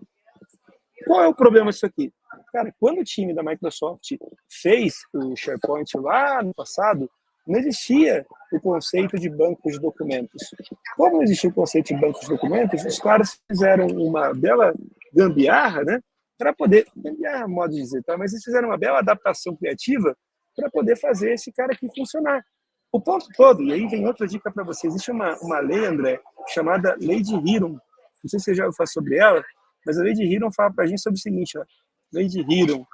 Qual é o problema disso aqui? Cara, quando o time da Microsoft fez o SharePoint lá no passado, não existia o conceito de banco de documentos. Como não existia o conceito de banco de documentos, os caras fizeram uma bela gambiarra, né? Para poder, gambiarra, modo de dizer, tá? Mas eles fizeram uma bela adaptação criativa para poder fazer esse cara aqui funcionar. O ponto todo, e aí vem outra dica para você, existe uma lei, André, chamada Lei de Hiram. Não sei se você já ouviu falar sobre ela, mas a Lei de Hiram fala para a gente sobre o seguinte, ó, Lei de Hiram.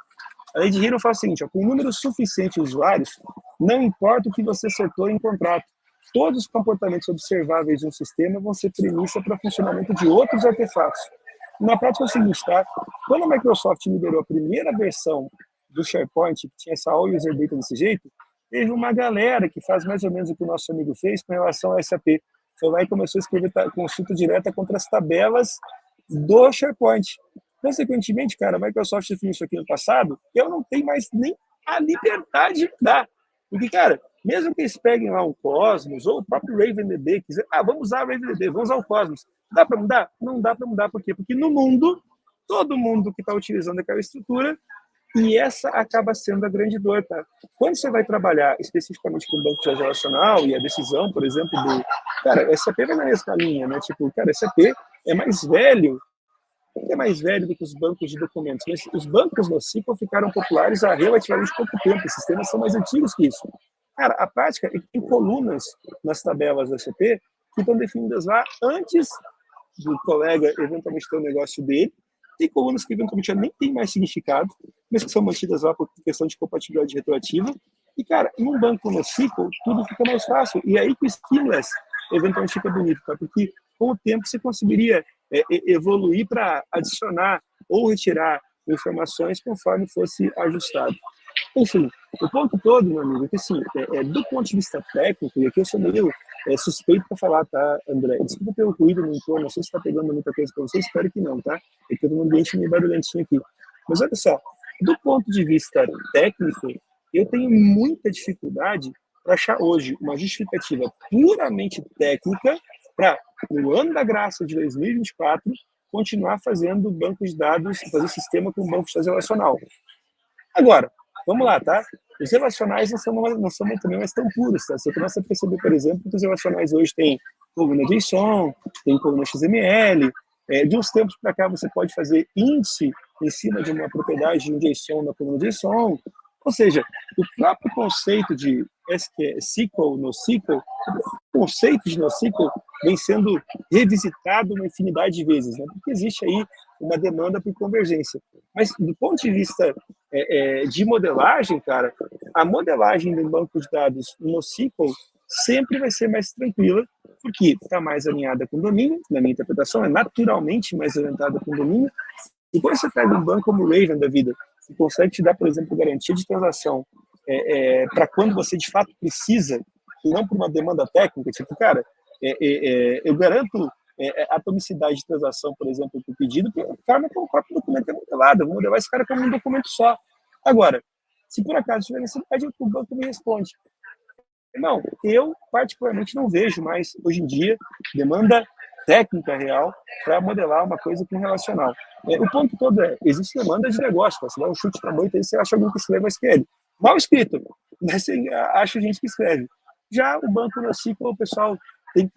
A Lei de Hiram fala o seguinte, ó, com um número suficiente de usuários, não importa o que você acertou em contrato, todos os comportamentos observáveis de um sistema vão ser premissa para o funcionamento de outros artefatos. Na prática é o seguinte, tá? Quando a Microsoft liberou a primeira versão do SharePoint, que tinha essa All User Data desse jeito, teve uma galera que faz mais ou menos o que o nosso amigo fez com relação ao SAP. Foi lá e começou a escrever consulta direta contra as tabelas do SharePoint. Consequentemente, cara, a Microsoft definiu isso aqui no passado, eu não tenho mais nem a liberdade de dar. Porque, cara, mesmo que eles peguem lá um Cosmos, ou o próprio RavenDB, quiser, vamos usar o RavenDB, vamos usar o Cosmos. Dá para mudar? Não dá para mudar. Por quê? Porque no mundo, todo mundo que está utilizando aquela estrutura, e essa acaba sendo a grande dor, tá? Quando você vai trabalhar especificamente com o banco de dados relacional e a decisão, por exemplo, do... Cara, SAP vai na mesma linha, né? Tipo, cara, SAP é mais velho, é mais velho do que os bancos de documentos, mas os bancos no SQL ficaram populares há relativamente pouco tempo, os sistemas são mais antigos que isso. Cara, a prática é que tem colunas nas tabelas da SAP que estão definidas lá antes do colega eventualmente ter o negócio dele. Tem colunas que eventualmente já nem tem mais significado, mas que são mantidas lá por questão de compatibilidade retroativa. E, cara, em um banco no SQL, tudo fica mais fácil. E aí que o schemaless eventualmente fica bonito, tá? Porque com o tempo você conseguiria evoluir para adicionar ou retirar informações conforme fosse ajustado. Enfim, o ponto todo, meu amigo, é que assim, do ponto de vista técnico, e aqui eu sou meio suspeito para falar, tá, André? Desculpa pelo ruído no entorno, não sei se está pegando muita coisa para você, espero que não, tá? É que eu estou num ambiente meio barulhentinho aqui. Mas olha só, do ponto de vista técnico, eu tenho muita dificuldade para achar hoje uma justificativa puramente técnica para, no ano da graça de 2024, continuar fazendo banco de dados, fazer sistema com banco de dados relacional. Agora, vamos lá, tá? Os relacionais não são também mais tão puros, tá? Você começa a perceber, por exemplo, que os relacionais hoje têm coluna JSON, tem coluna XML. De uns tempos para cá, você pode fazer índice em cima de uma propriedade de um JSON na coluna JSON. Ou seja, o próprio conceito de SQL, NoSQL, o conceito de NoSQL vem sendo revisitado uma infinidade de vezes, né? Porque existe aí uma demanda por convergência. Mas, do ponto de vista de modelagem, cara, a modelagem do banco de dados no SQL sempre vai ser mais tranquila, porque está mais alinhada com o domínio, na minha interpretação, é naturalmente mais orientada com o domínio. E quando você pega um banco como o Raven da vida, que consegue te dar, por exemplo, garantia de transação para quando você de fato precisa, e não por uma demanda técnica, tipo, cara, eu garanto atomicidade de transação, por exemplo, do pedido, porque a forma como o próprio documento é modelado, eu vou modelar esse cara como um documento só. Agora, se por acaso tiver necessidade, o banco me responde. Não, eu particularmente não vejo mais, hoje em dia, demanda técnica real para modelar uma coisa com relacional. O ponto todo existe demanda de negócio, você dá um chute na moita e você acha alguém que escreve SQL. Mal escrito, mas você acha gente que escreve. Já o banco no SQL, o pessoal tem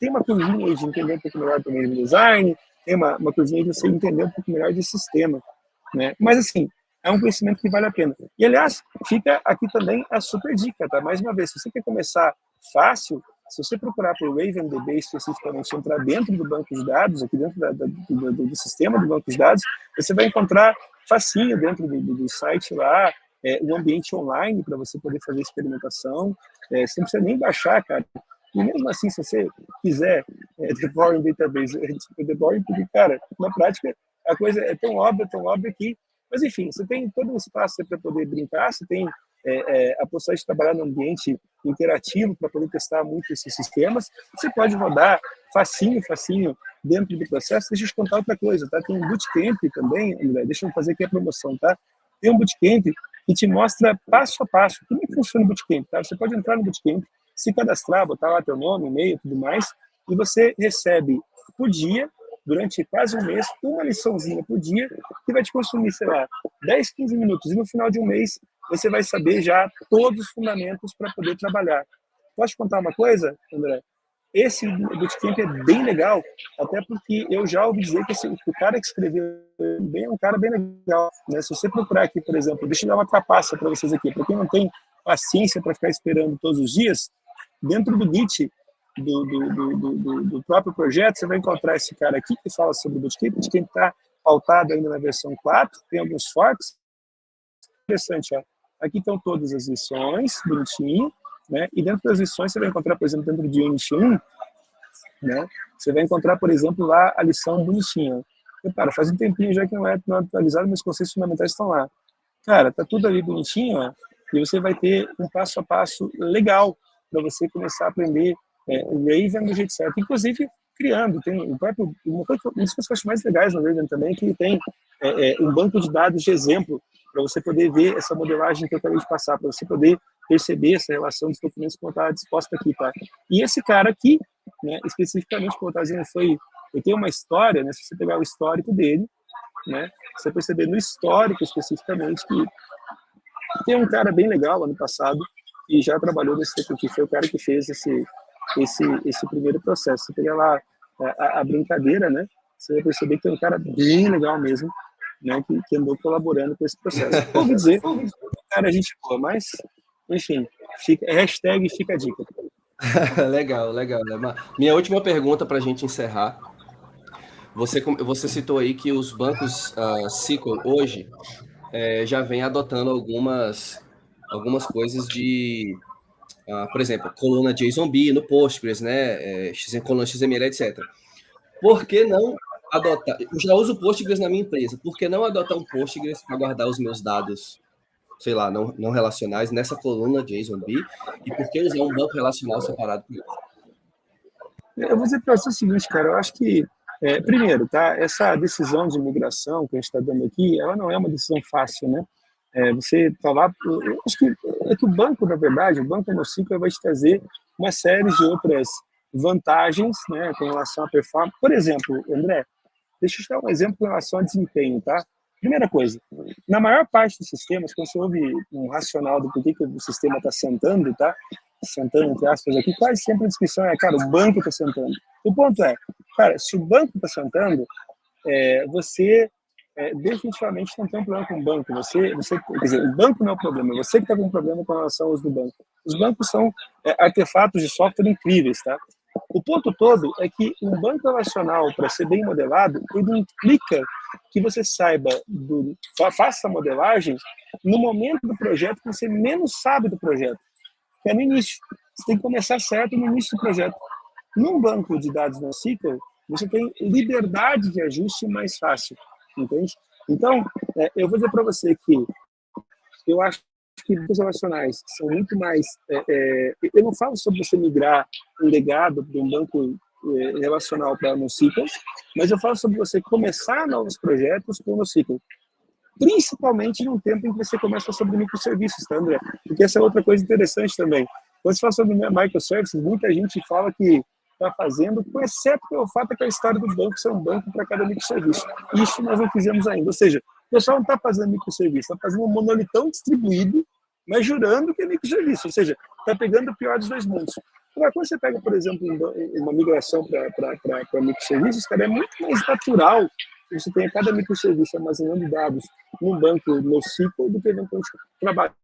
uma curvinha de entender um pouco melhor também de design, tem uma curvinha de você entender um pouco melhor de sistema, né? Mas assim, é um conhecimento que vale a pena. E aliás, fica aqui também a super dica, tá? Mais uma vez, se você quer começar fácil, se você procurar por RavenDB especificamente, entrar dentro do banco de dados, aqui dentro do sistema do banco de dados, você vai encontrar facinho dentro do site lá, um ambiente online para você poder fazer experimentação. Você não precisa nem baixar, cara. E mesmo assim, se você quiser The Boring Database, The Boring, porque, cara, na prática, a coisa é tão óbvia que... Mas, enfim, você tem todo um espaço para poder brincar, você tem a possibilidade de trabalhar num ambiente interativo para poder testar muito esses sistemas. Você pode rodar facinho dentro do processo. Deixa eu te contar outra coisa, tá? Tem um bootcamp também, André, deixa eu fazer aqui a promoção, tá? Tem um bootcamp que te mostra passo a passo como é que funciona o bootcamp, tá? Você pode entrar no bootcamp, se cadastrar, botar lá teu nome, e-mail e tudo mais, e você recebe por dia, durante quase um mês, uma liçãozinha por dia, que vai te consumir, sei lá, 10, 15 minutos, e no final de um mês você vai saber já todos os fundamentos para poder trabalhar. Posso te contar uma coisa, André? Esse bootcamp é bem legal, até porque eu já ouvi dizer que o cara que escreveu bem é um cara bem legal, né? Se você procurar aqui, por exemplo, deixa eu dar uma trapaça para vocês aqui, para quem não tem paciência para ficar esperando todos os dias, dentro do Git do próprio projeto, você vai encontrar esse cara aqui que fala sobre o bootcamp. O bootcamp está pautado ainda na versão 4, tem alguns forks. Interessante, ó. Aqui estão todas as lições, bonitinho. né? E dentro das lições você vai encontrar, por exemplo, dentro de Unity 1, né? Você vai encontrar, por exemplo, lá a lição bonitinha. Repara, faz um tempinho já que não é atualizado, mas os conceitos fundamentais estão lá. Cara, tá tudo ali bonitinho, ó, e você vai ter um passo a passo legal para você começar a aprender o Raven do jeito certo. Inclusive, criando, tem uma das coisas que eu acho mais legais no Raven também, é que ele tem um banco de dados de exemplo para você poder ver essa modelagem que eu acabei de passar, para você poder perceber essa relação dos documentos como está disposta aqui, tá? E esse cara aqui, né, especificamente, como eu estava dizendo, ele tem uma história, né, se você pegar o histórico dele, né, você perceber no histórico especificamente que tem um cara bem legal ano passado e já trabalhou nesse tempo aqui, foi o cara que fez esse primeiro processo. Você pegar lá a brincadeira, né, você vai perceber que tem um cara bem legal mesmo, né, que andou colaborando com esse processo. Ouvi dizer, cara, a gente boa, mas, enfim, hashtag fica a dica. Legal, legal. Minha última pergunta para a gente encerrar. Você citou aí que os bancos SQL hoje já vem adotando algumas coisas de, por exemplo, coluna JSONB no Postgres, né, coluna XML, etc. Por que não adotar? Eu já uso o Postgres na minha empresa. Por que não adotar um Postgres para guardar os meus dados, sei lá, não relacionais nessa coluna JSONB? E por que usar um banco relacional separado para isso? Eu vou dizer para você o seguinte, cara, eu acho que, primeiro, tá, essa decisão de migração que a gente está dando aqui, ela não é uma decisão fácil, né? Você falar, eu acho que o banco, na verdade, o banco NoSQL vai te trazer uma série de outras vantagens, né, com relação à performance. Por exemplo, André, deixa eu te dar um exemplo com relação a desempenho, tá? Primeira coisa, na maior parte dos sistemas, quando você ouve um racional do porquê que o sistema está sentando, tá? Sentando, entre aspas, aqui, quase sempre a descrição é, cara, o banco está sentando. O ponto é, cara, se o banco está sentando, você definitivamente não tem um problema com o banco. Você, quer dizer, o banco não é o problema, é você que está com um problema com relação ao uso do banco. Os bancos são artefatos de software incríveis, tá? O ponto todo é que um banco relacional, para ser bem modelado, ele implica que você saiba, faça a modelagem no momento do projeto que você menos sabe do projeto, que é no início. Você tem que começar certo no início do projeto. Num banco de dados NoSQL, você tem liberdade de ajuste mais fácil, entende? Então, eu vou dizer para você que eu acho que bancos relacionais são muito mais... eu não falo sobre você migrar um legado de um banco relacional para NoSQL, mas eu falo sobre você começar novos projetos com NoSQL, principalmente num tempo em que você começa sobre microserviços, tá, André? Porque essa é outra coisa interessante também. Quando você fala sobre microservices, muita gente fala que está fazendo, exceto pelo fato que a história do banco ser um banco para cada microserviço. Isso nós não fizemos ainda. Ou seja, o pessoal não está fazendo microserviço, está fazendo um monolitão distribuído, mas jurando que é microserviço. Ou seja, está pegando o pior dos dois mundos. Agora, quando você pega, por exemplo, uma migração para microserviços, cara, é muito mais natural que você tenha cada microserviço armazenando dados num banco NoSQL do que eventualmente trabalhar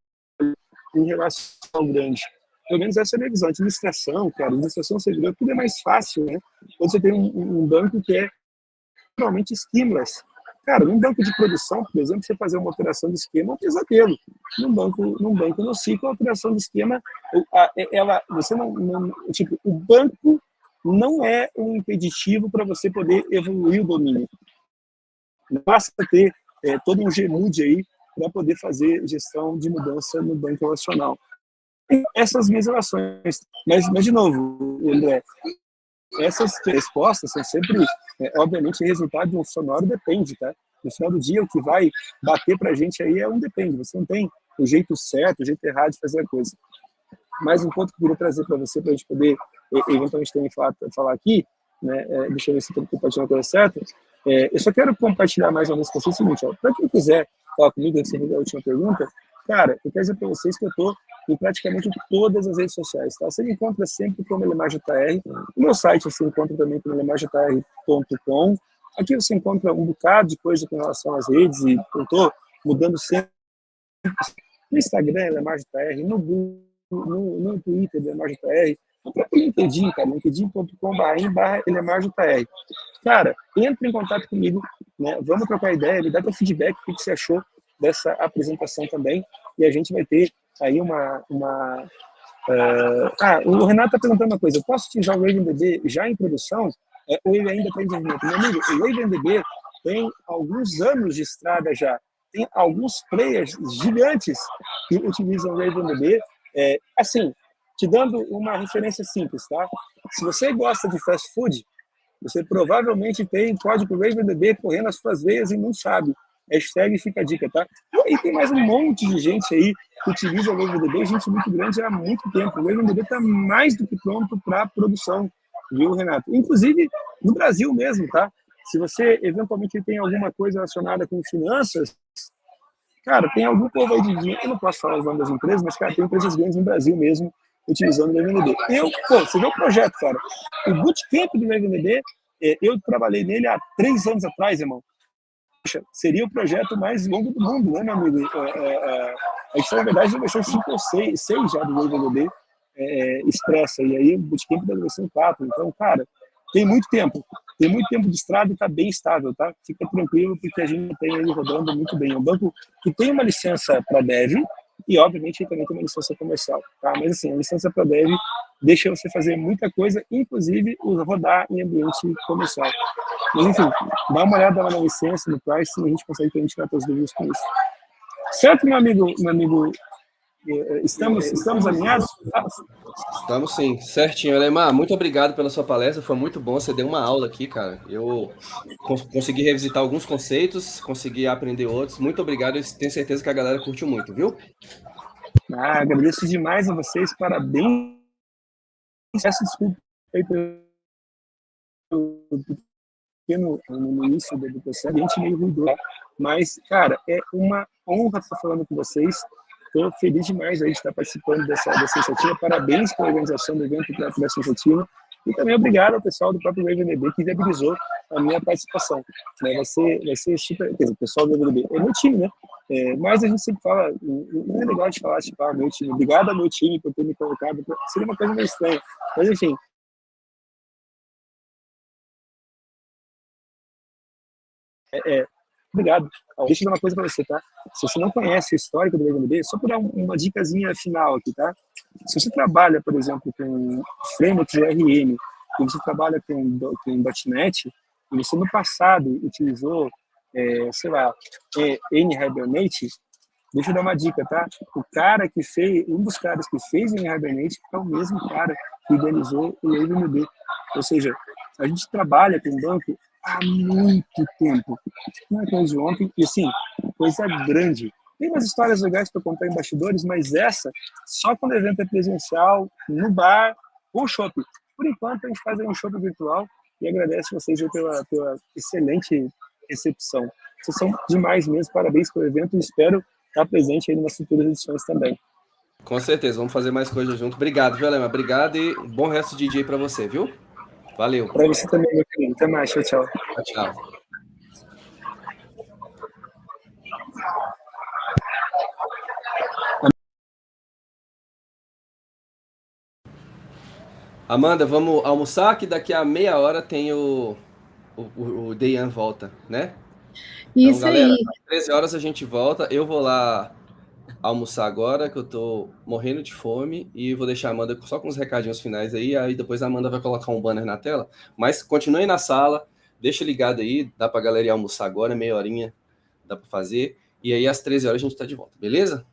em relação grande. Pelo menos essa é a minha visão. Administração, cara, administração, servidor, tudo é mais fácil, né? Quando você tem um banco que é realmente schemaless. Cara, num banco de produção, por exemplo, você fazer uma alteração de esquema é um pesadelo. Num banco NoSQL, a alteração de esquema, tipo, o banco não é um impeditivo para você poder evoluir o domínio. Basta ter todo um GMUD aí para poder fazer gestão de mudança no banco relacional. Essas minhas relações. Mas, de novo, André, essas respostas são sempre, obviamente, resultado de um sonoro depende, tá? No final do dia, o que vai bater para a gente aí é um depende. Você não tem o jeito certo, o jeito errado de fazer a coisa. Mais um ponto que eu queria trazer para você, para a gente poder, eventualmente, também falar aqui, né? Deixa eu ver se eu estou compartilhando a coisa certa. Eu só quero compartilhar mais uma vez com vocês o seguinte, para quem quiser falar comigo, antes de a última pergunta, cara, eu quero dizer para vocês que eu estou em praticamente todas as redes sociais, tá? Você me encontra sempre como LemarJR. No meu site você encontra também como lemarjr.com. Aqui você encontra um bocado de coisa com relação às redes e eu estou mudando sempre. No Instagram, LemarJR, no Google, no Twitter, LemarJR, no próprio LinkedIn, cara, linkedin.com/LemarJR. Cara, entre em contato comigo, né? Vamos trocar ideia, me dá teu feedback, o que você achou dessa apresentação também, e a gente vai ter aí uma O Renato está perguntando uma coisa, eu posso utilizar o RavenDB já em produção? Ou ele ainda está em desenvolvimento? Meu amigo, o RavenDB tem alguns anos de estrada já. Tem alguns players gigantes que utilizam o RavenDB. Assim, te dando uma referência simples, tá? Se você gosta de fast food, você provavelmente tem código RavenDB correndo nas suas veias e não sabe. Hashtag fica a dica, tá? E tem mais um monte de gente aí que utiliza o RavenDB, gente muito grande há muito tempo. O RavenDB está mais do que pronto para produção, viu, Renato? Inclusive, no Brasil mesmo, tá? Se você, eventualmente, tem alguma coisa relacionada com finanças, cara, tem algum povo aí de dinheiro, eu não posso falar os nomes das empresas, mas, cara, tem empresas grandes no Brasil mesmo utilizando o RavenDB. Você vê o projeto, cara. O bootcamp do RavenDB, eu trabalhei nele há 3 anos atrás, irmão. Poxa, seria o projeto mais longo do mundo, né, meu amigo? A gente, na verdade, já vai ser 5 ou 6 já do RavenDB expressa, e aí o bootcamp da versão 4. Então, cara, tem muito tempo de estrada e está bem estável, tá? Fica tranquilo, porque a gente tem ele rodando muito bem. É um banco que tem uma licença para dev e, obviamente, ele também tem uma licença comercial, tá? Mas, assim, a licença para dev deixa você fazer muita coisa, inclusive rodar em ambiente comercial. Mas, enfim, dá uma olhada lá na licença, no price, e a gente consegue tirar todas as dúvidas com isso. Certo, meu amigo? Estamos alinhados? Estamos sim, certinho. Alemar, muito obrigado pela sua palestra, foi muito bom, você deu uma aula aqui, cara. Eu consegui revisitar alguns conceitos, consegui aprender outros. Muito obrigado, eu tenho certeza que a galera curtiu muito, viu? Agradeço demais a vocês, parabéns. Peço desculpa aí no início do processo, a gente meio ruim, mas, cara, é uma honra estar falando com vocês. Estou feliz demais aí de estar participando dessa iniciativa. Parabéns pela organização do evento dessa iniciativa. E também obrigado ao pessoal do próprio RavenDB que viabilizou a minha participação. Vai ser super... Quer dizer, o pessoal do RavenDB é meu time, né? Mas a gente sempre fala, não é legal de falar, tipo, meu time. Obrigado ao meu time por ter me colocado. Seria uma coisa meio estranha. Mas, enfim, obrigado. Deixa eu dar uma coisa para você, tá? Se você não conhece o histórico do RavenDB, só para dar uma dicasinha final aqui, tá? Se você trabalha, por exemplo, com frameworks ORM, e você trabalha com .NET, e você no passado utilizou, sei lá, N-Hibernate, deixa eu dar uma dica, tá? Um dos caras que fez N-Hibernate é o mesmo cara que idealizou o RavenDB. Ou seja, a gente trabalha com banco há muito tempo. Não é coisa de ontem, e assim, coisa grande. Tem umas histórias legais para contar em bastidores, mas essa, só quando o evento é presencial, no bar ou shopping. Por enquanto, a gente faz um shopping virtual e agradece vocês pela excelente recepção. Vocês são demais mesmo, parabéns pelo evento e espero estar presente aí nas futuras edições também. Com certeza, vamos fazer mais coisas junto. Obrigado, viu, Lema? Obrigado e um bom resto de dia para você, viu? Valeu. Para você também, meu querido. Até mais. Tchau, tchau. Tchau. Amanda, vamos almoçar, que daqui a meia hora tem o Dejan volta, né? Isso então, galera, aí. às 13 horas a gente volta. Eu vou lá almoçar agora, que eu tô morrendo de fome, e vou deixar a Amanda só com os recadinhos finais aí depois a Amanda vai colocar um banner na tela. Mas continue na sala, deixa ligado aí, dá pra galera ir almoçar agora, meia horinha dá pra fazer. E aí às 13 horas a gente tá de volta, beleza?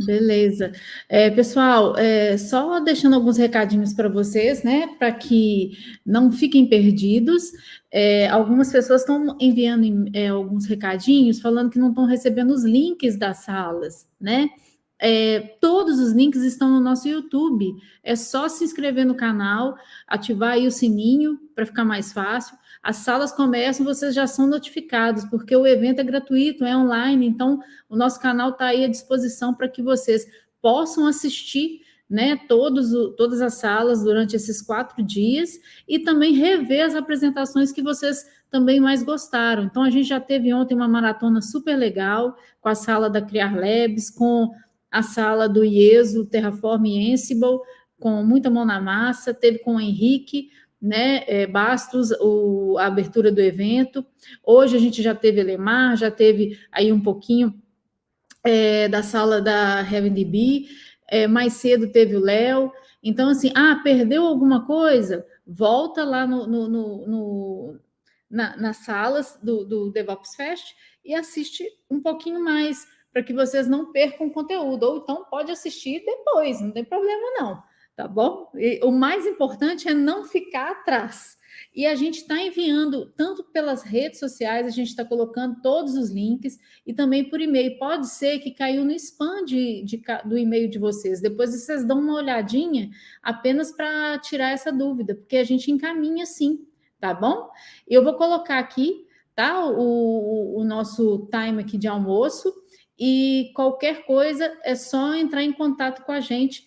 Beleza. Pessoal, só deixando alguns recadinhos para vocês, né, para que não fiquem perdidos. Algumas pessoas estão enviando alguns recadinhos falando que não estão recebendo os links das salas, né? Todos os links estão no nosso YouTube. É só se inscrever no canal, ativar aí o sininho para ficar mais fácil. As salas começam, vocês já são notificados, porque o evento é gratuito, é online, então o nosso canal está aí à disposição para que vocês possam assistir, né, todas as salas durante esses 4 dias e também rever as apresentações que vocês também mais gostaram. Então, a gente já teve ontem uma maratona super legal com a sala da Criar Labs, com a sala do IESO, Terraform e Ansible, com muita mão na massa, teve com o Henrique, né, Bastos, a abertura do evento. Hoje a gente já teve Elemar, já teve aí um pouquinho da sala da RavenDB. mais cedo teve o Léo. Então, assim, perdeu alguma coisa? Volta lá nas salas do DevOps Fest e assiste um pouquinho mais, para que vocês não percam o conteúdo. Ou então pode assistir depois, não tem problema não, tá bom? E o mais importante é não ficar atrás. E a gente está enviando, tanto pelas redes sociais, a gente está colocando todos os links, e também por e-mail. Pode ser que caiu no spam do e-mail de vocês. Depois vocês dão uma olhadinha, apenas para tirar essa dúvida, porque a gente encaminha sim, tá bom? Eu vou colocar aqui, tá? O nosso time aqui de almoço, e qualquer coisa é só entrar em contato com a gente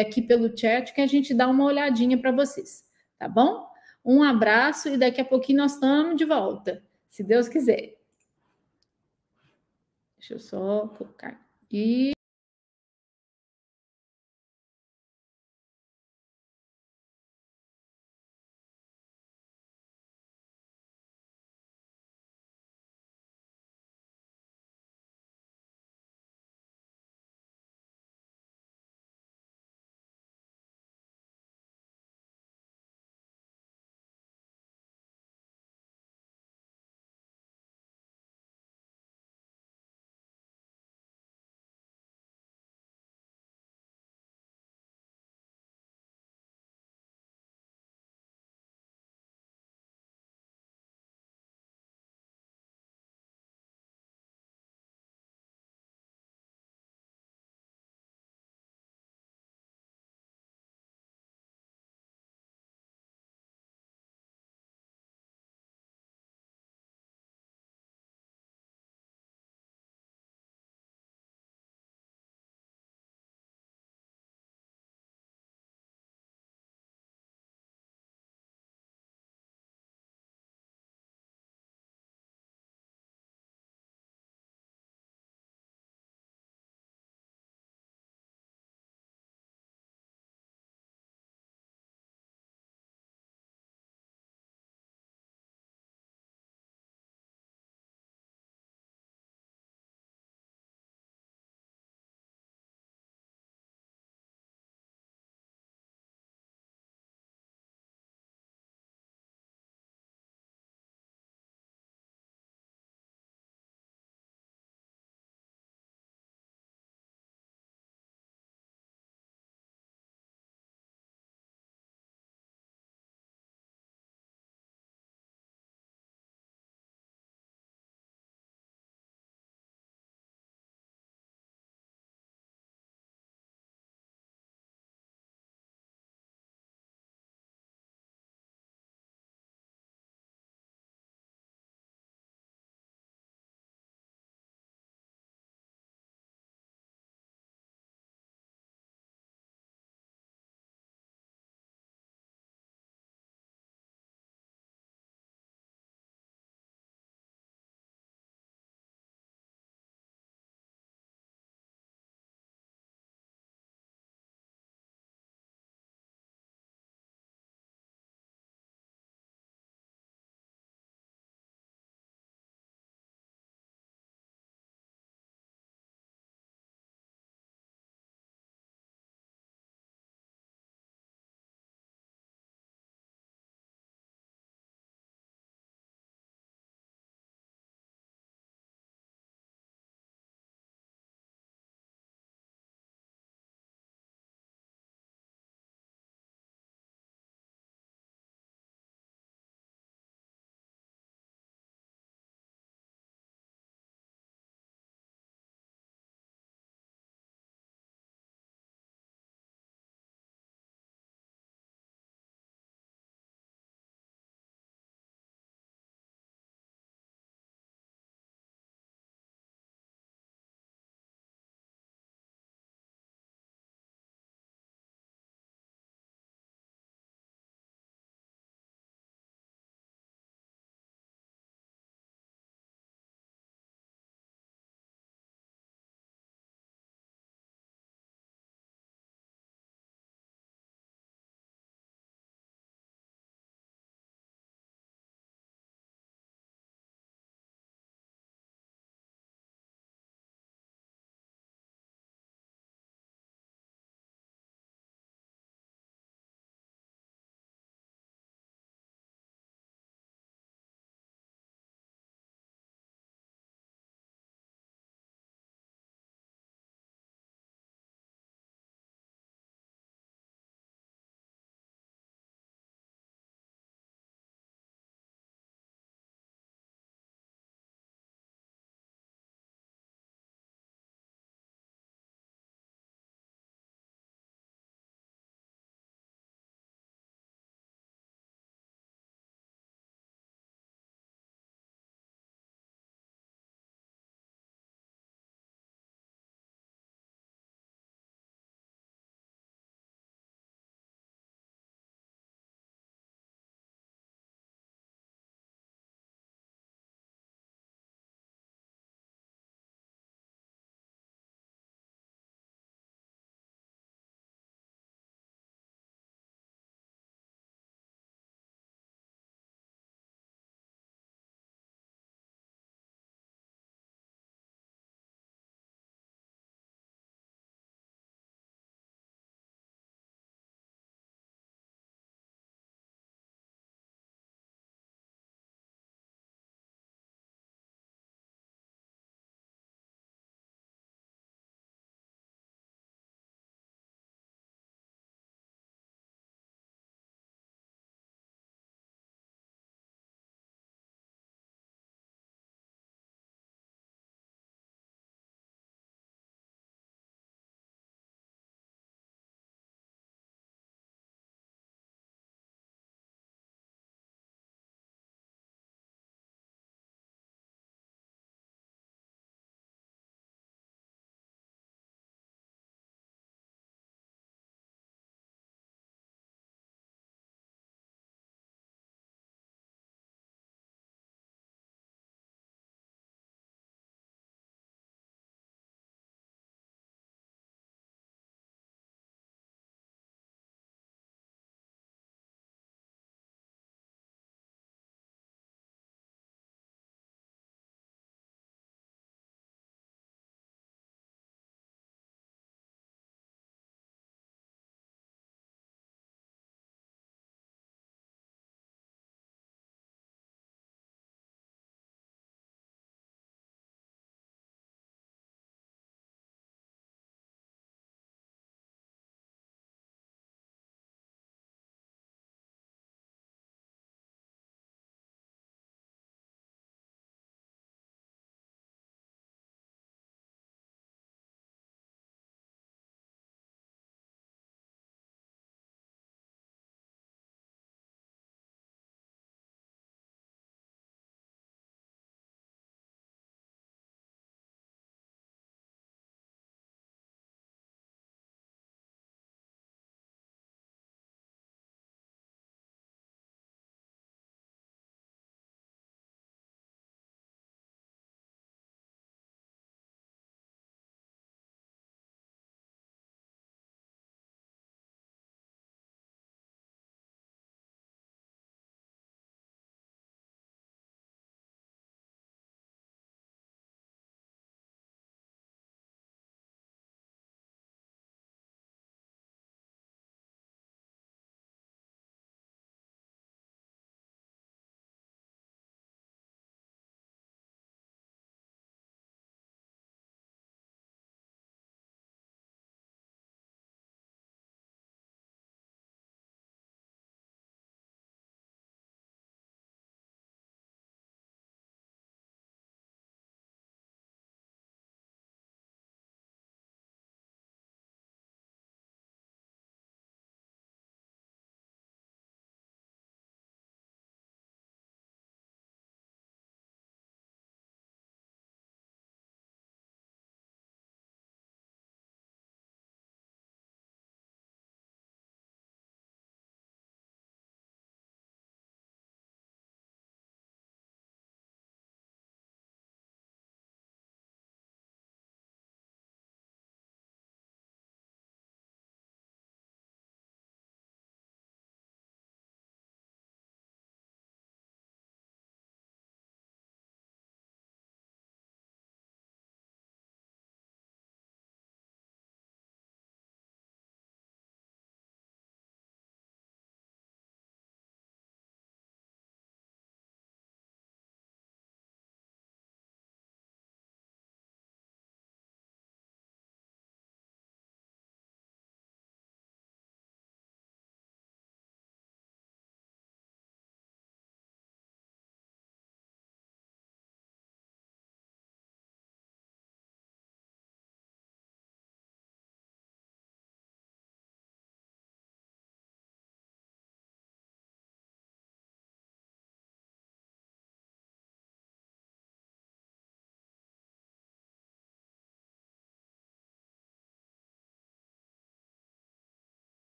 aqui pelo chat, que a gente dá uma olhadinha para vocês, tá bom? Um abraço e daqui a pouquinho nós estamos de volta, se Deus quiser. Deixa eu só colocar aqui.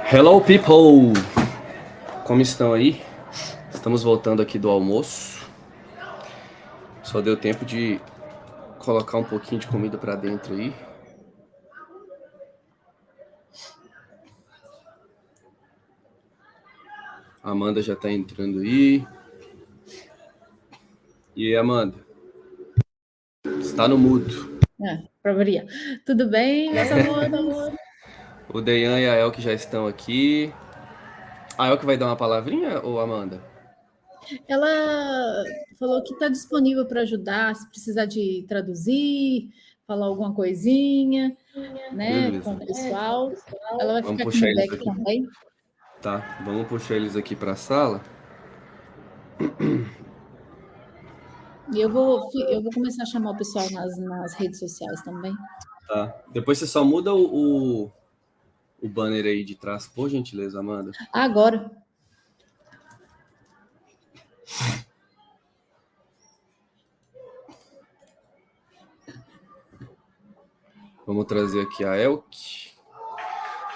Hello, people! Como estão aí? Estamos voltando aqui do almoço. Só deu tempo de colocar um pouquinho de comida para dentro aí. A Amanda já tá entrando aí. E aí, Amanda? Está no mudo. Para variar. Tudo bem, meus amores? O Dejan e a Elke já estão aqui. A Elke vai dar uma palavrinha ou Amanda? Ela falou que está disponível para ajudar, se precisar de traduzir, falar alguma coisinha, né, Beleza. com o pessoal. Ela vai Vamos ficar aqui puxar no eles back aqui. também. Tá, vamos puxar eles aqui para a sala. E eu vou começar a chamar o pessoal nas redes sociais também. Tá. Depois você só muda o banner aí de trás, por gentileza, Amanda. Agora. Vamos trazer aqui a Elke.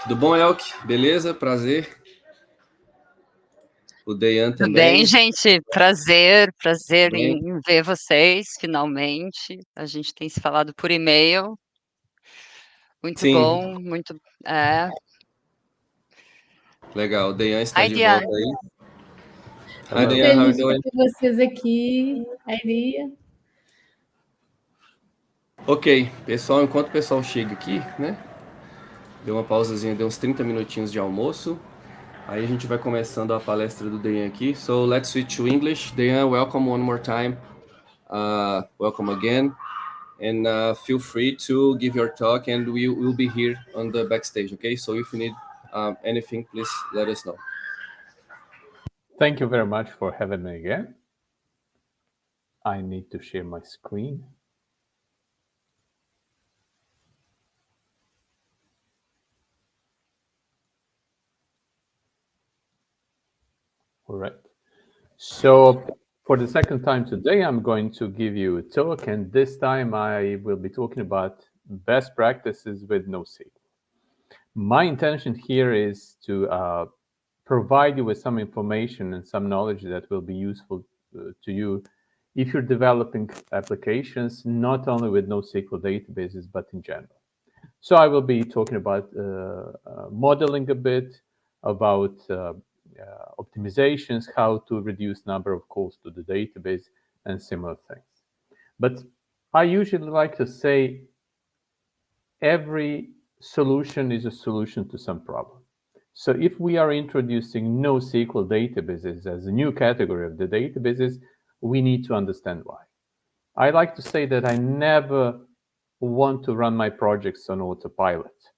Tudo bom, Elke? Beleza? Prazer. O Dejan também. Tudo bem, gente? Prazer em ver vocês, finalmente. A gente tem se falado por e-mail. Muito Sim. bom, muito... Legal, o Dejan está Hi, de Diana. volta aí. Hello. Hi, Dejan, how are Feliz you de doing? ter vocês aqui, Airia. Ok, pessoal, enquanto o pessoal chega aqui, né? Deu uma pausazinha, deu uns 30 minutinhos de almoço. Aí a gente vai começando a palestra do Dejan aqui. So let's switch to English. Dejan, welcome one more time. Welcome again. And feel free to give your talk and we will be here on the backstage, okay? So if you need anything, please let us know. Thank you very much for having me again. I need to share my screen. All right. So for the second time today, I'm going to give you a talk, and this time I will be talking about best practices with NoSQL. My intention here is to provide you with some information and some knowledge that will be useful to you if you're developing applications, not only with NoSQL databases, but in general. So I will be talking about modeling a bit, about optimizations, how to reduce number of calls to the database, and similar things. But I usually like to say every solution is a solution to some problem. So if we are introducing NoSQL databases as a new category of the databases, we need to understand why. I like to say that I never want to run my projects on autopilot.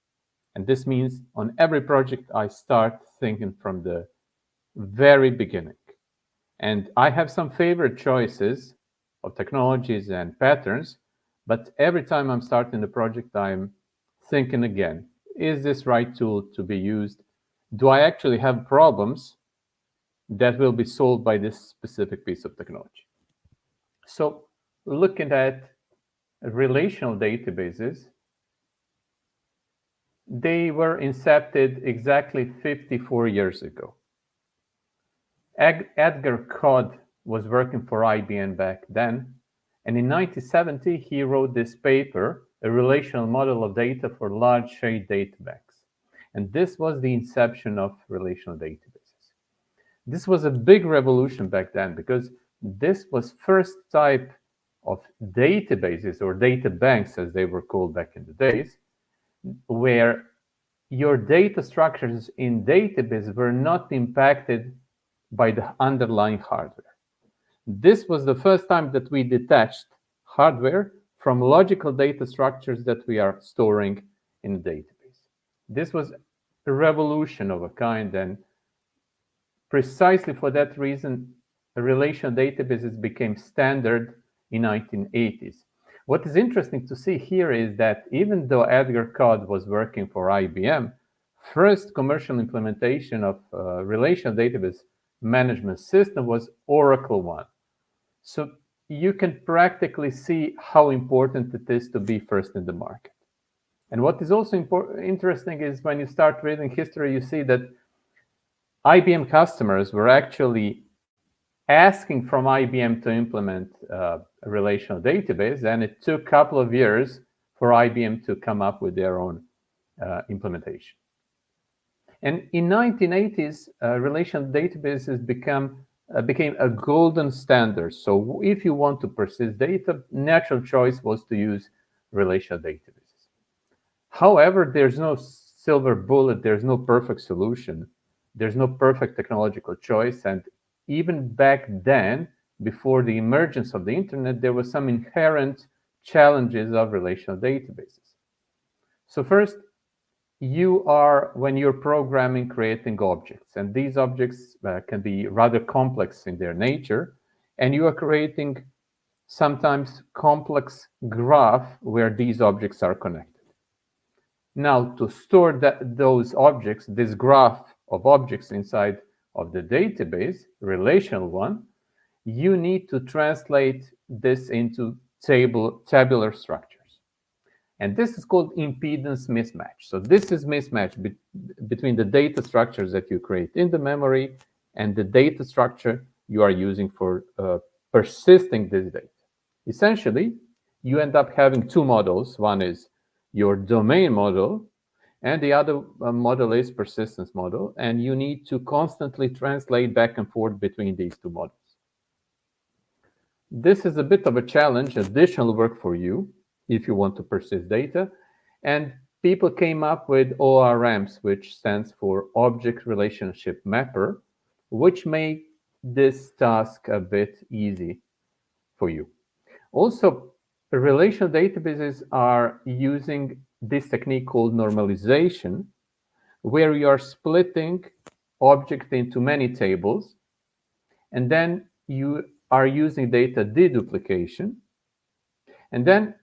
And this means on every project, I start thinking from the very beginning. And I have some favorite choices of technologies and patterns, but every time I'm starting the project, I'm thinking again, is this right tool to be used? Do I actually have problems that will be solved by this specific piece of technology? So looking at relational databases, they were incepted exactly 54 years ago. Edgar Codd was working for IBM back then, and in 1970 he wrote this paper, A Relational Model of Data for Large Shade Data Banks. And this was the inception of relational databases. This was a big revolution back then because this was first type of databases or data banks, as they were called back in the days, where your data structures in database were not impacted by the underlying hardware. This was the first time that we detached hardware from logical data structures that we are storing in a database. This was a revolution of a kind, and precisely for that reason, relational databases became standard in 1980s. What is interesting to see here is that even though Edgar Codd was working for IBM, first commercial implementation of relational database management system was Oracle One. So you can practically see how important it is to be first in the market. And what is also interesting is when you start reading history, you see that IBM customers were actually asking from IBM to implement a relational database, and it took a couple of years for IBM to come up with their own implementation. And in 1980s, relational databases became a golden standard. So if you want to persist data, natural choice was to use relational databases. However, there's no silver bullet, there's no perfect solution, there's no perfect technological choice. And even back then, before the emergence of the internet, there were some inherent challenges of relational databases. So first, when you're programming, creating objects, and these objects can be rather complex in their nature, and you are creating sometimes complex graph where these objects are connected. Now, to store those objects, this graph of objects inside of the database, relational one, you need to translate this into tabular structures. And this is called impedance mismatch. So this is mismatch between the data structures that you create in the memory and the data structure you are using for persisting this data. Essentially, you end up having two models. One is your domain model, and the other model is persistence model. And you need to constantly translate back and forth between these two models. This is a bit of a challenge, additional work for you if you want to persist data. And people came up with ORMs, which stands for Object Relationship Mapper, which make this task a bit easy for you. Also, relational databases are using this technique called normalization, where you are splitting object into many tables, and then you are using data deduplication. And then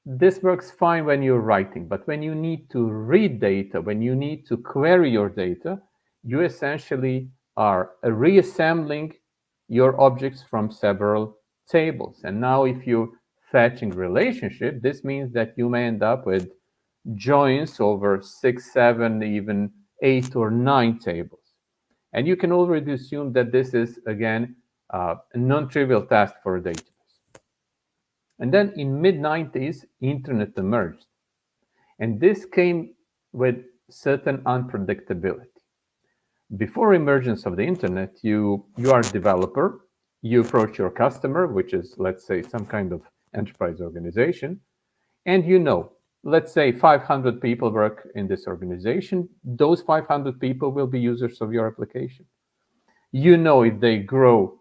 this works fine when you're writing, but when you need to read data, when you need to query your data, you essentially are reassembling your objects from several tables. And now if you're fetching relationship, this means that you may end up with joins over 6, 7, even 8 or 9 tables. And you can already assume that this is, again, a non-trivial task for a database. And then in mid-90s, internet emerged. And this came with certain unpredictability. Before emergence of the internet, you are a developer, you approach your customer, which is, let's say, some kind of enterprise organization, and let's say 500 people work in this organization. Those 500 people will be users of your application. If they grow,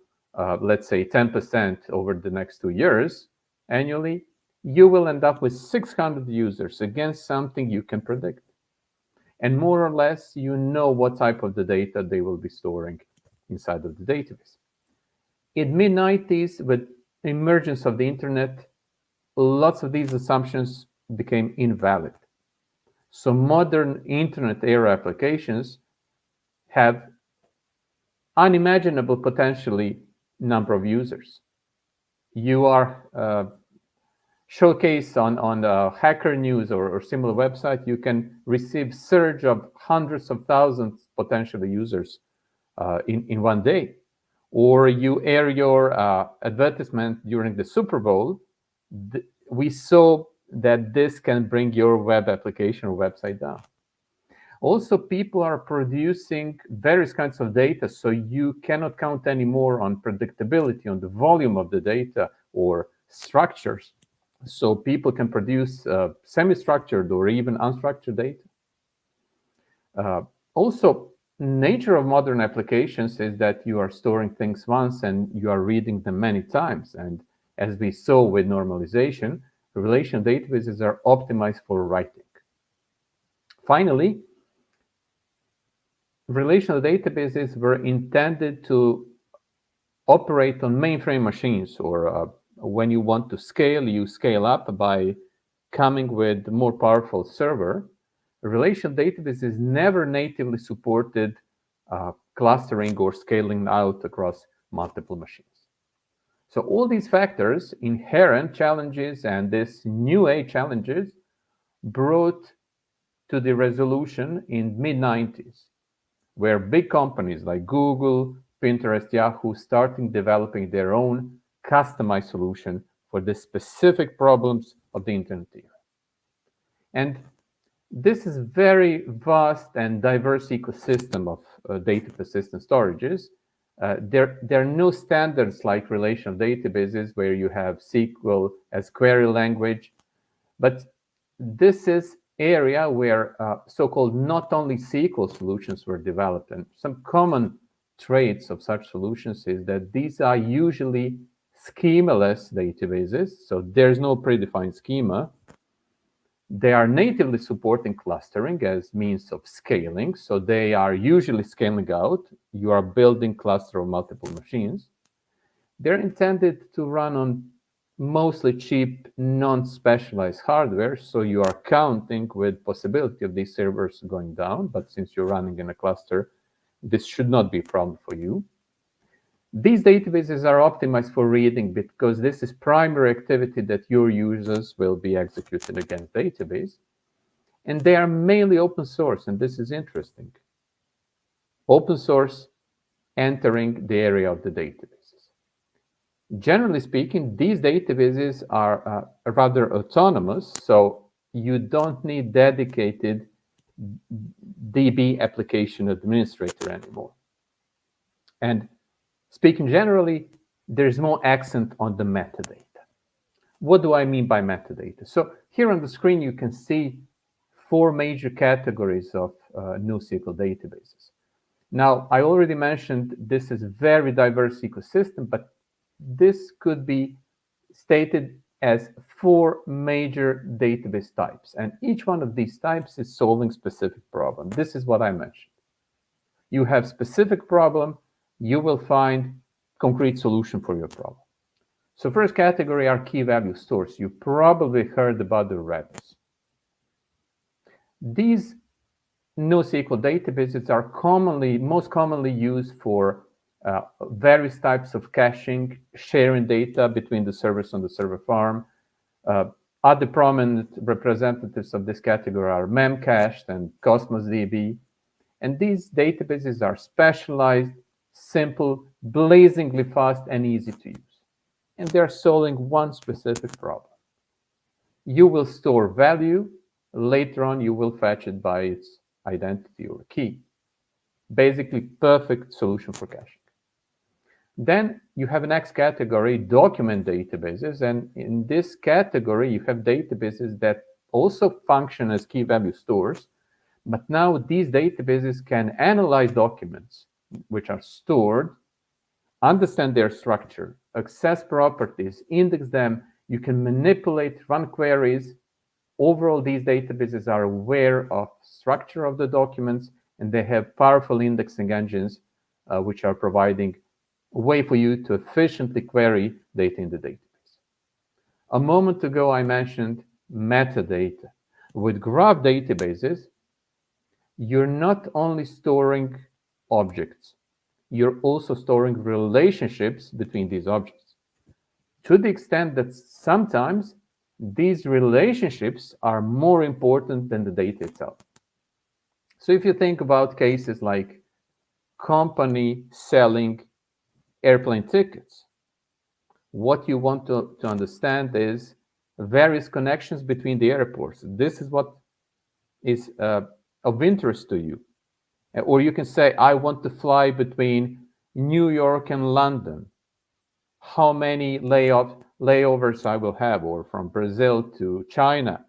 let's say 10% over the next 2 years, annually, you will end up with 600 users against something you can predict. And more or less, what type of the data they will be storing inside of the database. In mid-90s, with emergence of the internet, lots of these assumptions became invalid. So modern internet era applications have unimaginable potentially number of users. You are showcased on Hacker News or similar website, you can receive surge of hundreds of thousands potential users in one day. Or you air your advertisement during the Super Bowl. We saw that this can bring your web application or website down. Also, people are producing various kinds of data, so you cannot count anymore on predictability, on the volume of the data or structures. So people can produce semi-structured or even unstructured data. Also, nature of modern applications is that you are storing things once and you are reading them many times. And as we saw with normalization, relational databases are optimized for writing. Finally, relational databases were intended to operate on mainframe machines, or when you want to scale, you scale up by coming with a more powerful server. Relational databases never natively supported clustering or scaling out across multiple machines. So all these factors, inherent challenges and this new age challenges, brought to the resolution in mid-90s, where big companies like Google, Pinterest, Yahoo starting developing their own customized solution for the specific problems of the internet era. And this is very vast and diverse ecosystem of data persistent storages. There are no standards like relational databases where you have SQL as query language, but this is area where so-called not only SQL solutions were developed, and some common traits of such solutions is that these are usually schemaless databases, so there's no predefined schema. They are natively supporting clustering as means of scaling, so they are usually scaling out. You are building cluster of multiple machines. They're intended to run on mostly cheap, non-specialized hardware, so you are counting with possibility of these servers going down, but since you're running in a cluster, this should not be a problem for you. These databases are optimized for reading because this is primary activity that your users will be executing against database. And they are mainly open source, and this is interesting. Open source entering the area of the databases. Generally speaking, these databases are rather autonomous, so you don't need dedicated DB application administrator anymore. And speaking generally, there's more accent on the metadata. What do I mean by metadata? So here on the screen, you can see 4 major categories of NoSQL databases. Now, I already mentioned this is a very diverse ecosystem, but this could be stated as 4 major database types. And each one of these types is solving specific problem. This is what I mentioned. You have specific problem, you will find concrete solution for your problem. So first category are key value stores. You probably heard about the REPs. These NoSQL databases are most commonly used for various types of caching, sharing data between the servers on the server farm. Other prominent representatives of this category are Memcached and Cosmos DB. And these databases are specialized, simple, blazingly fast, and easy to use. And they're solving one specific problem. You will store value. Later on, you will fetch it by its identity or key. Basically, perfect solution for caching. Then you have a next category, document databases. And in this category, you have databases that also function as key value stores. But now these databases can analyze documents which are stored, understand their structure, access properties, index them. You can manipulate, run queries. Overall, these databases are aware of structure of the documents, and they have powerful indexing engines which are providing a way for you to efficiently query data in the database. A moment ago, I mentioned metadata. With graph databases, you're not only storing objects, you're also storing relationships between these objects, to the extent that sometimes these relationships are more important than the data itself. So if you think about cases like company selling airplane tickets, what you want to understand is various connections between the airports. This is what is of interest to you. Or you can say, I want to fly between New York and London. How many layovers I will have, or from Brazil to China.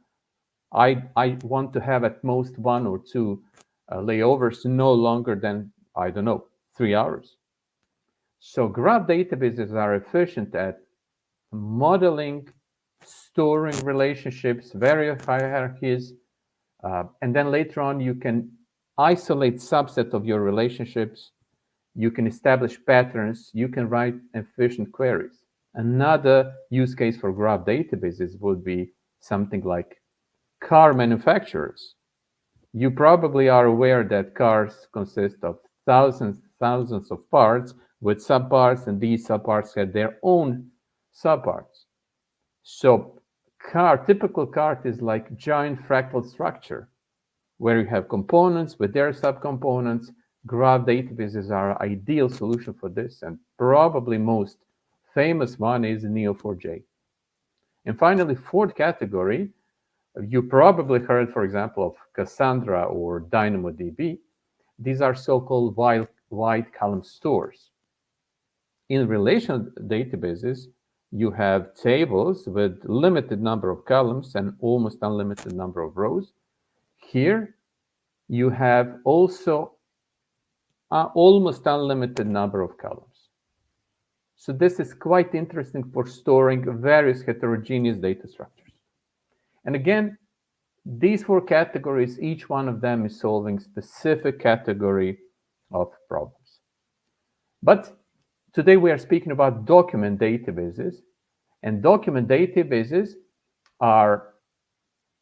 I want to have at most 1 or 2 layovers, no longer than, I don't know, 3 hours. So graph databases are efficient at modeling, storing relationships, various hierarchies, and then later on you can isolate subset of your relationships. You can establish patterns. You can write efficient queries. Another use case for graph databases would be something like car manufacturers. You probably are aware that cars consist of thousands of parts with subparts, and these subparts have their own subparts. So typical cart is like giant fractal structure, where you have components with their subcomponents. Graph databases are an ideal solution for this, and probably most famous one is Neo4j. And finally, fourth category, you probably heard, for example, of Cassandra or DynamoDB. These are so-called wide column stores. In relational databases, you have tables with limited number of columns and almost unlimited number of rows. Here, you have also almost unlimited number of columns. So this is quite interesting for storing various heterogeneous data structures. And again, these four categories, each one of them is solving specific category of problems. But today we are speaking about document databases, and document databases are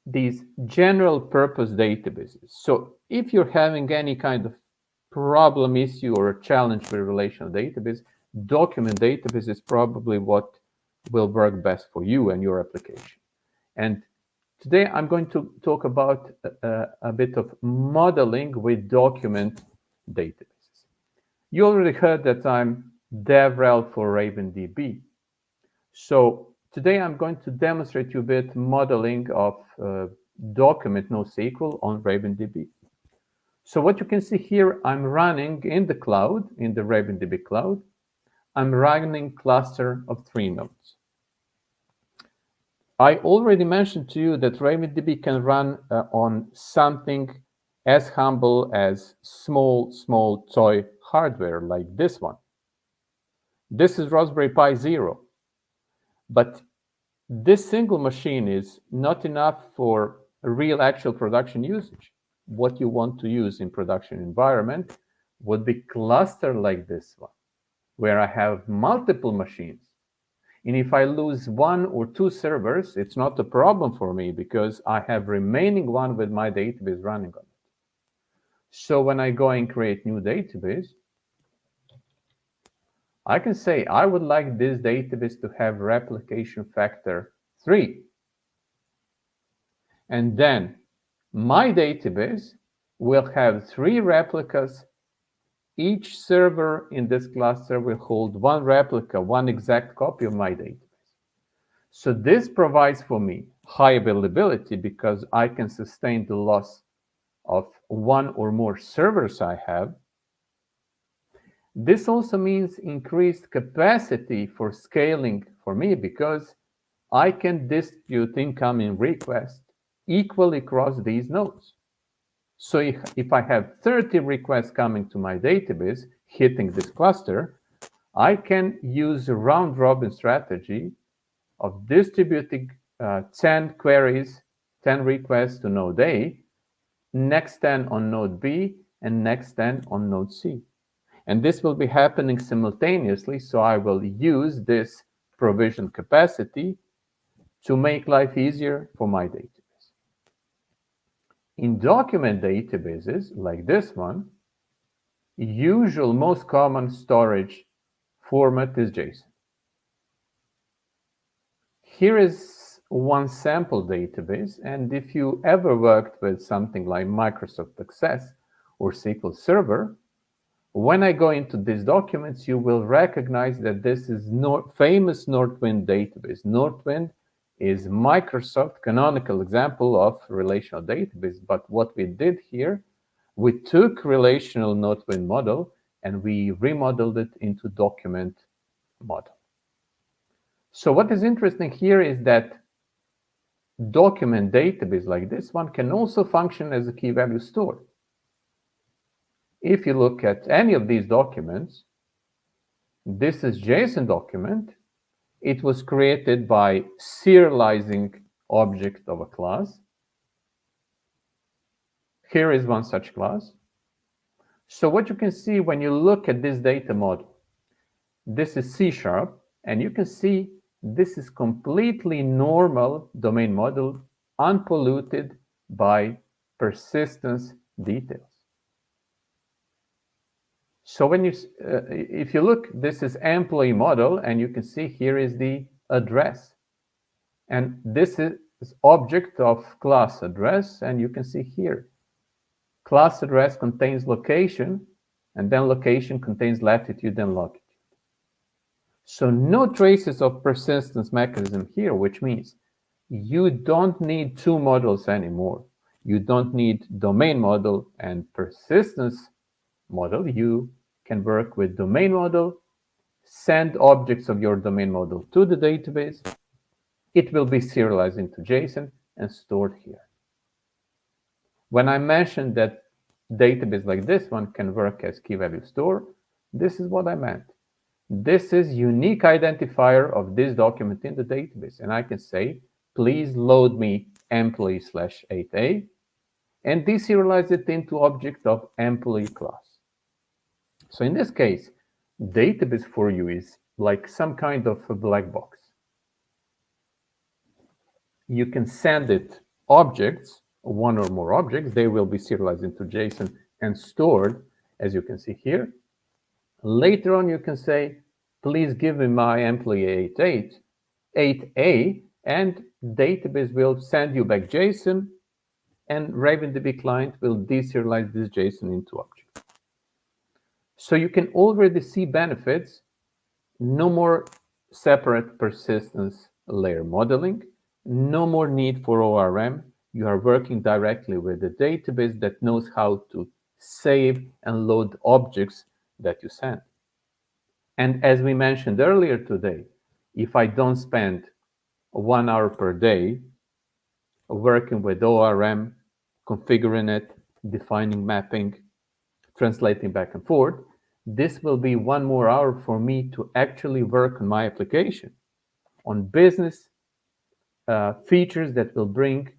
these general purpose databases. So if you're having any kind of problem, issue, or a challenge with a relational database, document database is probably what will work best for you and your application. And today I'm going to talk about a bit of modeling with document databases. You already heard that I'm DevRel for RavenDB. So today I'm going to demonstrate you a bit modeling of document NoSQL on RavenDB. So what you can see here, I'm running in the cloud, in the RavenDB cloud. I'm running cluster of 3 nodes. I already mentioned to you that RavenDB can run on something as humble as small toy hardware like this one. This is Raspberry Pi Zero. But this single machine is not enough for real actual production usage. What you want to use in production environment would be cluster like this one, where I have multiple machines. And if I lose 1 or 2 servers, it's not a problem for me because I have remaining one with my database running on it. So when I go and create new database, I can say I would like this database to have replication factor 3. And then my database will have 3 replicas. Each server in this cluster will hold 1 replica, 1 exact copy of my database. So this provides for me high availability because I can sustain the loss of 1 or more servers I have. This also means increased capacity for scaling for me because I can distribute incoming requests equally across these nodes. So if I have 30 requests coming to my database hitting this cluster, I can use a round-robin strategy of distributing 10 queries, 10 requests to node A, next 10 on node B, and next 10 on node C. And this will be happening simultaneously, so I will use this provision capacity to make life easier for my database. In document databases like this one, usual most common storage format is JSON. Here is one sample database, and if you ever worked with something like Microsoft Access or SQL Server, when I go into these documents, you will recognize that this is famous Northwind database. Northwind is Microsoft canonical example of relational database. But what we did here, we took relational Northwind model and we remodeled it into document model. So what is interesting here is that document database like this one can also function as a key value store. If you look at any of these documents, this is JSON document. It was created by serializing object of a class. Here is one such class. So what you can see when you look at this data model, this is C#, and you can see this is completely normal domain model, unpolluted by persistence details. So when you, if you look, this is employee model, and you can see here is the address. And this is object of class address, and you can see here, class address contains location, and then location contains latitude and longitude. So no traces of persistence mechanism here, which means you don't need two models anymore. You don't need domain model and persistence model. You can work with domain model, send objects of your domain model to the database. It will be serialized into JSON and stored here. When I mentioned that database like this one can work as key value store, this is what I meant. This is unique identifier of this document in the database. And I can say, please load me employee/8a, and deserialize it into object of employee class. So in this case, database for you is like some kind of a black box. You can send it objects, one or more objects. They will be serialized into JSON and stored, as you can see here. Later on, you can say, please give me my employee 8a, and database will send you back JSON, and RavenDB client will deserialize this JSON into object. So you can already see benefits. No more separate persistence layer modeling, no more need for ORM. You are working directly with a database that knows how to save and load objects that you send. And as we mentioned earlier today, if I don't spend 1 hour per day working with ORM, configuring it, defining mapping, translating back and forth, this will be 1 more hour for me to actually work on my application, on business features that will bring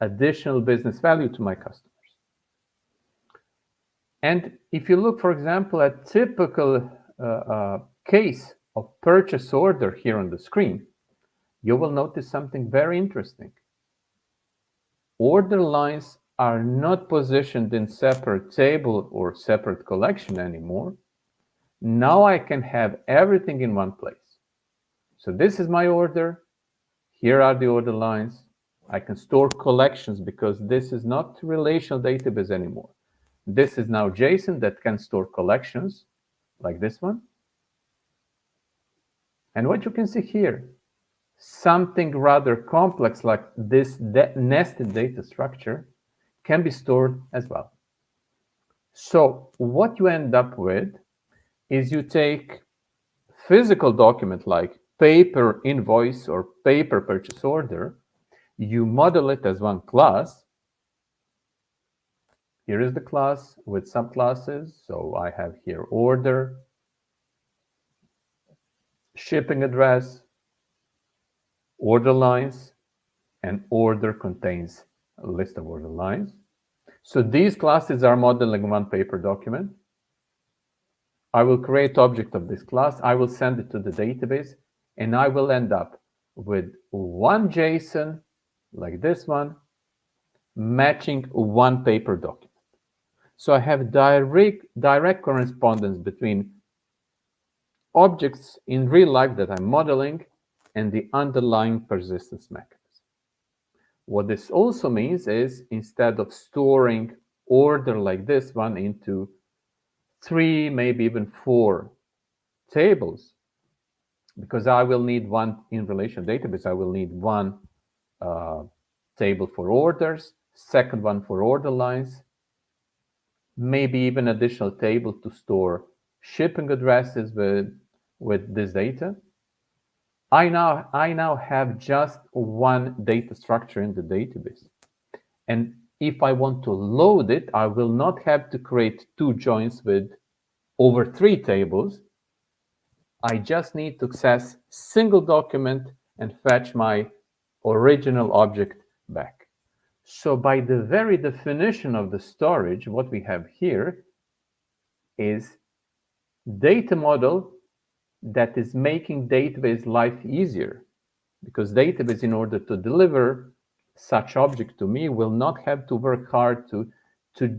additional business value to my customers. And if you look, for example, at typical case of purchase order here on the screen, you will notice something very interesting. Order lines are not positioned in separate table or separate collection anymore. Now I can have everything in one place. So this is my order. Here are the order lines. I can store collections because this is not relational database anymore. This is now JSON that can store collections like this one. And what you can see here, something rather complex like this nested data structure can be stored as well. So what you end up with is you take physical document like paper invoice or paper purchase order, you model it as one class. Here is the class with subclasses. So I have here order, shipping address, order lines, and order contains a list of order lines. So these classes are modeling one paper document. I will create object of this class. I will send it to the database, and I will end up with one JSON like this one, matching one paper document. So I have direct correspondence between objects in real life that I'm modeling and the underlying persistence mechanism. What this also means is instead of storing order like this one into 3, maybe even 4 tables, because I will need one in relation database, I will need one table for orders, second one for order lines, maybe even additional table to store shipping addresses with this data. I now have just one data structure in the database. And if I want to load it, I will not have to create 2 joins with over 3 tables. I just need to access single document and fetch my original object back. So by the very definition of the storage, what we have here is data model that is making database life easier, because database, in order to deliver such object to me, will not have to work hard to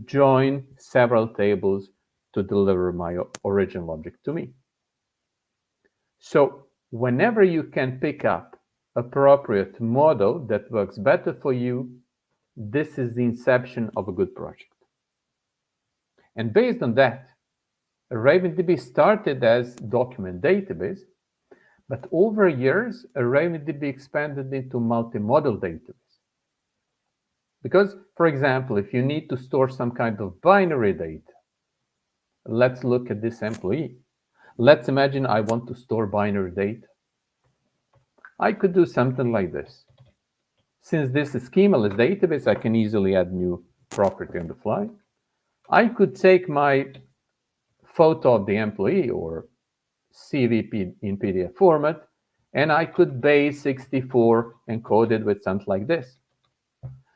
join several tables to deliver my original object to me. So whenever you can pick up appropriate model that works better for you, this is the inception of a good project. And based on that, RavenDB started as document database, but over years, RavenDB expanded into multi-model database. Because, for example, if you need to store some kind of binary data, let's look at this employee. Let's imagine I want to store binary data. I could do something like this. Since this is schemaless database, I can easily add new property on the fly. I could take my photo of the employee or CVP in PDF format, and I could base 64 encode it with something like this.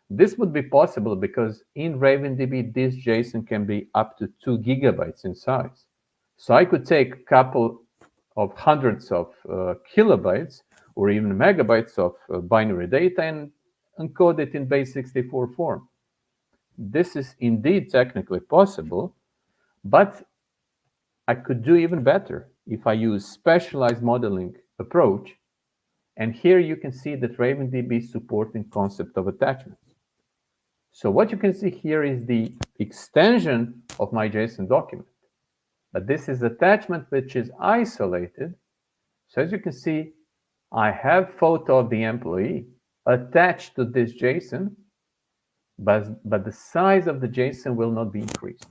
This would be possible because in RavenDB, this JSON can be up to 2 gigabytes in size. So I could take a couple of hundreds of kilobytes or even megabytes of binary data and encode it in base 64 form. This is indeed technically possible, but I could do even better if I use specialized modeling approach. And here you can see that RavenDB is supporting concept of attachments. So what you can see here is the extension of my JSON document. But this is attachment which is isolated. So as you can see, I have photo of the employee attached to this JSON, but the size of the JSON will not be increased.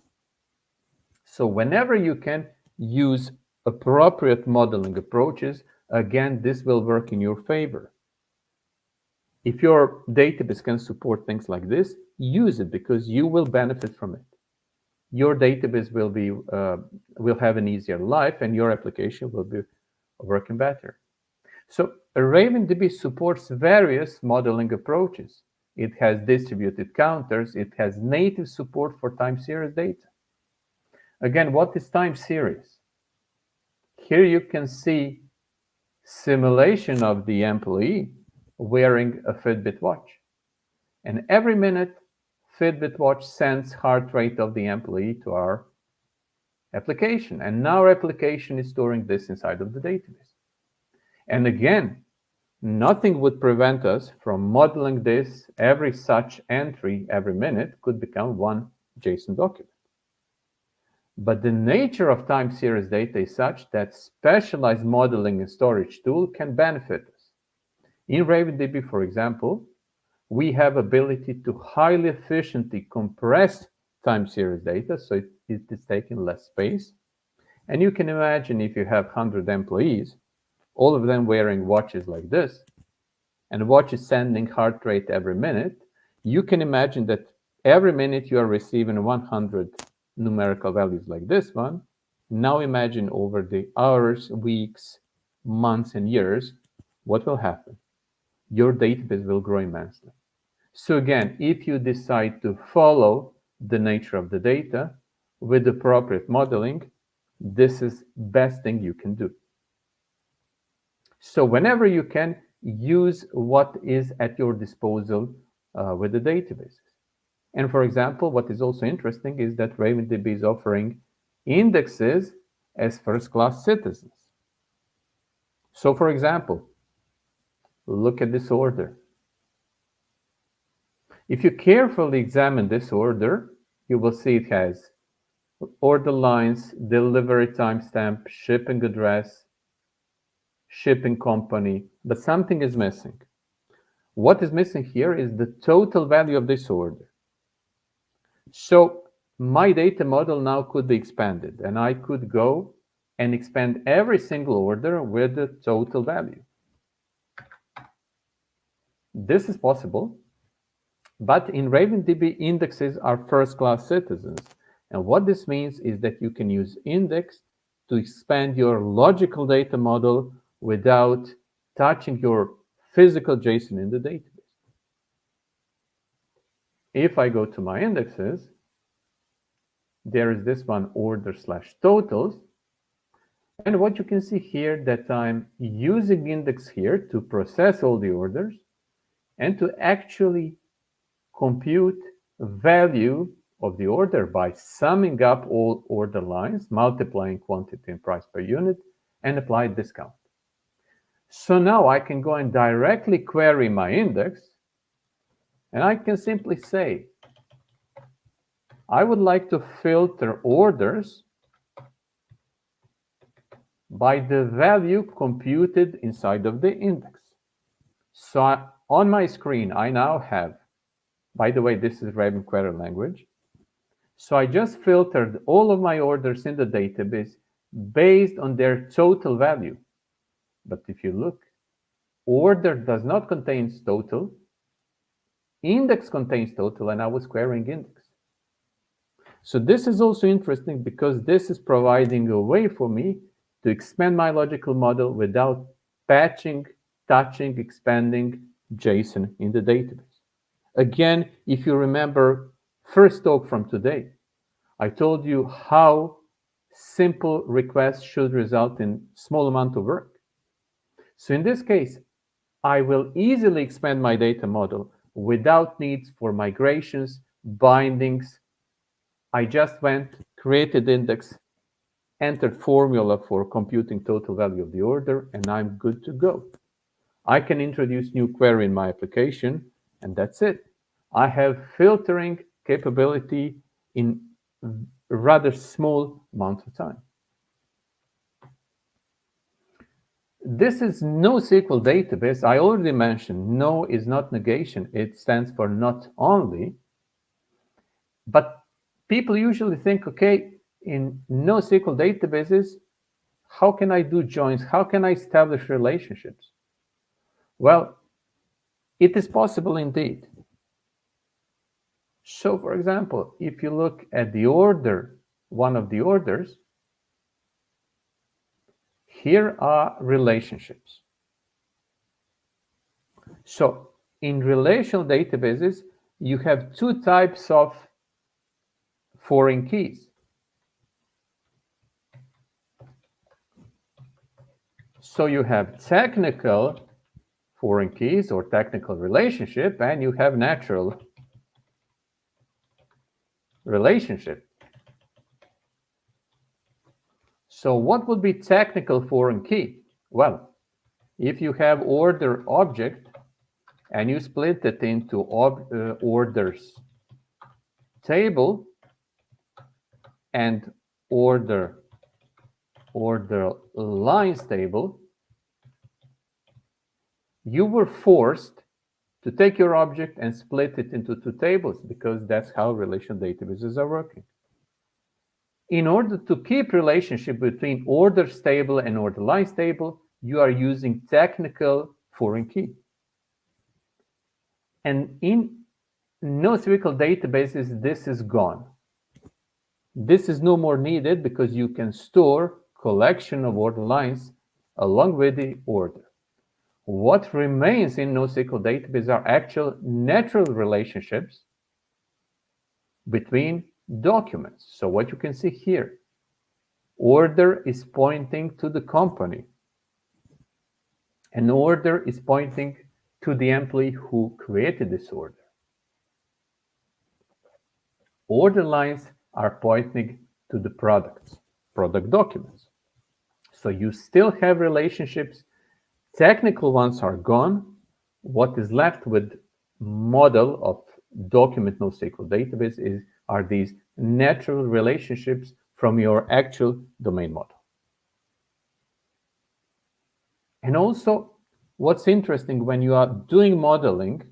So whenever you can use appropriate modeling approaches, again, this will work in your favor. If your database can support things like this, use it because you will benefit from it. Your database will have an easier life and your application will be working better. So RavenDB supports various modeling approaches. It has distributed counters. It has native support for time series data. Again, what is time series? Here you can see simulation of the employee wearing a Fitbit watch. And every minute, Fitbit watch sends heart rate of the employee to our application. And now our application is storing this inside of the database. And again, nothing would prevent us from modeling this. Every such entry every minute could become one JSON document. But the nature of time series data is such that specialized modeling and storage tool can benefit us. In RavenDB, for example, we have ability to highly efficiently compress time series data, so it is taking less space. And you can imagine if you have 100 employees, all of them wearing watches like this, and watch is sending heart rate every minute, you can imagine that every minute you are receiving 100 numerical values like this one. Now imagine over the hours, weeks, months, and years, what will happen? Your database will grow immensely. So again, if you decide to follow the nature of the data with appropriate modeling, this is best thing you can do. So whenever you can, use what is at your disposal with the databases. And for example, what is also interesting is that RavenDB is offering indexes as first-class citizens. So for example, look at this order. If you carefully examine this order, you will see it has order lines, delivery timestamp, shipping address, shipping company, but something is missing. What is missing here is the total value of this order. So my data model now could be expanded, and I could go and expand every single order with the total value. This is possible, but in RavenDB, indexes are first-class citizens. And what this means is that you can use index to expand your logical data model without touching your physical JSON in the database. If I go to my indexes, there is this one order/totals. And what you can see here that I'm using index here to process all the orders and to actually compute value of the order by summing up all order lines, multiplying quantity and price per unit, and apply discount. So now I can go and directly query my index, and I can simply say, I would like to filter orders by the value computed inside of the index. So on my screen, I now have, by the way, this is Raven query language. So I just filtered all of my orders in the database based on their total value. But if you look, order does not contain total, index contains total, and I was querying index. So this is also interesting because this is providing a way for me to expand my logical model without patching, touching, expanding JSON in the database. Again, if you remember first talk from today, I told you how simple requests should result in small amount of work. So in this case, I will easily expand my data model without needs for migrations, bindings. I just went, created index, entered formula for computing total value of the order, and I'm good to go. I can introduce new query in my application, and that's it. I have filtering capability in a rather small amount of time. This is NoSQL database. I already mentioned no is not negation. It stands for not only. But people usually think, okay, in NoSQL databases, how can I do joins? How can I establish relationships? Well, it is possible indeed. So, for example, if you look at the order, one of the orders, here are relationships. So, in relational databases, you have two types of foreign keys. So you have technical foreign keys or technical relationship, and you have natural relationship. So what would be technical foreign key? Well, if you have order object and you split it into orders table and order lines table, you were forced to take your object and split it into two tables because that's how relational databases are working. In order to keep relationship between orders table and order lines table, you are using technical foreign key. And in NoSQL databases, this is gone. This is no more needed because you can store collection of order lines along with the order. What remains in NoSQL database are actual natural relationships between documents. So what you can see here, order is pointing to the company. An order is pointing to the employee who created this order. Order lines are pointing to the products, product documents. So you still have relationships. Technical ones are gone. What is left with model of document NoSQL database are these natural relationships from your actual domain model. And also, what's interesting when you are doing modeling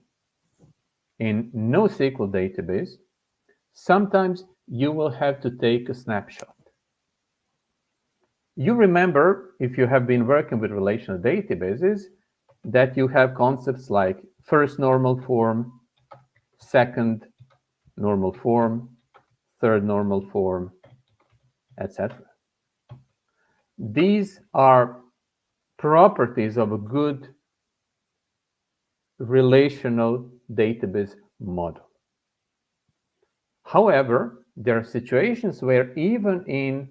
in NoSQL database, sometimes you will have to take a snapshot. You remember, if you have been working with relational databases, that you have concepts like first normal form, second normal form, third normal form, etc. These are properties of a good relational database model. However, there are situations where even in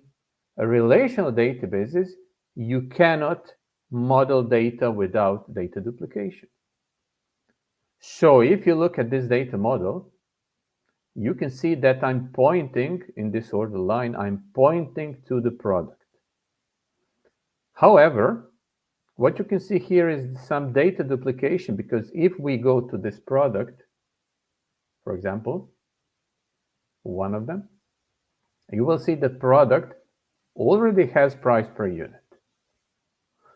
relational databases, you cannot model data without data duplication. So if you look at this data model, you can see that I'm pointing in this order line, I'm pointing to the product. However, What you can see here is some data duplication, because if we go to this product, for example, one of them, you will see that product already has price per unit.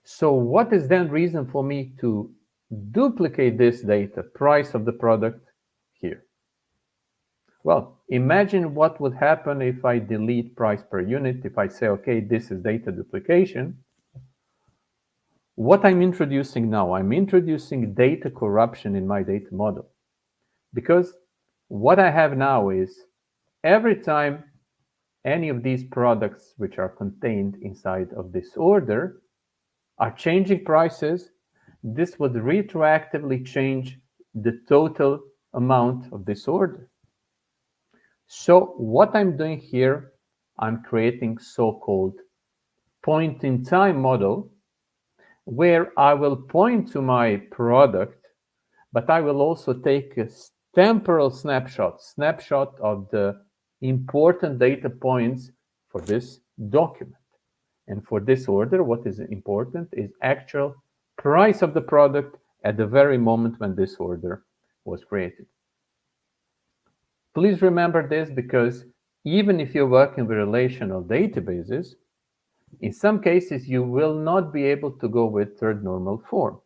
So what is then reason for me to duplicate this data, price of the product, here? Well, imagine what would happen if I delete price per unit, if I say, okay, this is data duplication. What I'm introducing now, I'm introducing data corruption in my data model. Because what I have now is every time any of these products which are contained inside of this order are changing prices, this would retroactively change the total amount of this order. So what I'm doing here, I'm creating so-called point-in-time model, where I will point to my product, but I will also take a temporal snapshot of the important data points for this document. And for this order, what is important is actual price of the product at the very moment when this order was created. Please remember this, because even if you're working with relational databases, in some cases, you will not be able to go with third normal form.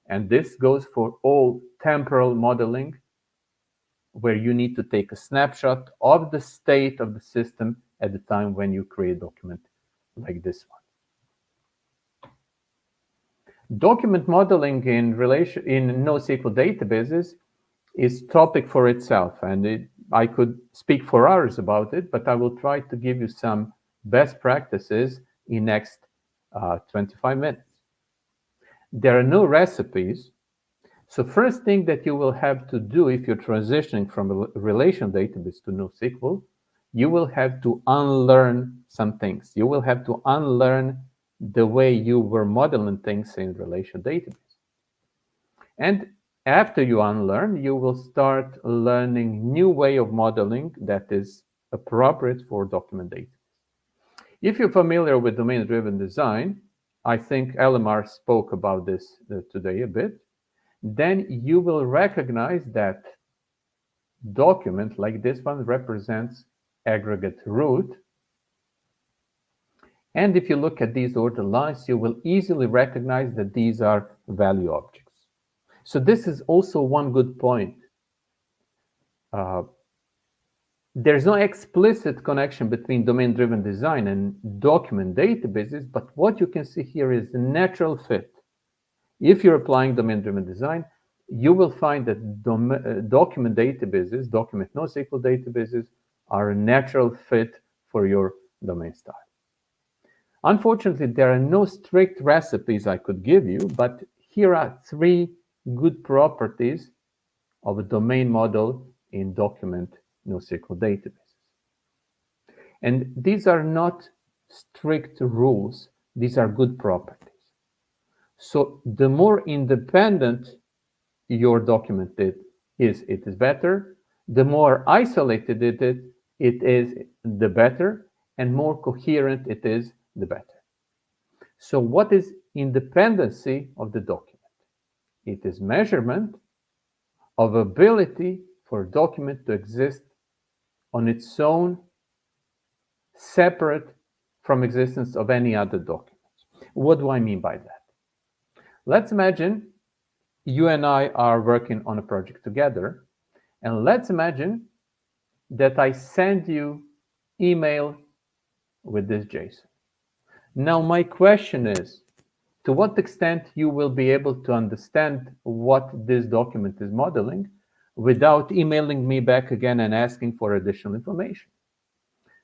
And this goes for all temporal modeling, where you need to take a snapshot of the state of the system at the time when you create a document like this one. Document modeling in NoSQL databases is topic for itself, and I could speak for hours about it, but I will try to give you some best practices in next 25 minutes. There are no recipes. So first thing that you will have to do if you're transitioning from a relational database to NoSQL, you will have to unlearn some things. You will have to unlearn the way you were modeling things in relational database. And after you unlearn, you will start learning new way of modeling that is appropriate for document database. If you're familiar with domain-driven design, I think LMR spoke about this today a bit, then you will recognize that document like this one represents aggregate root. And if you look at these order lines, you will easily recognize that these are value objects. So this is also one good point. There's no explicit connection between domain-driven design and document databases, but what you can see here is the natural fit. If you're applying domain-driven design, you will find that document databases, document NoSQL databases, are a natural fit for your domain style. Unfortunately, there are no strict recipes I could give you, but here are 3 good properties of a domain model in document NoSQL databases. And these are not strict rules, these are good properties. So the more independent your document is, it is better. The more isolated it is, the better. And more coherent it is, the better. So what is independency of the document? It is measurement of ability for a document to exist on its own, separate from existence of any other documents. What do I mean by that? Let's imagine you and I are working on a project together, and let's imagine that I send you email with this JSON. Now my question is, to what extent you will be able to understand what this document is modeling without emailing me back again and asking for additional information?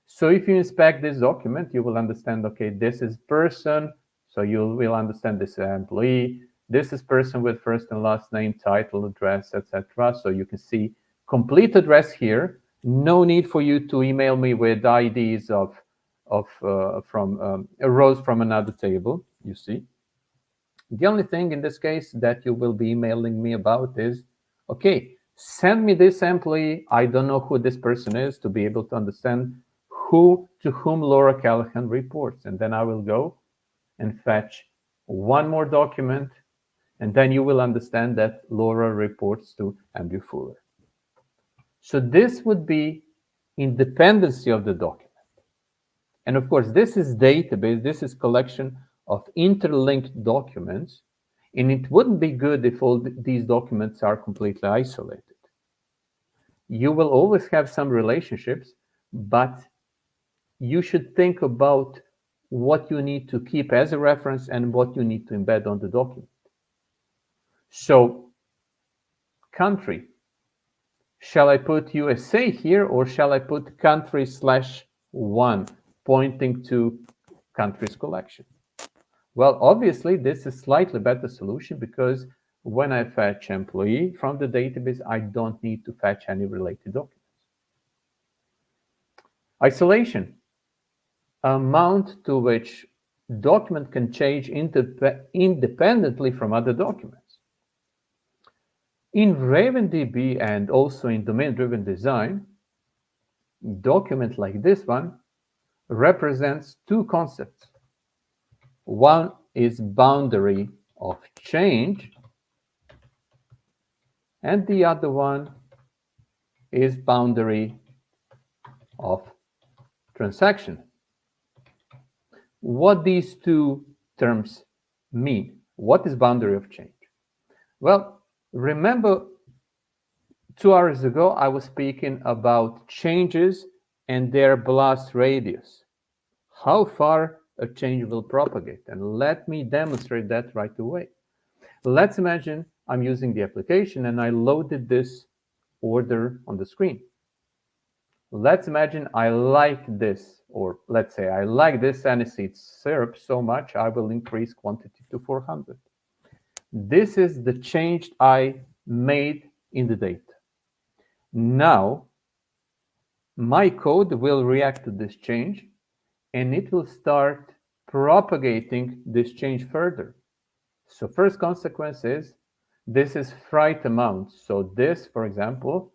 So if you inspect this document, you will understand, okay, this is person, so you will understand this employee, this is person with first and last name, title, address, etc. So you can see complete address here. No need for you to email me with IDs rows from another table, you see. The only thing in this case that you will be emailing me about is, okay, send me this employee. I don't know who this person is, to be able to understand to whom Laura Callahan reports. And then I will go and fetch one more document, and then you will understand that Laura reports to Andrew Fuller. So this would be independency of the document. And of course, this is database, this is collection of interlinked documents, and it wouldn't be good if all these documents are completely isolated. You will always have some relationships, but you should think about what you need to keep as a reference and what you need to embed on the document. So, country. Shall I put USA here, or shall I put country/1, pointing to countries collection? Well, obviously, this is slightly better solution because when I fetch employee from the database, I don't need to fetch any related documents. Isolation. Amount to which document can change independently from other documents. In RavenDB and also in domain-driven design, document like this one represents two concepts. One is boundary of change, and the other one is boundary of transaction. What these two terms mean? What is boundary of change? Well, remember 2 hours ago, I was speaking about changes and their blast radius. How far a change will propagate. And let me demonstrate that right away. Let's imagine I'm using the application and I loaded this order on the screen. Let's imagine I like this, or let's say I like this aniseed syrup so much, I will increase quantity to 400. This is the change I made in the data. Now, my code will react to this change, and it will start propagating this change further. So first consequence is, this is freight amount. So this, for example,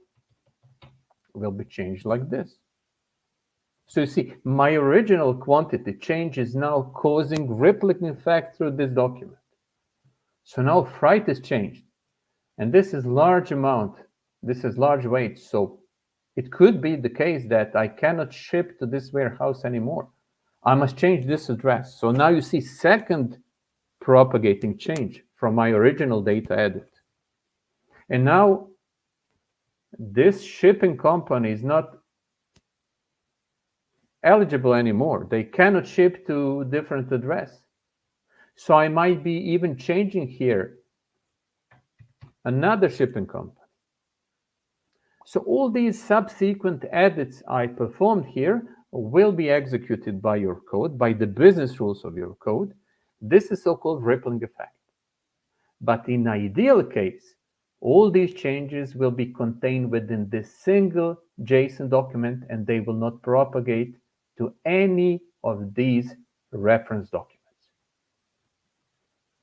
will be changed like this. So you see, my original quantity change is now causing rippling effect through this document. So now freight is changed. And this is large amount. This is large weight. So it could be the case that I cannot ship to this warehouse anymore. I must change this address. So now you see second propagating change from my original data edit. And now this shipping company is not eligible anymore. They cannot ship to different address. So I might be even changing here another shipping company. So all these subsequent edits I performed here will be executed by your code, by the business rules of your code. This is so-called rippling effect. But in ideal case, all these changes will be contained within this single JSON document, and they will not propagate to any of these reference documents.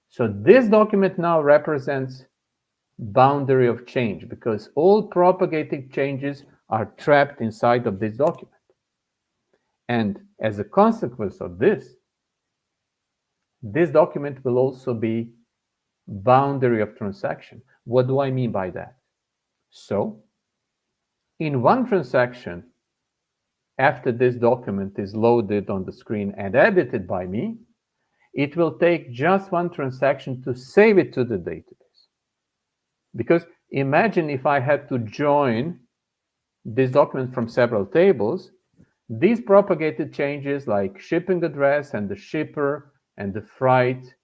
So this document now represents boundary of change because all propagating changes are trapped inside of this document. And as a consequence of this document will also be boundary of transaction. What do I mean by that? So, in one transaction, after this document is loaded on the screen and edited by me, it will take just one transaction to save it to the database. Because imagine if I had to join this document from several tables, these propagated changes like shipping address and the shipper and the freight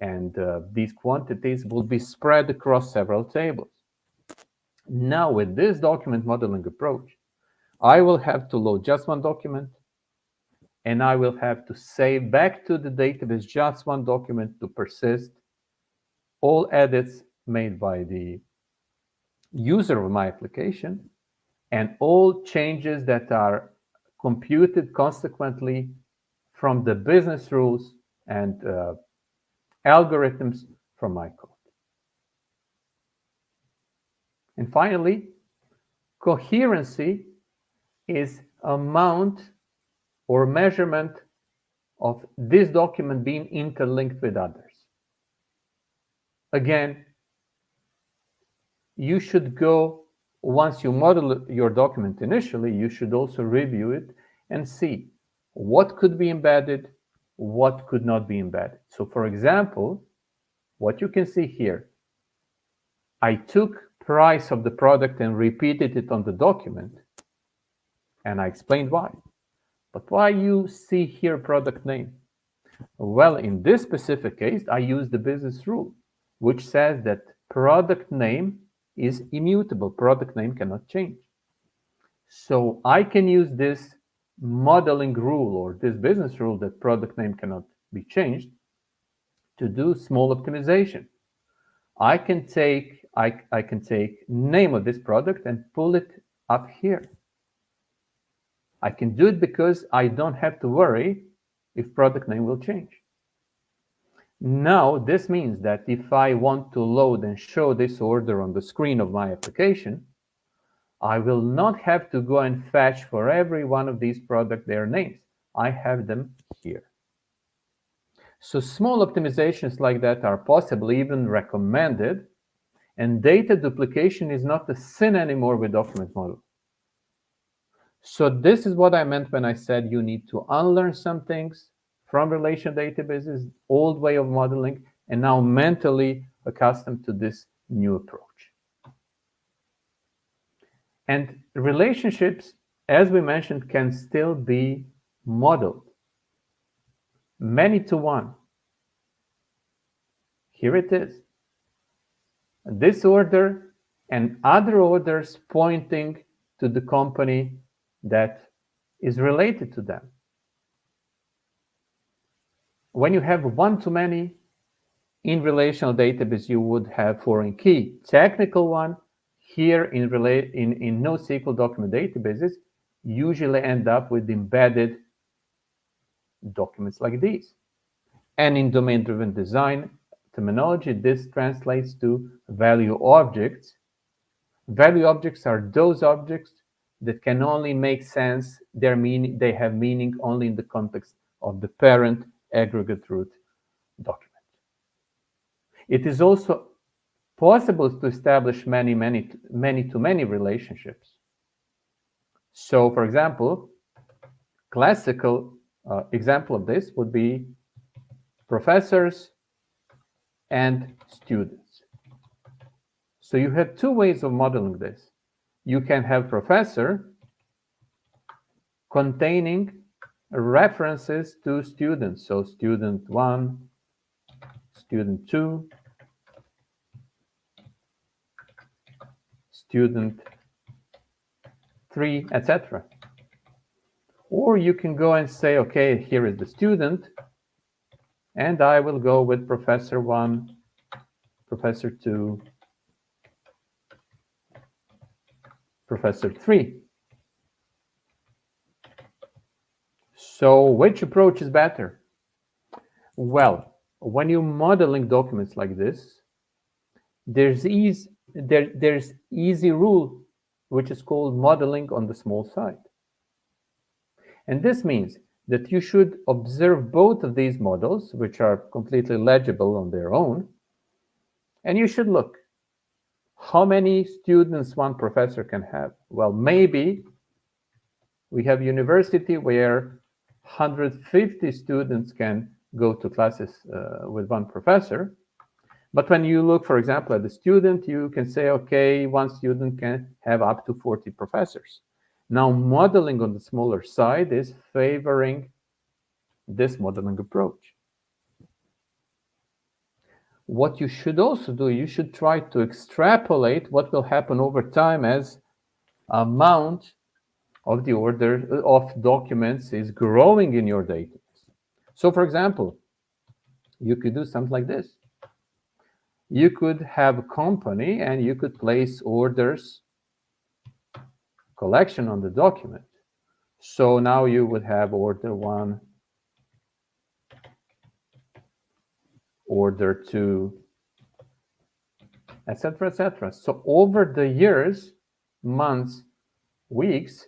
and these quantities will be spread across several tables. Now, with this document modeling approach, I will have to load just one document, and I will have to save back to the database just one document to persist all edits made by the user of my application and all changes that are computed consequently from the business rules and algorithms from my code. And finally, coherency is amount or measurement of this document being interlinked with others. again, you should go, once you model your document initially, you should also review it and see what could be embedded, what could not be embedded. So for example, what you can see here, I took price of the product and repeated it on the document, and I explained why. But why you see here product name? Well, in this specific case, I use the business rule, which says that product name is immutable. Product name cannot change. So I can use this modeling rule or this business rule that product name cannot be changed to do small optimization. I can take name of this product and pull it up here. I can do it because I don't have to worry if product name will change. Now, this means that if I want to load and show this order on the screen of my application, I will not have to go and fetch for every one of these products their names. I have them here. So small optimizations like that are possible, even recommended, and data duplication is not a sin anymore with document model. So this is what I meant when I said you need to unlearn some things from relational databases, old way of modeling, and now mentally accustomed to this new approach. And relationships, as we mentioned, can still be modeled. Many to one. Here it is. This order and other orders pointing to the company that is related to them. When you have one-to-many in relational database, you would have foreign key. Technical one, here in NoSQL document databases, usually end up with embedded documents like these. And in domain-driven design terminology, this translates to value objects. Value objects are those objects that can only make sense, they have meaning only in the context of the parent aggregate root document. It is also possible to establish many-to-many relationships. So, for example, classical example of this would be professors and students. So you have two ways of modeling this. You can have professor containing references to students. So student 1, student 2, student 3, etc. Or you can go and say, okay, here is the student, and I will go with professor 1, professor 2, professor 3. So which approach is better? Well, when you're modeling documents like this, there's easy rule, which is called modeling on the small side. And this means that you should observe both of these models, which are completely legible on their own, and you should look how many students one professor can have. Well, maybe we have university where 150 students can go to classes with one professor. But when you look, for example, at the student, you can say, okay, one student can have up to 40 professors. Now, modeling on the smaller side is favoring this modeling approach. What you should also do, you should try to extrapolate what will happen over time as amount of the order of documents is growing in your database. So, for example, you could do something like this. You could have a company and you could place orders collection on the document. So now you would have order 1, order 2, etc., etc. So over the years, months, weeks,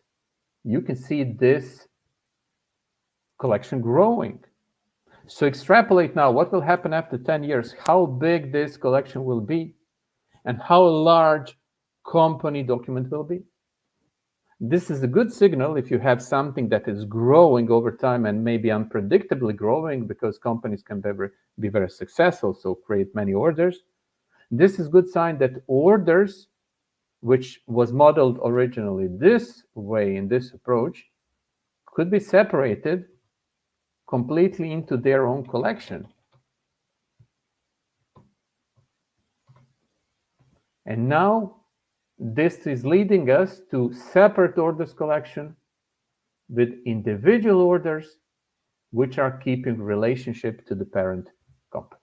you can see this collection growing. So extrapolate now what will happen after 10 years, how big this collection will be, and how large company document will be. This is a good signal if you have something that is growing over time and maybe unpredictably growing, because companies can be very successful, so create many orders. This is a good sign that orders, which was modeled originally this way in this approach, could be separated completely into their own collection. And now this is leading us to separate orders collection with individual orders, which are keeping relationship to the parent company.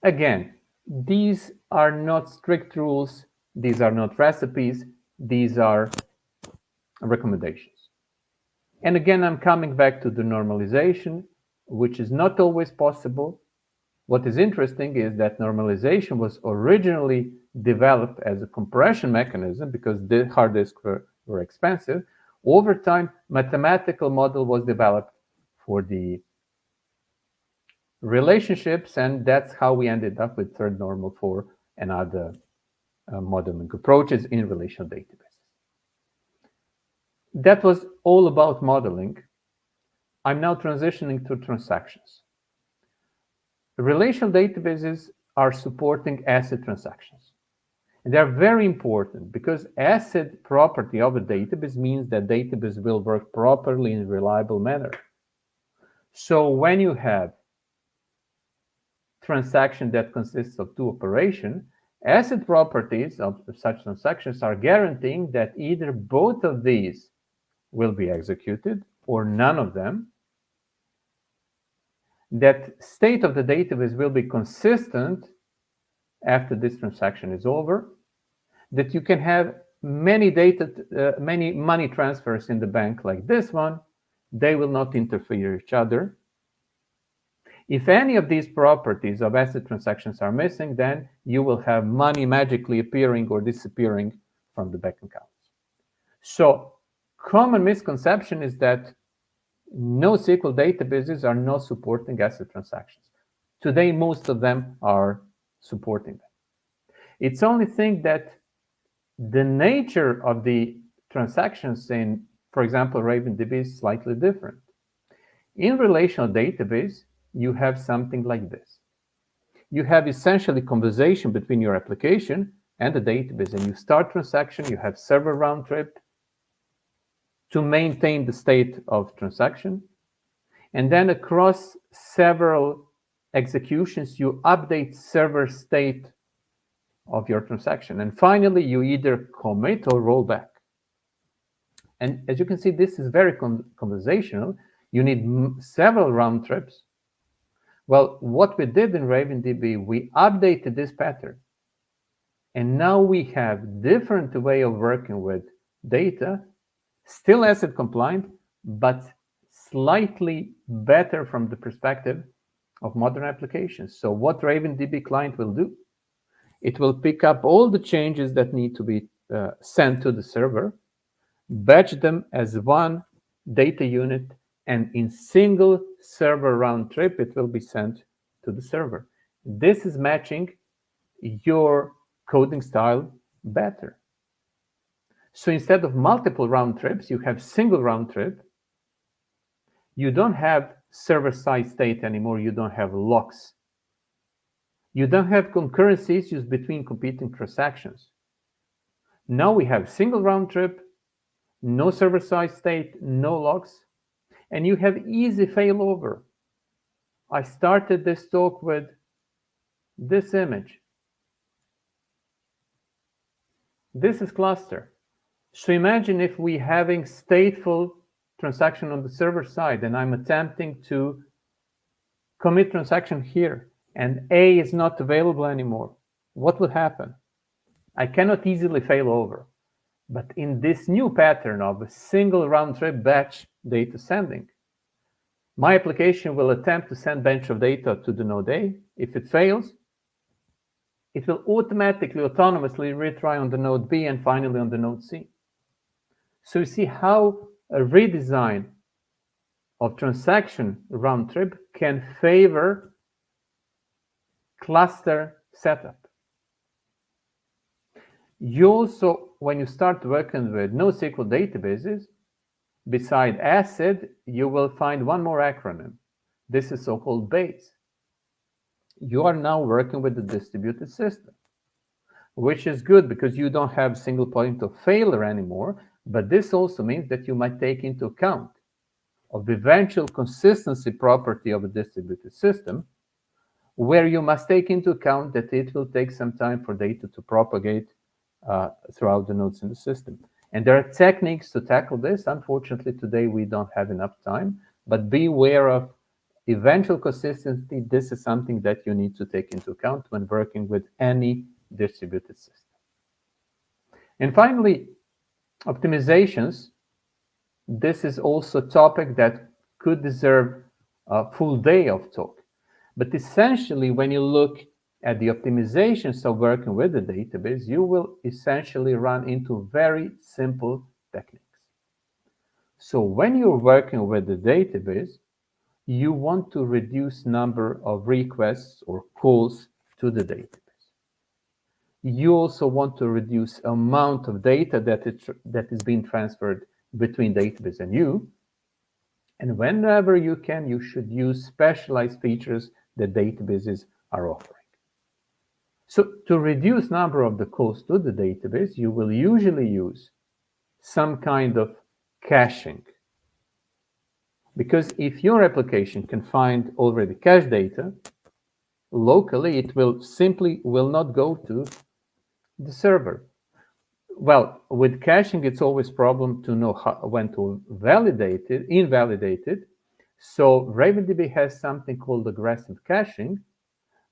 Again, these are not strict rules. These are not recipes. These are recommendations. And again, I'm coming back to the normalization, which is not always possible. What is interesting is that normalization was originally developed as a compression mechanism because the hard disks were expensive. Over time, mathematical model was developed for the relationships, and that's how we ended up with third normal for and other modeling approaches in relational databases. That was all about modeling. I'm now transitioning to transactions. Relational databases are supporting ACID transactions. And they're very important because ACID property of a database means that database will work properly in a reliable manner. So when you have transaction that consists of two operations, ACID properties of such transactions are guaranteeing that either both of these will be executed or none of them, that state of the database will be consistent after this transaction is over, that you can have many money transfers in the bank like this one, they will not interfere with each other. If any of these properties of ACID transactions are missing, then you will have money magically appearing or disappearing from the bank accounts. So common misconception is that NoSQL databases are not supporting ACID transactions. Today, most of them are supporting them. It's only thing that the nature of the transactions in, for example, RavenDB is slightly different. In relational database, you have something like this. You have essentially conversation between your application and the database, and you start transaction, you have server round trip to maintain the state of transaction. And then across several executions, you update server state of your transaction. And finally, you either commit or roll back. And as you can see, this is very conversational. You need several round trips. Well, what we did in RavenDB, we updated this pattern. And now we have different way of working with data, still ACID compliant, but slightly better from the perspective of modern applications. So what RavenDB client will do, it will pick up all the changes that need to be sent to the server, batch them as one data unit, and in single server round trip, it will be sent to the server. This is matching your coding style better. So instead of multiple round trips, you have single round trip. You don't have server-side state anymore. You don't have locks. You don't have concurrency issues between competing transactions. Now we have single round trip, no server-side state, no locks, and you have easy failover. I started this talk with this image. This is cluster. So imagine if we having stateful transaction on the server side, and I'm attempting to commit transaction here, and A is not available anymore. What would happen? I cannot easily fail over. But in this new pattern of a single round trip batch data sending, my application will attempt to send bunch of data to the node A. If it fails, it will automatically, autonomously retry on the node B and finally on the node C. So you see how a redesign of transaction round trip can favor cluster setup. You also, when you start working with NoSQL databases, beside ACID, you will find one more acronym. This is so-called BASE. You are now working with the distributed system, which is good because you don't have single point of failure anymore, but this also means that you might take into account of the eventual consistency property of a distributed system, where you must take into account that it will take some time for data to propagate throughout the nodes in the system. And there are techniques to tackle this. Unfortunately, today we don't have enough time, but be aware of eventual consistency. This is something that you need to take into account when working with any distributed system. And finally, optimizations. This is also a topic that could deserve a full day of talk. But essentially, when you look at the optimizations of working with the database, you will essentially run into very simple techniques. So when you're working with the database, you want to reduce number of requests or calls to the database. You also want to reduce amount of data that is being transferred between database and you. And whenever you can, you should use specialized features that databases are offering. So to reduce number of the calls to the database, you will usually use some kind of caching. Because if your application can find already cached data, locally it will not go to the server. Well, with caching, it's always a problem to know when to invalidate it. So RavenDB has something called aggressive caching,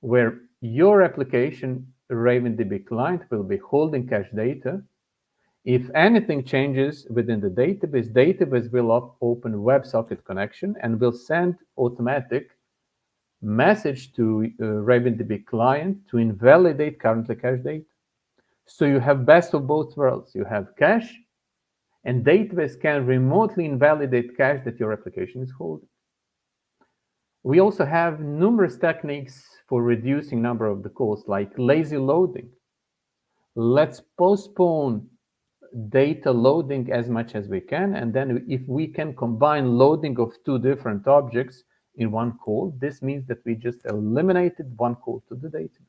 where your application RavenDB client will be holding cached data. If anything changes within the database will open WebSocket connection and will send automatic message to RavenDB client to invalidate currently cached data. So you have best of both worlds. You have cache, and database can remotely invalidate cache that your application is holding. We also have numerous techniques for reducing number of the calls, like lazy loading. Let's postpone data loading as much as we can, and then if we can combine loading of two different objects in one call, this means that we just eliminated one call to the database.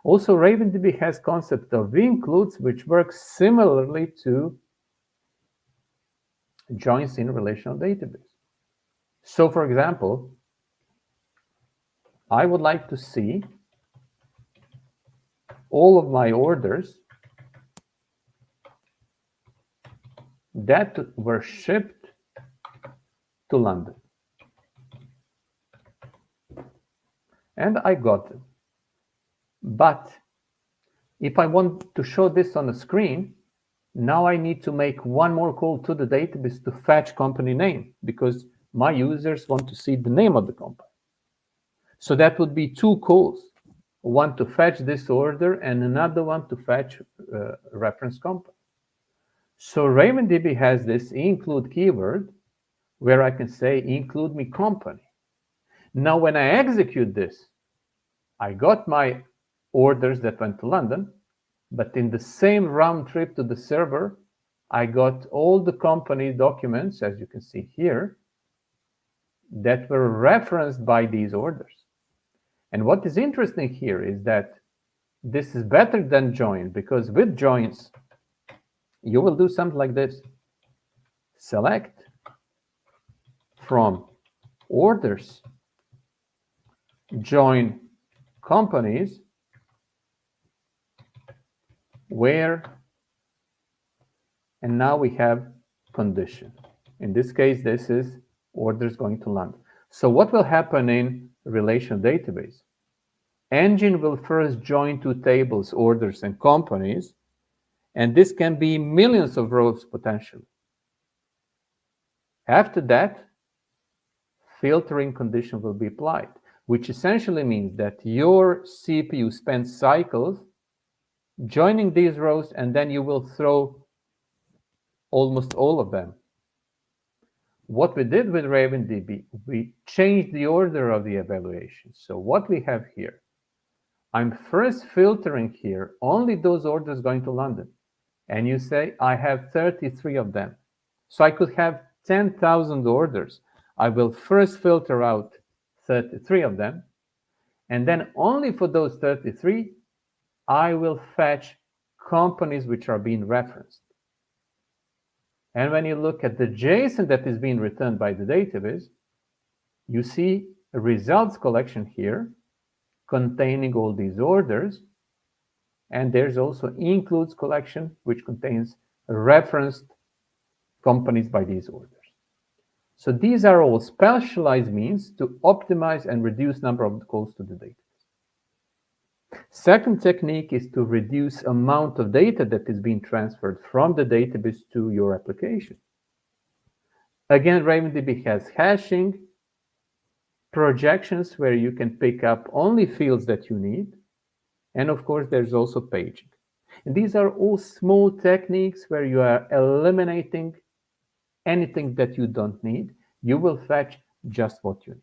Also, RavenDB has concept of includes, which works similarly to joins in relational database. So, for example, I would like to see all of my orders that were shipped to London. And I got them. But if I want to show this on the screen, now I need to make one more call to the database to fetch company name, because my users want to see the name of the company. So that would be two calls, one to fetch this order and another one to fetch reference company. So RavenDB has this include keyword where I can say include me company. Now when I execute this, I got my orders that went to London, but in the same round trip to the server, I got all the company documents, as you can see here, that were referenced by these orders. And what is interesting here is that this is better than join, because with joins, you will do something like this. Select from orders, join companies, where, and now we have condition. In this case, this is orders going to London. So what will happen in relational database? Engine will first join two tables, orders and companies, and this can be millions of rows potentially. After that, filtering condition will be applied, which essentially means that your CPU spends cycles joining these rows, and then you will throw almost all of them. what we did with RavenDB, we changed the order of the evaluation. So what we have here, I'm first filtering here only those orders going to London. And you say, I have 33 of them. So I could have 10,000 orders. I will first filter out 33 of them. And then only for those 33, I will fetch companies which are being referenced. And when you look at the JSON that is being returned by the database, you see a results collection here containing all these orders. And there's also includes collection, which contains referenced companies by these orders. So these are all specialized means to optimize and reduce number of calls to the database. Second technique is to reduce amount of data that is being transferred from the database to your application. Again, RavenDB has hashing, projections where you can pick up only fields that you need, and of course, there's also paging. And these are all small techniques where you are eliminating anything that you don't need. You will fetch just what you need.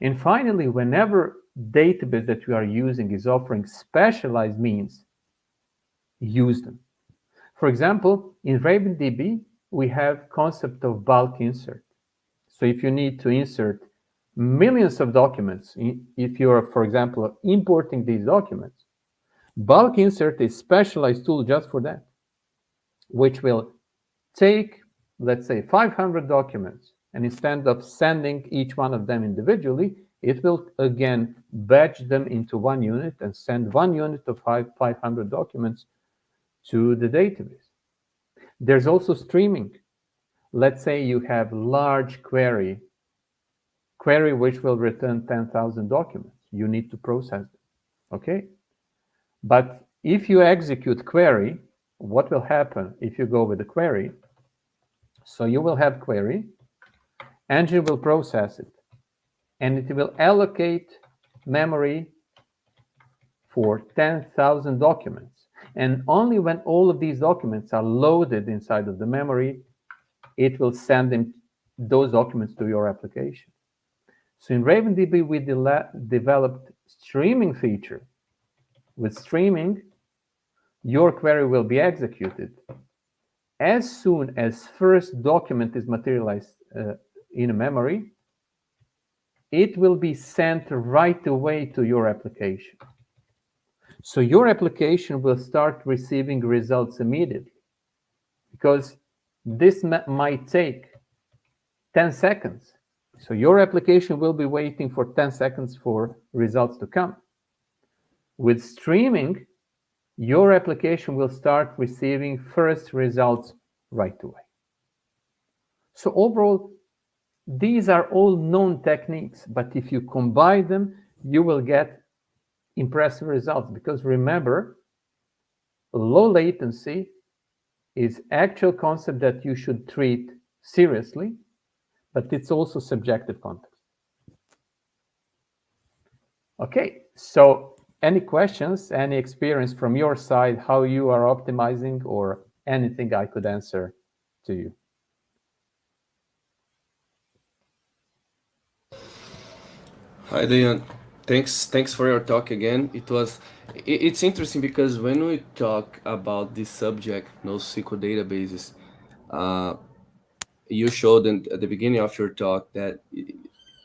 And finally, whenever database that you are using is offering specialized means, use them. For example, in RavenDB, we have concept of bulk insert. So if you need to insert millions of documents, if you're, for example, importing these documents, bulk insert is a specialized tool just for that, which will take, let's say, 500 documents, and instead of sending each one of them individually, it will again batch them into one unit and send one unit of 500 documents to the database. There's also streaming. Let's say you have large query which will return 10,000 documents. You need to process them, okay? But if you execute query, what will happen if you go with the query? So you will have query, engine will process it, and it will allocate memory for 10,000 documents. And only when all of these documents are loaded inside of the memory, it will send those documents to your application. So in RavenDB, we developed streaming feature. With streaming, your query will be executed. As soon as first document is materialized in a memory, it will be sent right away to your application. So your application will start receiving results immediately, because this might take 10 seconds. So your application will be waiting for 10 seconds for results to come. With streaming, your application will start receiving first results right away. So overall, these are all known techniques, but if you combine them, you will get impressive results, because remember, low latency is actual concept that you should treat seriously, but it's also subjective context. Okay, so any questions, any experience from your side, how you are optimizing, or anything I could answer to you? Hi, Leon. Thanks for your talk again. It's interesting because when we talk about this subject, NoSQL databases, you showed at the beginning of your talk that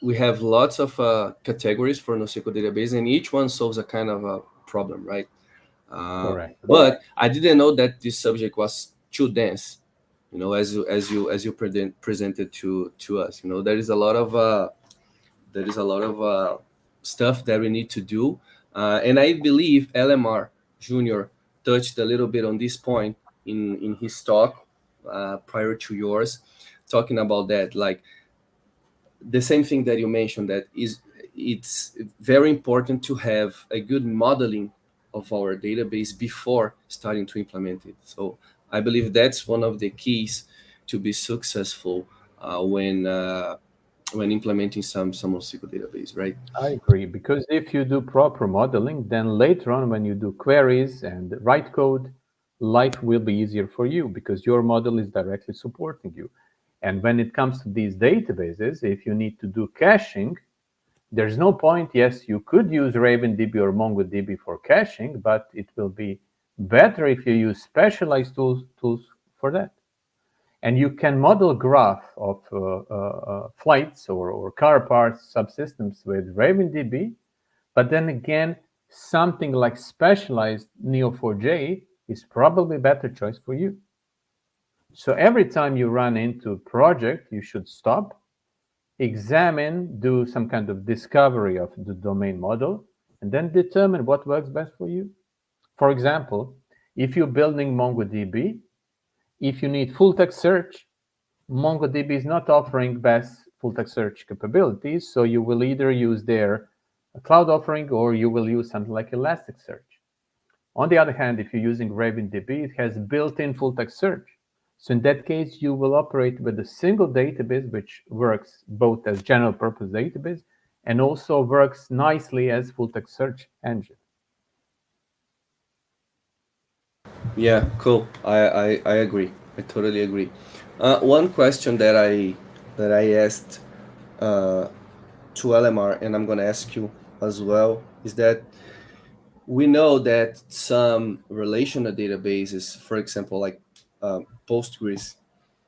we have lots of categories for NoSQL database, and each one solves a kind of a problem, right? Correct. But I didn't know that this subject was too dense. You know, as you presented to us. You know, there is a lot of stuff that we need to do, and I believe LMR Junior touched a little bit on this point in his talk prior to yours, talking about that, like the same thing that you mentioned, that it's very important to have a good modeling of our database before starting to implement it. So I believe that's one of the keys to be successful when implementing some NoSQL database, right? I agree, because if you do proper modeling, then later on when you do queries and write code, life will be easier for you because your model is directly supporting you. And when it comes to these databases, if you need to do caching, there's no point. Yes, you could use RavenDB or MongoDB for caching, but it will be better if you use specialized tools for that. And you can model graph of flights or car parts subsystems with RavenDB, but then again, something like specialized Neo4j is probably a better choice for you. So every time you run into a project, you should stop, examine, do some kind of discovery of the domain model, and then determine what works best for you. For example, if you're building MongoDB, if you need full-text search, MongoDB is not offering best full-text search capabilities, so you will either use their cloud offering or you will use something like Elasticsearch. On the other hand, if you're using RavenDB, it has built-in full-text search. So in that case, you will operate with a single database, which works both as general-purpose database and also works nicely as full-text search engine. Yeah, cool. I agree. I totally agree. One question that I asked to LMR, and I'm going to ask you as well, is that we know that some relational databases, for example, like Postgres,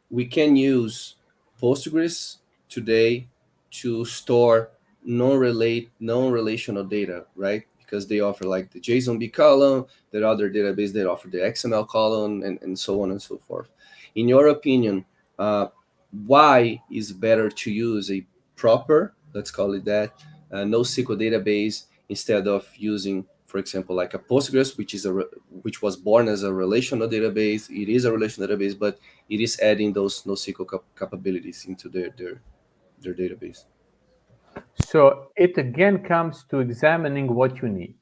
we can use Postgres today to store non-relational data, right? Because they offer like the JSON-B column, there are other databases that offer the XML column, and so on and so forth. In your opinion, why is better to use a proper, let's call it that, NoSQL database instead of using, for example, like a Postgres, which was born as a relational database? It is a relational database, but it is adding those NoSQL capabilities into their database. So it again comes to examining what you need.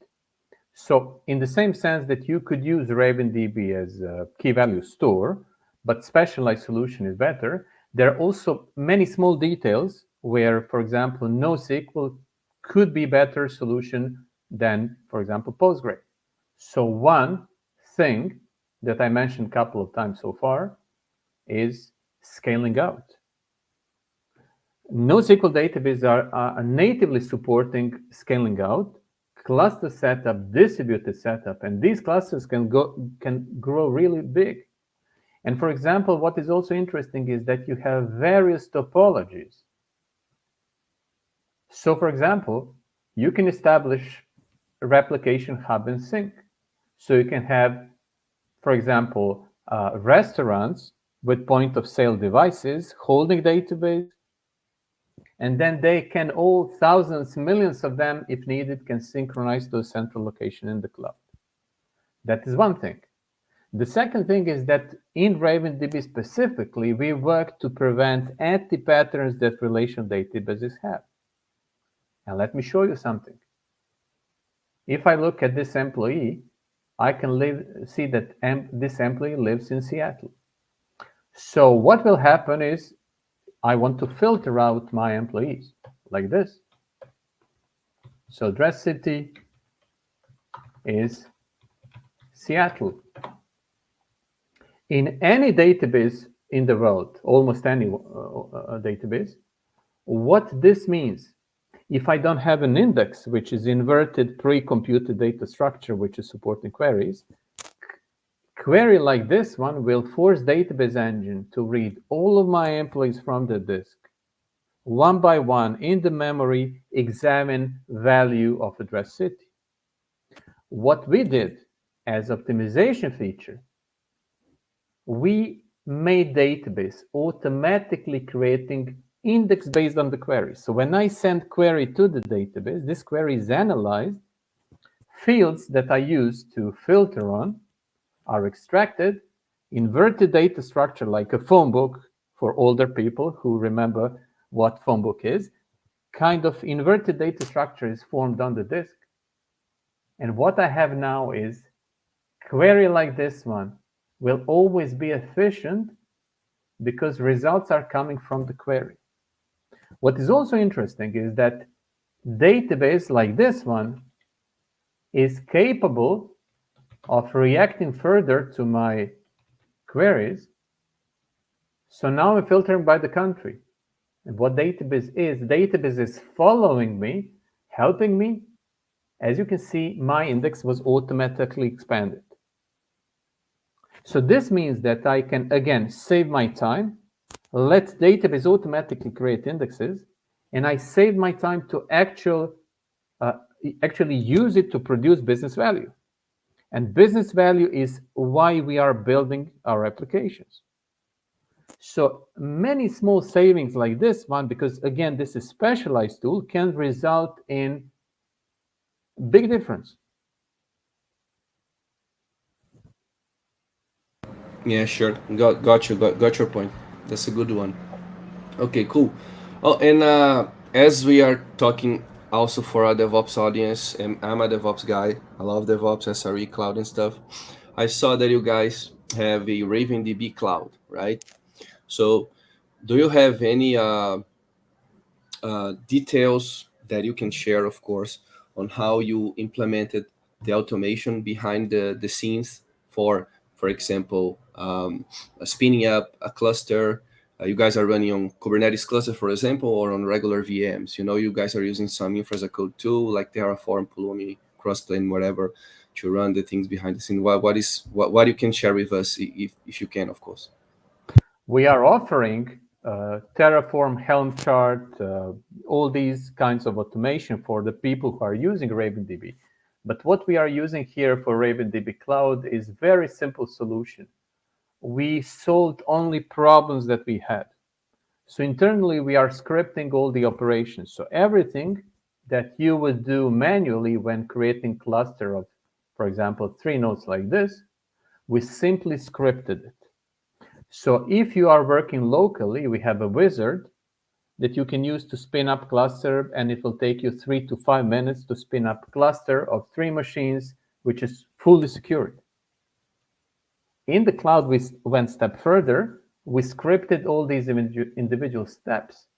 So in the same sense that you could use RavenDB as a key value store, but specialized solution is better, there are also many small details where, for example, NoSQL could be better solution than, for example, Postgres. So one thing that I mentioned a couple of times so far is scaling out. NoSQL databases are natively supporting scaling out, cluster setup, distributed setup, and these clusters can grow really big. And for example, what is also interesting is that you have various topologies. So for example, you can establish a replication hub and sync. So you can have, for example, restaurants with point of sale devices holding database, and then they can all thousands, millions of them, if needed, can synchronize to a central location in the cloud. That is one thing. The second thing is that in RavenDB specifically, we work to prevent anti-patterns that relational databases have. And let me show you something. If I look at this employee, I can see that this employee lives in Seattle. So what will happen is I want to filter out my employees like this. So address city is Seattle. In any database in the world, almost any database, what this means, if I don't have an index, which is inverted pre-computed data structure, which is supporting queries, query like this one will force database engine to read all of my employees from the disk, one by one in the memory, examine value of address city. What we did as optimization feature, we made database automatically creating index based on the query. So when I send query to the database, this query is analyzed, fields that I use to filter on are extracted, inverted data structure like a phone book for older people who remember what phone book is, kind of inverted data structure is formed on the disk. And what I have now is query like this one will always be efficient because results are coming from the query. What is also interesting is that database like this one is capable of reacting further to my queries. So now I'm filtering by the country. And what database is following me, helping me. As you can see, my index was automatically expanded. So this means that I can, again, save my time, let database automatically create indexes, and I save my time to actually use it to produce business value. And business value is why we are building our applications. So many small savings like this one, because again, this is specialized tool, can result in big difference. Yeah, sure. Got your point. That's a good one. Okay, cool. Oh, and as we are talking also for our DevOps audience, and I'm a DevOps guy. I love DevOps, SRE, cloud, and stuff. I saw that you guys have a RavenDB cloud, right? So, do you have any details that you can share, of course, on how you implemented the automation behind the scenes for example, spinning up a cluster? You guys are running on Kubernetes cluster, for example, or on regular VMs. You know, you guys are using some infra as a code tool like Terraform, Pulumi, Crossplane, whatever, to run the things behind the scene. What you can share with us, if you can, of course. We are offering Terraform, Helm chart, all these kinds of automation for the people who are using RavenDB. But what we are using here for RavenDB Cloud is very simple solution. We solved only problems that we had. So internally, we are scripting all the operations. So everything that you would do manually when creating cluster of, for example, 3 nodes like this, we simply scripted it. So if you are working locally, we have a wizard that you can use to spin up cluster, and it will take you 3 to 5 minutes to spin up cluster of 3 machines, which is fully secured. In the cloud, we went a step further. We scripted all these individual steps.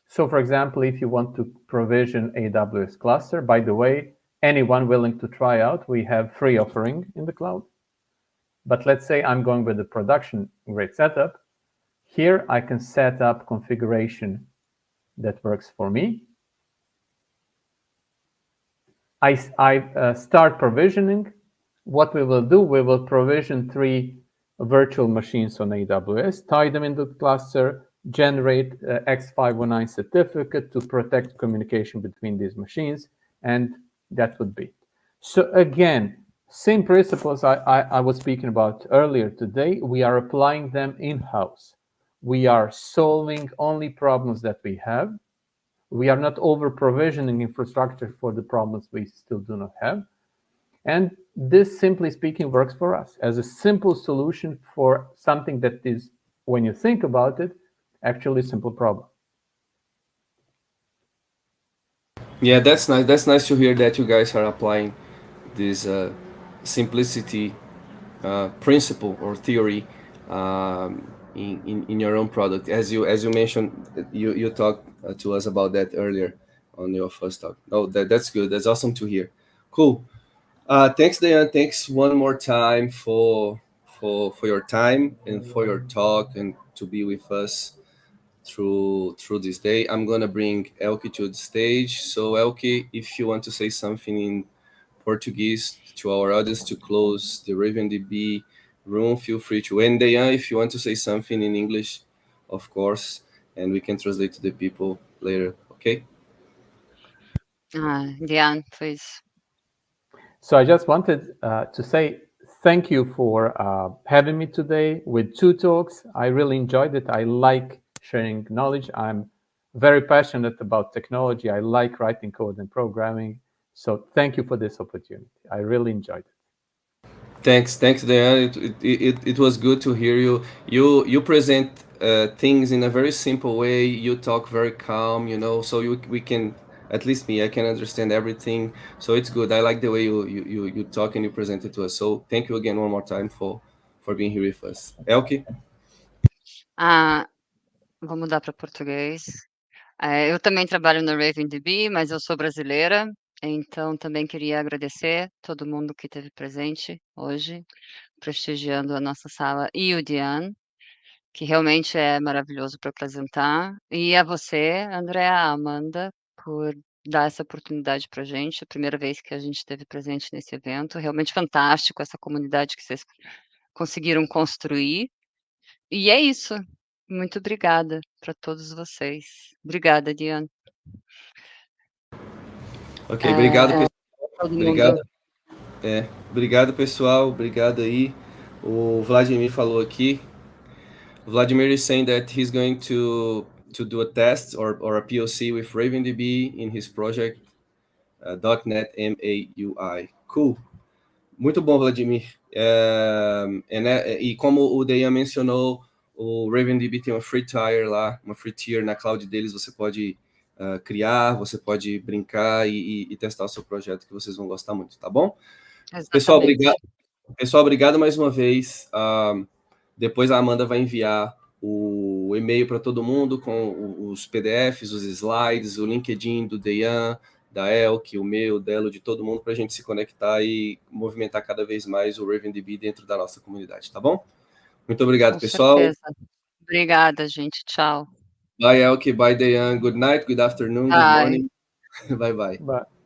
So for example, if you want to provision AWS cluster, by the way, anyone willing to try out, we have free offering in the cloud. But let's say I'm going with the production grade setup. Here I can set up configuration that works for me. I start provisioning. What we will do, we will provision 3 virtual machines on AWS, tie them into the cluster, generate X509 certificate to protect communication between these machines, and that would be it. So again, same principles I was speaking about earlier today, we are applying them in-house. We are solving only problems that we have. We are not over-provisioning infrastructure for the problems we still do not have. And this, simply speaking, works for us as a simple solution for something that is, when you think about it, actually a simple problem. Yeah, that's nice. That's nice to hear that you guys are applying this simplicity principle or theory in your own product. As you mentioned, you talked to us about that earlier on your first talk. Oh, that's good. That's awesome to hear. Cool. Thanks, Diane. Thanks one more time for your time and for your talk and to be with us through this day. I'm gonna bring Elke to the stage. So Elke, if you want to say something in Portuguese to our audience to close the RavenDB room, feel free to. And Diane, if you want to say something in English, of course, and we can translate to the people later. Okay. Diane, please. So I just wanted to say thank you for having me today with 2 talks. I really enjoyed it. I like sharing knowledge. I'm very passionate about technology. I like writing code and programming. So thank you for this opportunity. I really enjoyed it. Thanks, Diane. It was good to hear you. You present things in a very simple way. You talk very calm, so we can, at least me, I can understand everything. So it's good. I like the way you talk and you present it to us. So thank you again one more time for being here with us. Elke? Vou mudar para português. Eu também trabalho no RavenDB, mas eu sou brasileira, então também queria agradecer todo mundo que esteve presente hoje, prestigiando a nossa sala e o Diane. que realmente é maravilhoso para apresentar. E a você, André, a Amanda, por dar essa oportunidade para a gente, a primeira vez que a gente esteve presente nesse evento, realmente fantástico essa comunidade que vocês conseguiram construir. E é isso. Muito obrigada para todos vocês. Obrigada, Diana. Ok, obrigado, pessoal. Todo Obrigado. mundo. Obrigado, pessoal. Obrigado aí. O Vladimir falou aqui. Vladimir is saying that he's going to do a test or a POC with RavenDB in his project .NET MAUI. Cool. Muito bom, Vladimir. E como o Dejan mencionou, o RavenDB tem uma free tier lá, uma free tier na cloud deles, você pode criar, você pode brincar e testar o seu projeto, que vocês vão gostar muito, tá bom? Exatamente. Pessoal, obrigado. Pessoal, obrigado mais uma vez. Depois a Amanda vai enviar o e-mail para todo mundo com os PDFs, os slides, o LinkedIn do Dejan, da Elke, o meu, dela, de todo mundo, para a gente se conectar e movimentar cada vez mais o RavenDB dentro da nossa comunidade, tá bom? Muito obrigado, pessoal. Com certeza. Obrigada, gente. Tchau. Bye, Elke. Bye, Dejan. Good night, good afternoon, good morning. Bye, bye. Bye.